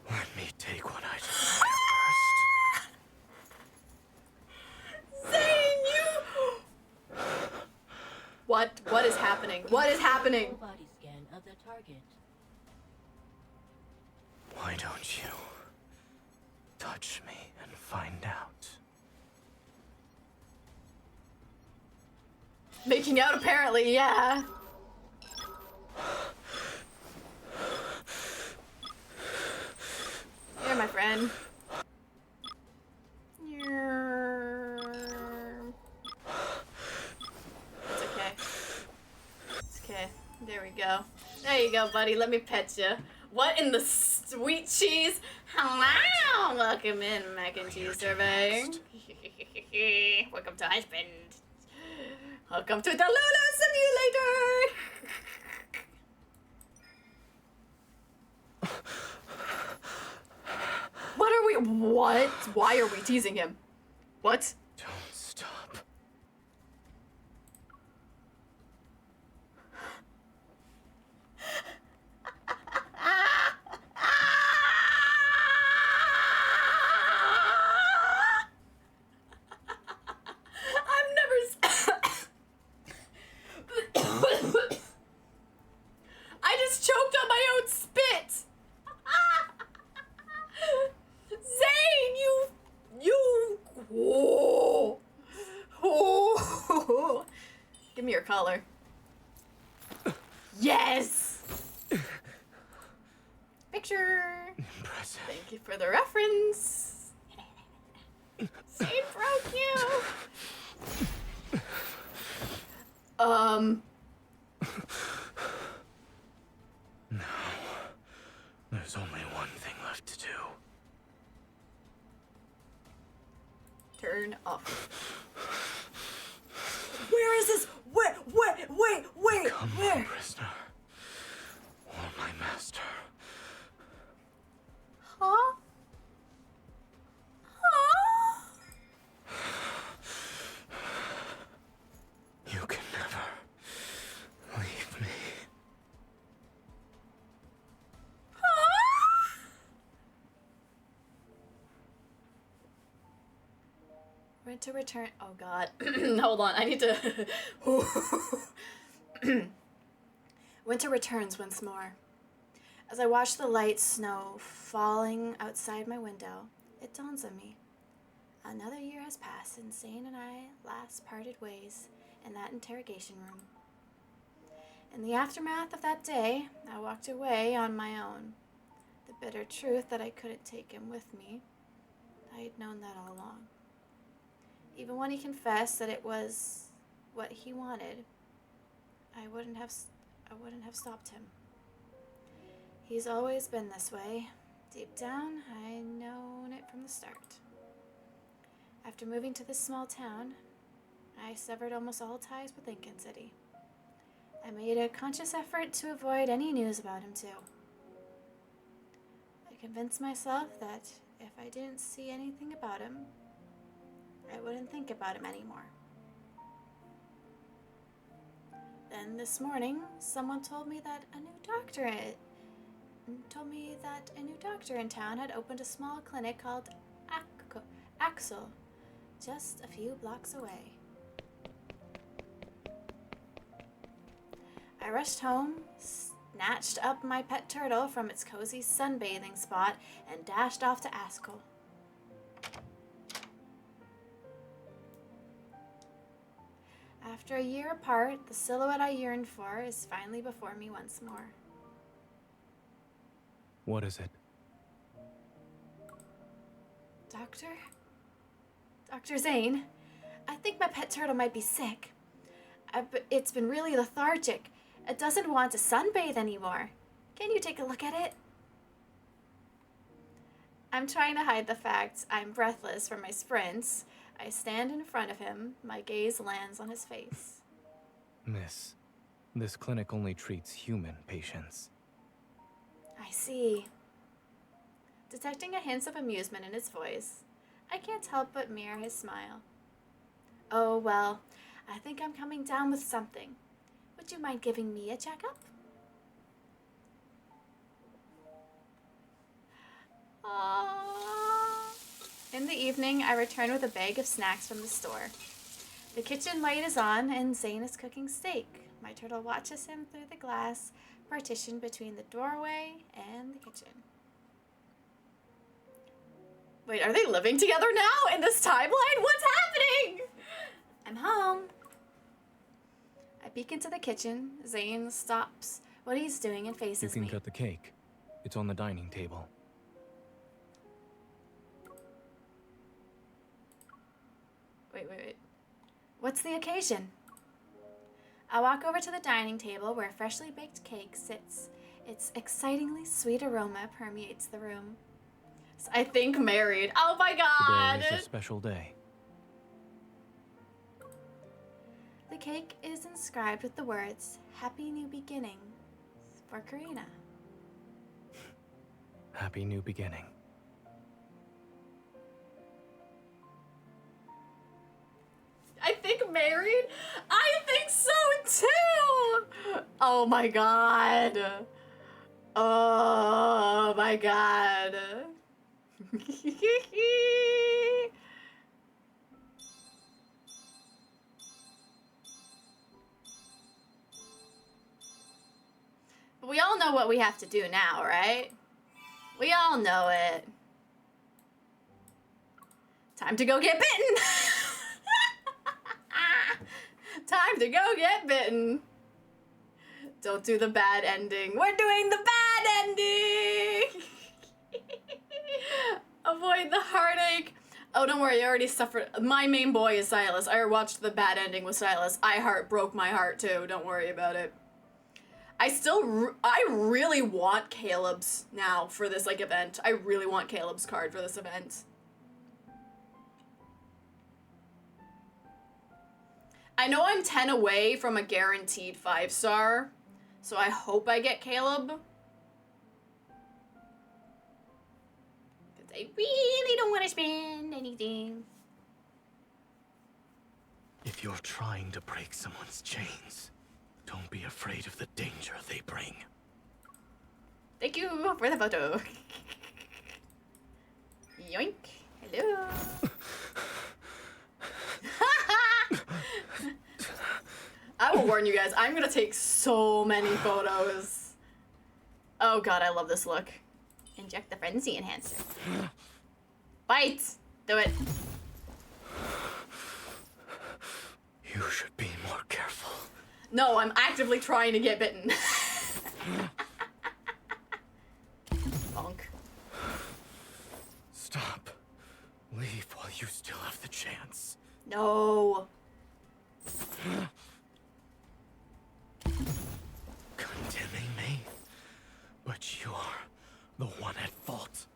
Speaker 9: Let me take what I desire first.
Speaker 1: Zane, you... What is happening? What is happening?
Speaker 4: Full body scan of the target.
Speaker 9: Why don't you touch me and find out?
Speaker 1: Making out, apparently, yeah. Here, my friend. It's okay. It's okay. There we go. There you go, buddy. Let me pet you. What in the sweet cheese? Hello! Welcome in, mac and cheese survey. Welcome to husband. Welcome to the Lulu Simulator! What? Why are we teasing him? What?
Speaker 9: Don't stop.
Speaker 1: I just choked on my own spit! Zane, whoa. Oh. Give me your collar. Yes! Picture!
Speaker 9: Impressive.
Speaker 1: Thank you for the reference. Zane broke you!
Speaker 9: Now, there's only one thing left to do.
Speaker 1: Turn off. Where is this? Wait!
Speaker 9: Come
Speaker 1: Where?
Speaker 9: on, prisoner. Or my master.
Speaker 1: Huh?
Speaker 9: You can never leave me.
Speaker 1: Winter return. Oh God. Hold on. I need to. Winter returns once more. As I watch the light snow falling outside my window, it dawns on me. Another year has passed since Zane and I last parted ways in that interrogation room. In the aftermath of that day, I walked away on my own. The bitter truth that I couldn't take him with me. I had known that all along. Even when he confessed that it was what he wanted, I wouldn't have stopped him. He's always been this way. Deep down, I'd known it from the start. After moving to this small town, I severed almost all ties with Lincoln City. I made a conscious effort to avoid any news about him too. I convinced myself that if I didn't see anything about him, I wouldn't think about him anymore. Then this morning, someone told me that a new doctor in town had opened a small clinic called Axel, just a few blocks away. I rushed home, snatched up my pet turtle from its cozy sunbathing spot, and dashed off to Axel. After a year apart, the silhouette I yearned for is finally before me once more.
Speaker 9: What is it?
Speaker 1: Dr. Zane, I think my pet turtle might be sick. It's been really lethargic. It doesn't want to sunbathe anymore. Can you take a look at it? I'm trying to hide the fact I'm breathless from my sprints. I stand in front of him. My gaze lands on his face.
Speaker 9: Miss, this clinic only treats human patients.
Speaker 1: I see. Detecting a hint of amusement in his voice, I can't help but mirror his smile. Oh, well, I think I'm coming down with something. Would you mind giving me a checkup? Aww. In the evening, I return with a bag of snacks from the store. The kitchen light is on, and Zane is cooking steak. My turtle watches him through the glass partition between the doorway and the kitchen. Wait, are they living together now in this timeline? What's happening? I'm home. I peek into the kitchen. Zane stops what he's doing and faces me.
Speaker 9: You can cut the cake. It's on the dining table.
Speaker 1: Wait. What's the occasion? I walk over to the dining table where a freshly baked cake sits. Its excitingly sweet aroma permeates the room. I think married. Oh my god!
Speaker 9: Today is a special day.
Speaker 1: The cake is inscribed with the words, Happy New Beginning, for Karina.
Speaker 9: Happy new beginning.
Speaker 1: I think married? I think so too! Oh my god. Oh my god. But we all know what we have to do now, right? We all know it. Time to go get bitten! Time to go get bitten. Don't do the bad ending. We're doing the bad ending! Avoid the heartache. Oh, don't worry, I already suffered. My main boy is Sylus. I watched the bad ending with Sylus. Broke my heart too. Don't worry about it. I really want Caleb's now for this, like, event. I really want Caleb's card for this event. I know I'm 10 away from a guaranteed 5-star, so I hope I get Caleb. Because I really don't want to spend anything.
Speaker 9: If you're trying to break someone's chains, don't be afraid of the danger they bring.
Speaker 1: Thank you for the photo. Yoink. Hello. I will warn you guys, I'm gonna take so many photos. Oh god, I love this look. Inject the frenzy enhancer. Bite! Do it.
Speaker 9: You should be more careful.
Speaker 1: No, I'm actively trying to get bitten. Bonk.
Speaker 9: Stop. Leave while you still have the chance.
Speaker 1: No.
Speaker 9: Condemning me? But you're the one at fault.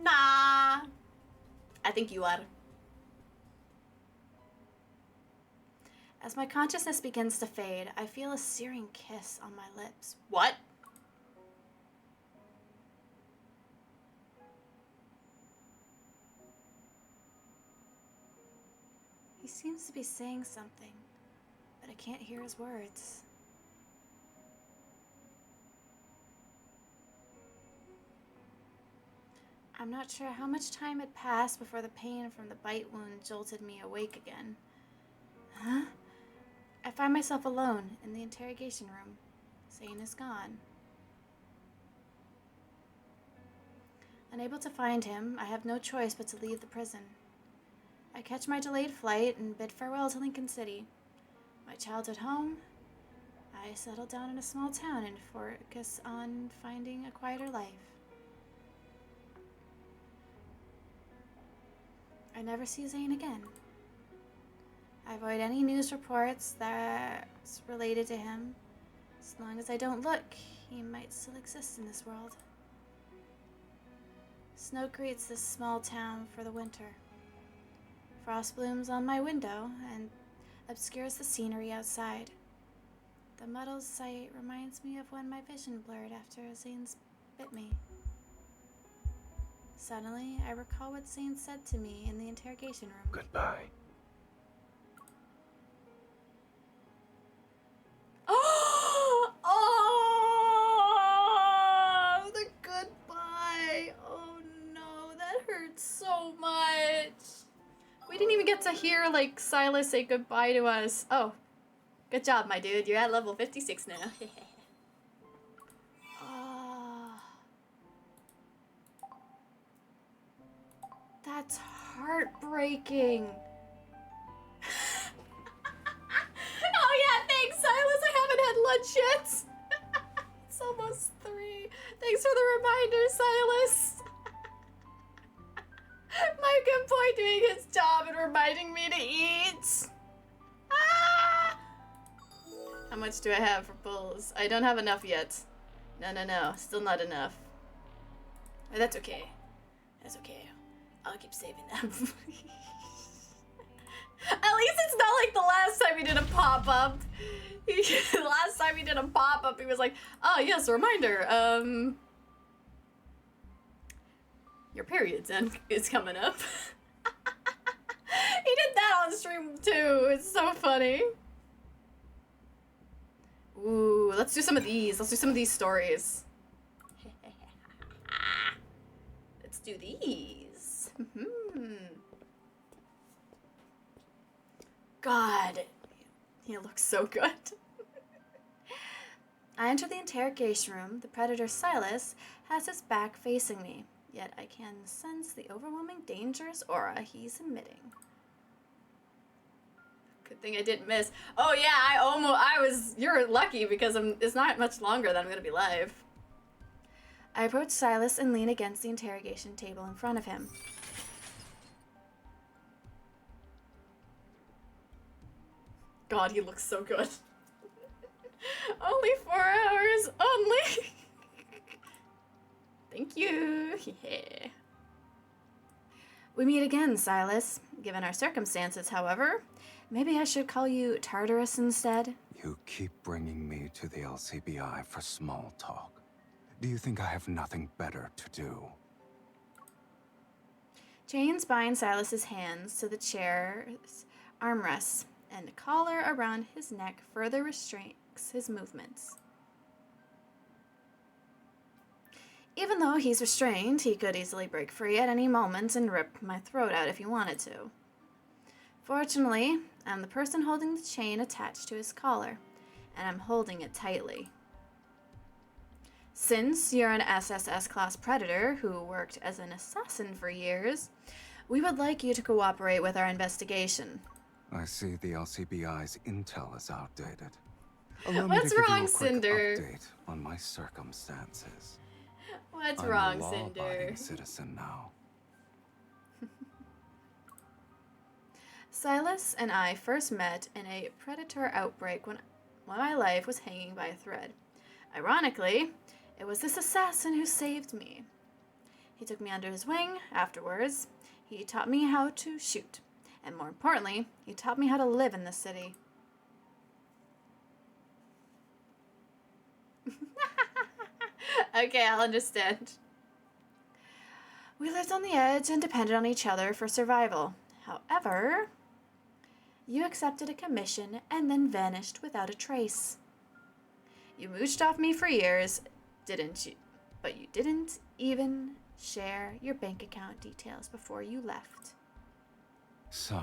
Speaker 1: Nah. I think you are. As my consciousness begins to fade, I feel a searing kiss on my lips. What? He seems to be saying something, but I can't hear his words. I'm not sure how much time had passed before the pain from the bite wound jolted me awake again. Huh? I find myself alone in the interrogation room. Zane is gone. Unable to find him, I have no choice but to leave the prison. I catch my delayed flight and bid farewell to Lincoln City. My childhood home. I settle down in a small town and focus on finding a quieter life. I never see Zane again. I avoid any news reports that's related to him. As long as I don't look, he might still exist in this world. Snow greets this small town for the winter. Frost blooms on my window and obscures the scenery outside. The muddled sight reminds me of when my vision blurred after Zane's bit me. Suddenly, I recall what Zane said to me in the interrogation room.
Speaker 9: Goodbye.
Speaker 1: Oh, the goodbye. much. We didn't even get to hear, like, Sylus say goodbye to us. Oh, good job, my dude. You're at level 56 now. Oh, that's heartbreaking. Oh yeah, thanks, Sylus. I haven't had lunch yet. It's almost 3. Thanks for the reminder, Sylus. Mike and Boy doing his job and reminding me to eat. Ah! How much do I have for bulls? I don't have enough yet. No. Still not enough. But that's okay. That's okay. I'll keep saving them. At least it's not like the last time we did a pop-up. The last time we did a pop-up, he was like, oh, yes, a reminder. Your period's is coming up. He did that on stream, too. It's so funny. Ooh, let's do some of these. Let's do some of these stories. Let's do these. God, he looks so good. I enter the interrogation room. The predator Sylus has his back facing me, yet I can sense the overwhelming dangerous aura he's emitting. Good thing I didn't miss. Oh yeah, you're lucky because it's not much longer that I'm gonna be live. I approach Sylus and lean against the interrogation table in front of him. God, he looks so good. Only 4 hours, only. Thank you. Yeah. We meet again, Sylus. Given our circumstances, however, maybe I should call you Tartarus instead.
Speaker 2: You keep bringing me to the LCBI for small talk. Do you think I have nothing better to do?
Speaker 1: Chains bind Sylus's hands to the chair's armrests, and a collar around his neck further restricts his movements. Even though he's restrained, he could easily break free at any moment and rip my throat out if he wanted to. Fortunately, I'm the person holding the chain attached to his collar, and I'm holding it tightly. Since you're an SSS-class predator who worked as an assassin for years, we would like you to cooperate with our investigation.
Speaker 2: I see the LCBI's intel is outdated. Allow me
Speaker 1: What's
Speaker 2: to give
Speaker 1: wrong,
Speaker 2: you a quick
Speaker 1: Cinder?
Speaker 2: update on my circumstances.
Speaker 1: What's
Speaker 2: I'm
Speaker 1: wrong,
Speaker 2: a
Speaker 1: Cinder?
Speaker 2: law-abiding citizen now.
Speaker 1: Sylus and I first met in a predator outbreak when my life was hanging by a thread. Ironically, it was this assassin who saved me. He took me under his wing. Afterwards, he taught me how to shoot. And more importantly, he taught me how to live in the city. Okay, I'll understand. We lived on the edge and depended on each other for survival. However, you accepted a commission and then vanished without a trace. You mooched off me for years, didn't you? But you didn't even share your bank account details before you left.
Speaker 2: So,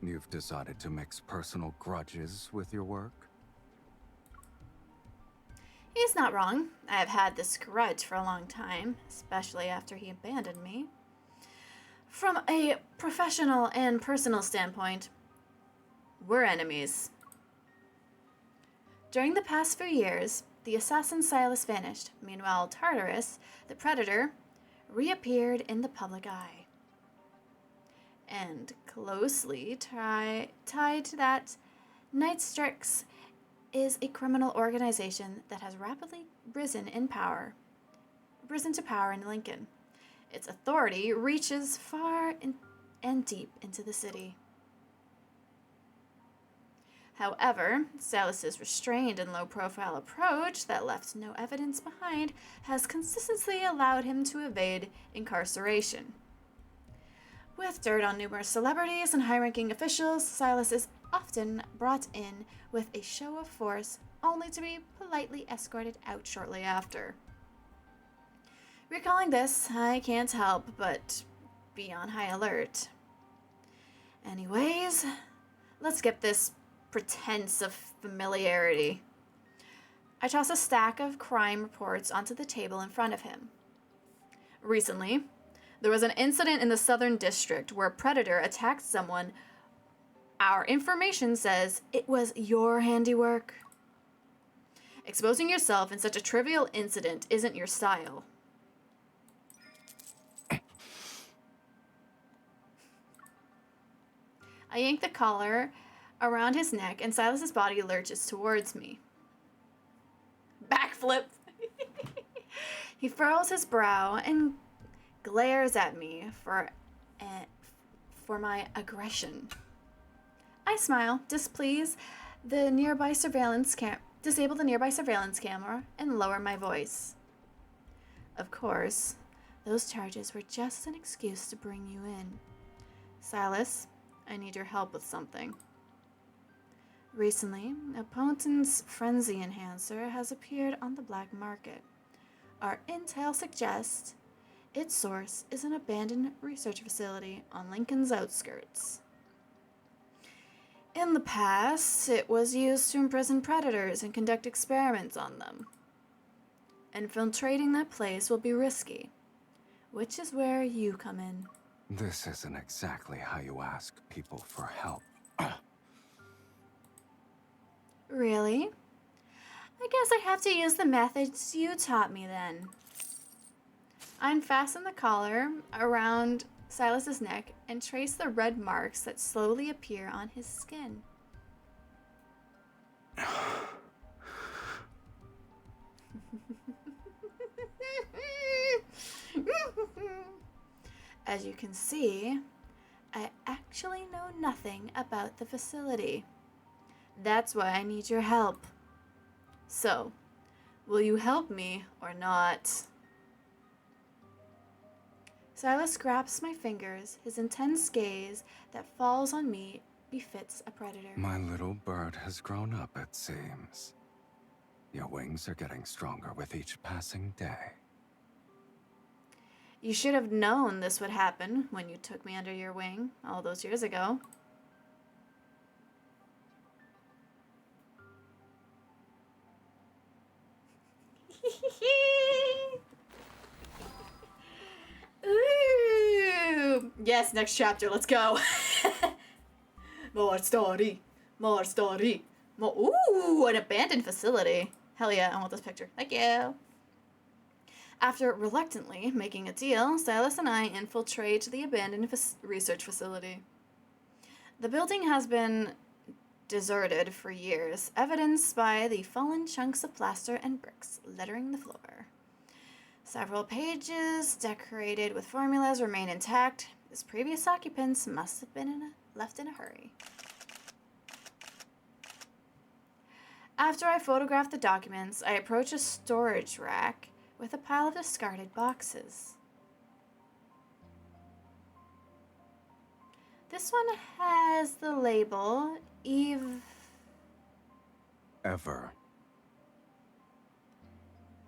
Speaker 2: you've decided to mix personal grudges with your work?
Speaker 1: He's not wrong. I have had this grudge for a long time, especially after he abandoned me. From a professional and personal standpoint, we're enemies. During the past few years, the assassin Sylus vanished. Meanwhile, Tartarus, the predator, reappeared in the public eye. And closely tied to that, Nightstrix is a criminal organization that has rapidly risen to power in Lincoln. Its authority reaches far and deep into the city. However, Sylus's restrained and low-profile approach that left no evidence behind has consistently allowed him to evade incarceration. With dirt on numerous celebrities and high-ranking officials, Sylus is often brought in with a show of force, only to be politely escorted out shortly after. Recalling this, I can't help but be on high alert. Anyways, let's skip this pretense of familiarity. I toss a stack of crime reports onto the table in front of him. Recently, there was an incident in the Southern District where a predator attacked someone. Our information says it was your handiwork. Exposing yourself in such a trivial incident isn't your style. I yank the collar around his neck and Silas's body lurches towards me. Backflip! He furrows his brow and glares at me for my aggression. I smile, displeased disable the nearby surveillance camera and lower my voice. Of course, those charges were just an excuse to bring you in. Sylus, I need your help with something. Recently, a potent frenzy enhancer has appeared on the black market. Our intel suggests its source is an abandoned research facility on Lincoln's outskirts. In the past, it was used to imprison predators and conduct experiments on them. Infiltrating that place will be risky, which is where you come in.
Speaker 2: This isn't exactly how you ask people for help.
Speaker 1: Really? I guess I have to use the methods you taught me then. I unfasten the collar around Silas's neck and trace the red marks that slowly appear on his skin. As you can see, I actually know nothing about the facility. That's why I need your help. So, will you help me or not? Sylus grabs my fingers. His intense gaze that falls on me befits a predator.
Speaker 2: My little bird has grown up, it seems. Your wings are getting stronger with each passing day.
Speaker 1: You should have known this would happen when you took me under your wing all those years ago. Ooh. Yes, next chapter, let's go. More story, more story, more. Ooh, an abandoned facility. Hell yeah, I want this picture. Thank you. After reluctantly making a deal, Sylus and I infiltrate the abandoned research facility. The building has been deserted for years, evidenced by the fallen chunks of plaster and bricks littering the floor. Several pages decorated with formulas remain intact. Its previous occupants must have been left in a hurry. After I photograph the documents, I approach a storage rack with a pile of discarded boxes. This one has the label
Speaker 2: Ever.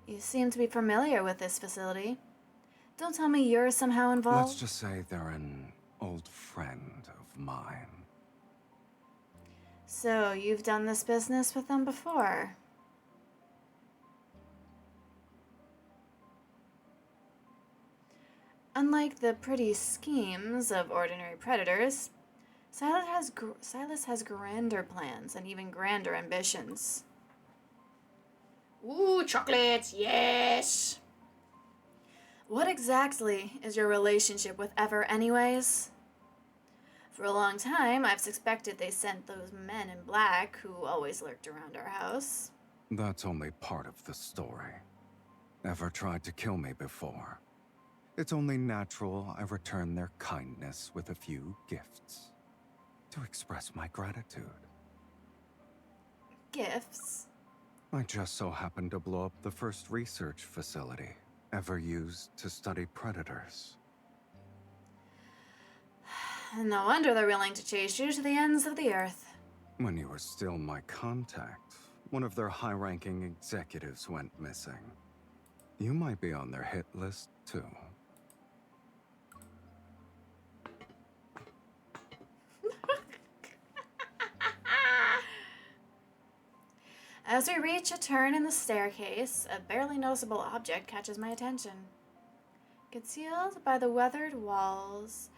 Speaker 1: You seem to be familiar with this facility. Don't tell me you're somehow involved.
Speaker 2: Let's just say they're an old friend of mine.
Speaker 1: So, you've done this business with them before? Unlike the pretty schemes of ordinary predators, Sylus has grander plans and even grander ambitions. Ooh, chocolates, yes! What exactly is your relationship with Ever anyways? For a long time, I've suspected they sent those men in black who always lurked around our house.
Speaker 2: That's only part of the story. Ever tried to kill me before. It's only natural I return their kindness with a few gifts to express my gratitude.
Speaker 1: Gifts?
Speaker 2: I just so happened to blow up the first research facility ever used to study predators.
Speaker 1: No wonder they're willing to chase you to the ends of the earth.
Speaker 2: When you were still my contact, one of their high-ranking executives went missing. You might be on their hit list, too.
Speaker 1: As we reach a turn in the staircase, a barely noticeable object catches my attention. Concealed by the weathered walls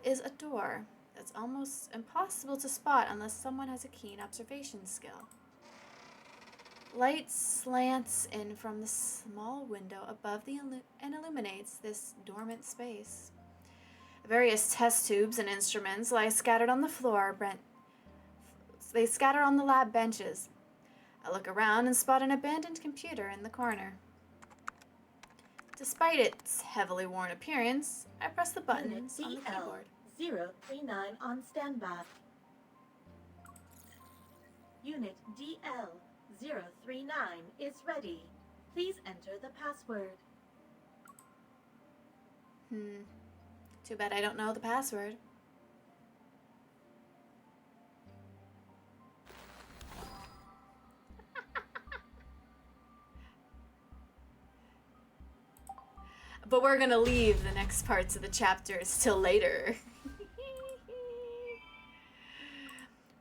Speaker 1: is a door that's almost impossible to spot unless someone has a keen observation skill. Light slants in from the small window above and illuminates this dormant space. Various test tubes and instruments lie scattered on the floor. They scatter on the lab benches. I look around and spot an abandoned computer in the corner. Despite its heavily worn appearance, I press the buttons on the keyboard.
Speaker 7: 039 on standby. Unit DL-039 is ready. Please enter the password.
Speaker 1: Too bad I don't know the password. But we're gonna leave the next parts of the chapters till later.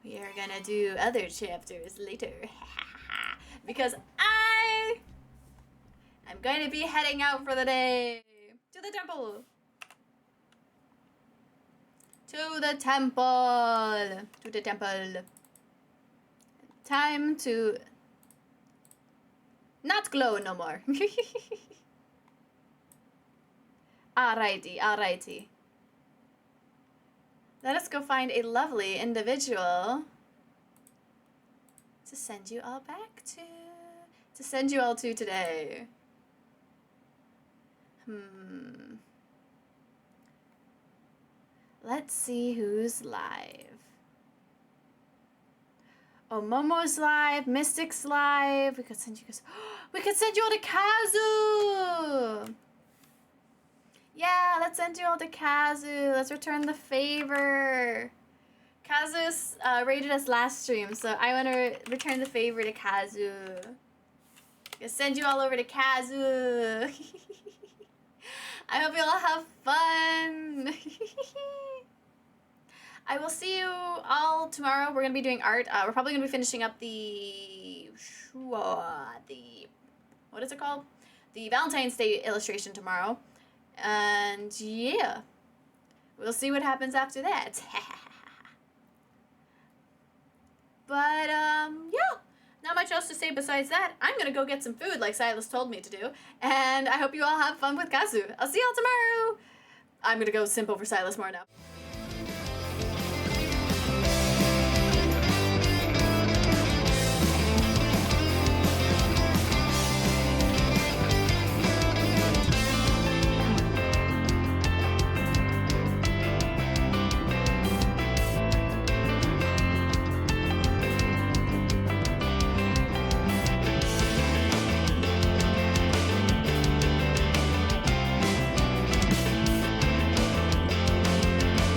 Speaker 1: We are gonna do other chapters later. Because I'm going to be heading out for the day. To the temple. To the temple. To the temple. Time to not glow no more. Alrighty. Let us go find a lovely individual to send you all back to. To send you all to today. Let's see who's live. Oh, Momo's live, Mystic's live. We could send you guys. We could send you all to Kazu. Yeah, let's send you all to Kazu. Let's return the favor. Kazu's rated us last stream, so I want to return the favor to Kazu. I'll send you all over to Kazu. I hope you all have fun. I will see you all tomorrow. We're going to be doing art. We're probably going to be finishing up the what is it called? The Valentine's Day illustration tomorrow. And yeah, we'll see what happens after that. But yeah, not much else to say besides that. I'm gonna go get some food like Sylus told me to do, and I hope you all have fun with Kazu. I'll see y'all tomorrow. I'm gonna go simple for Sylus more now.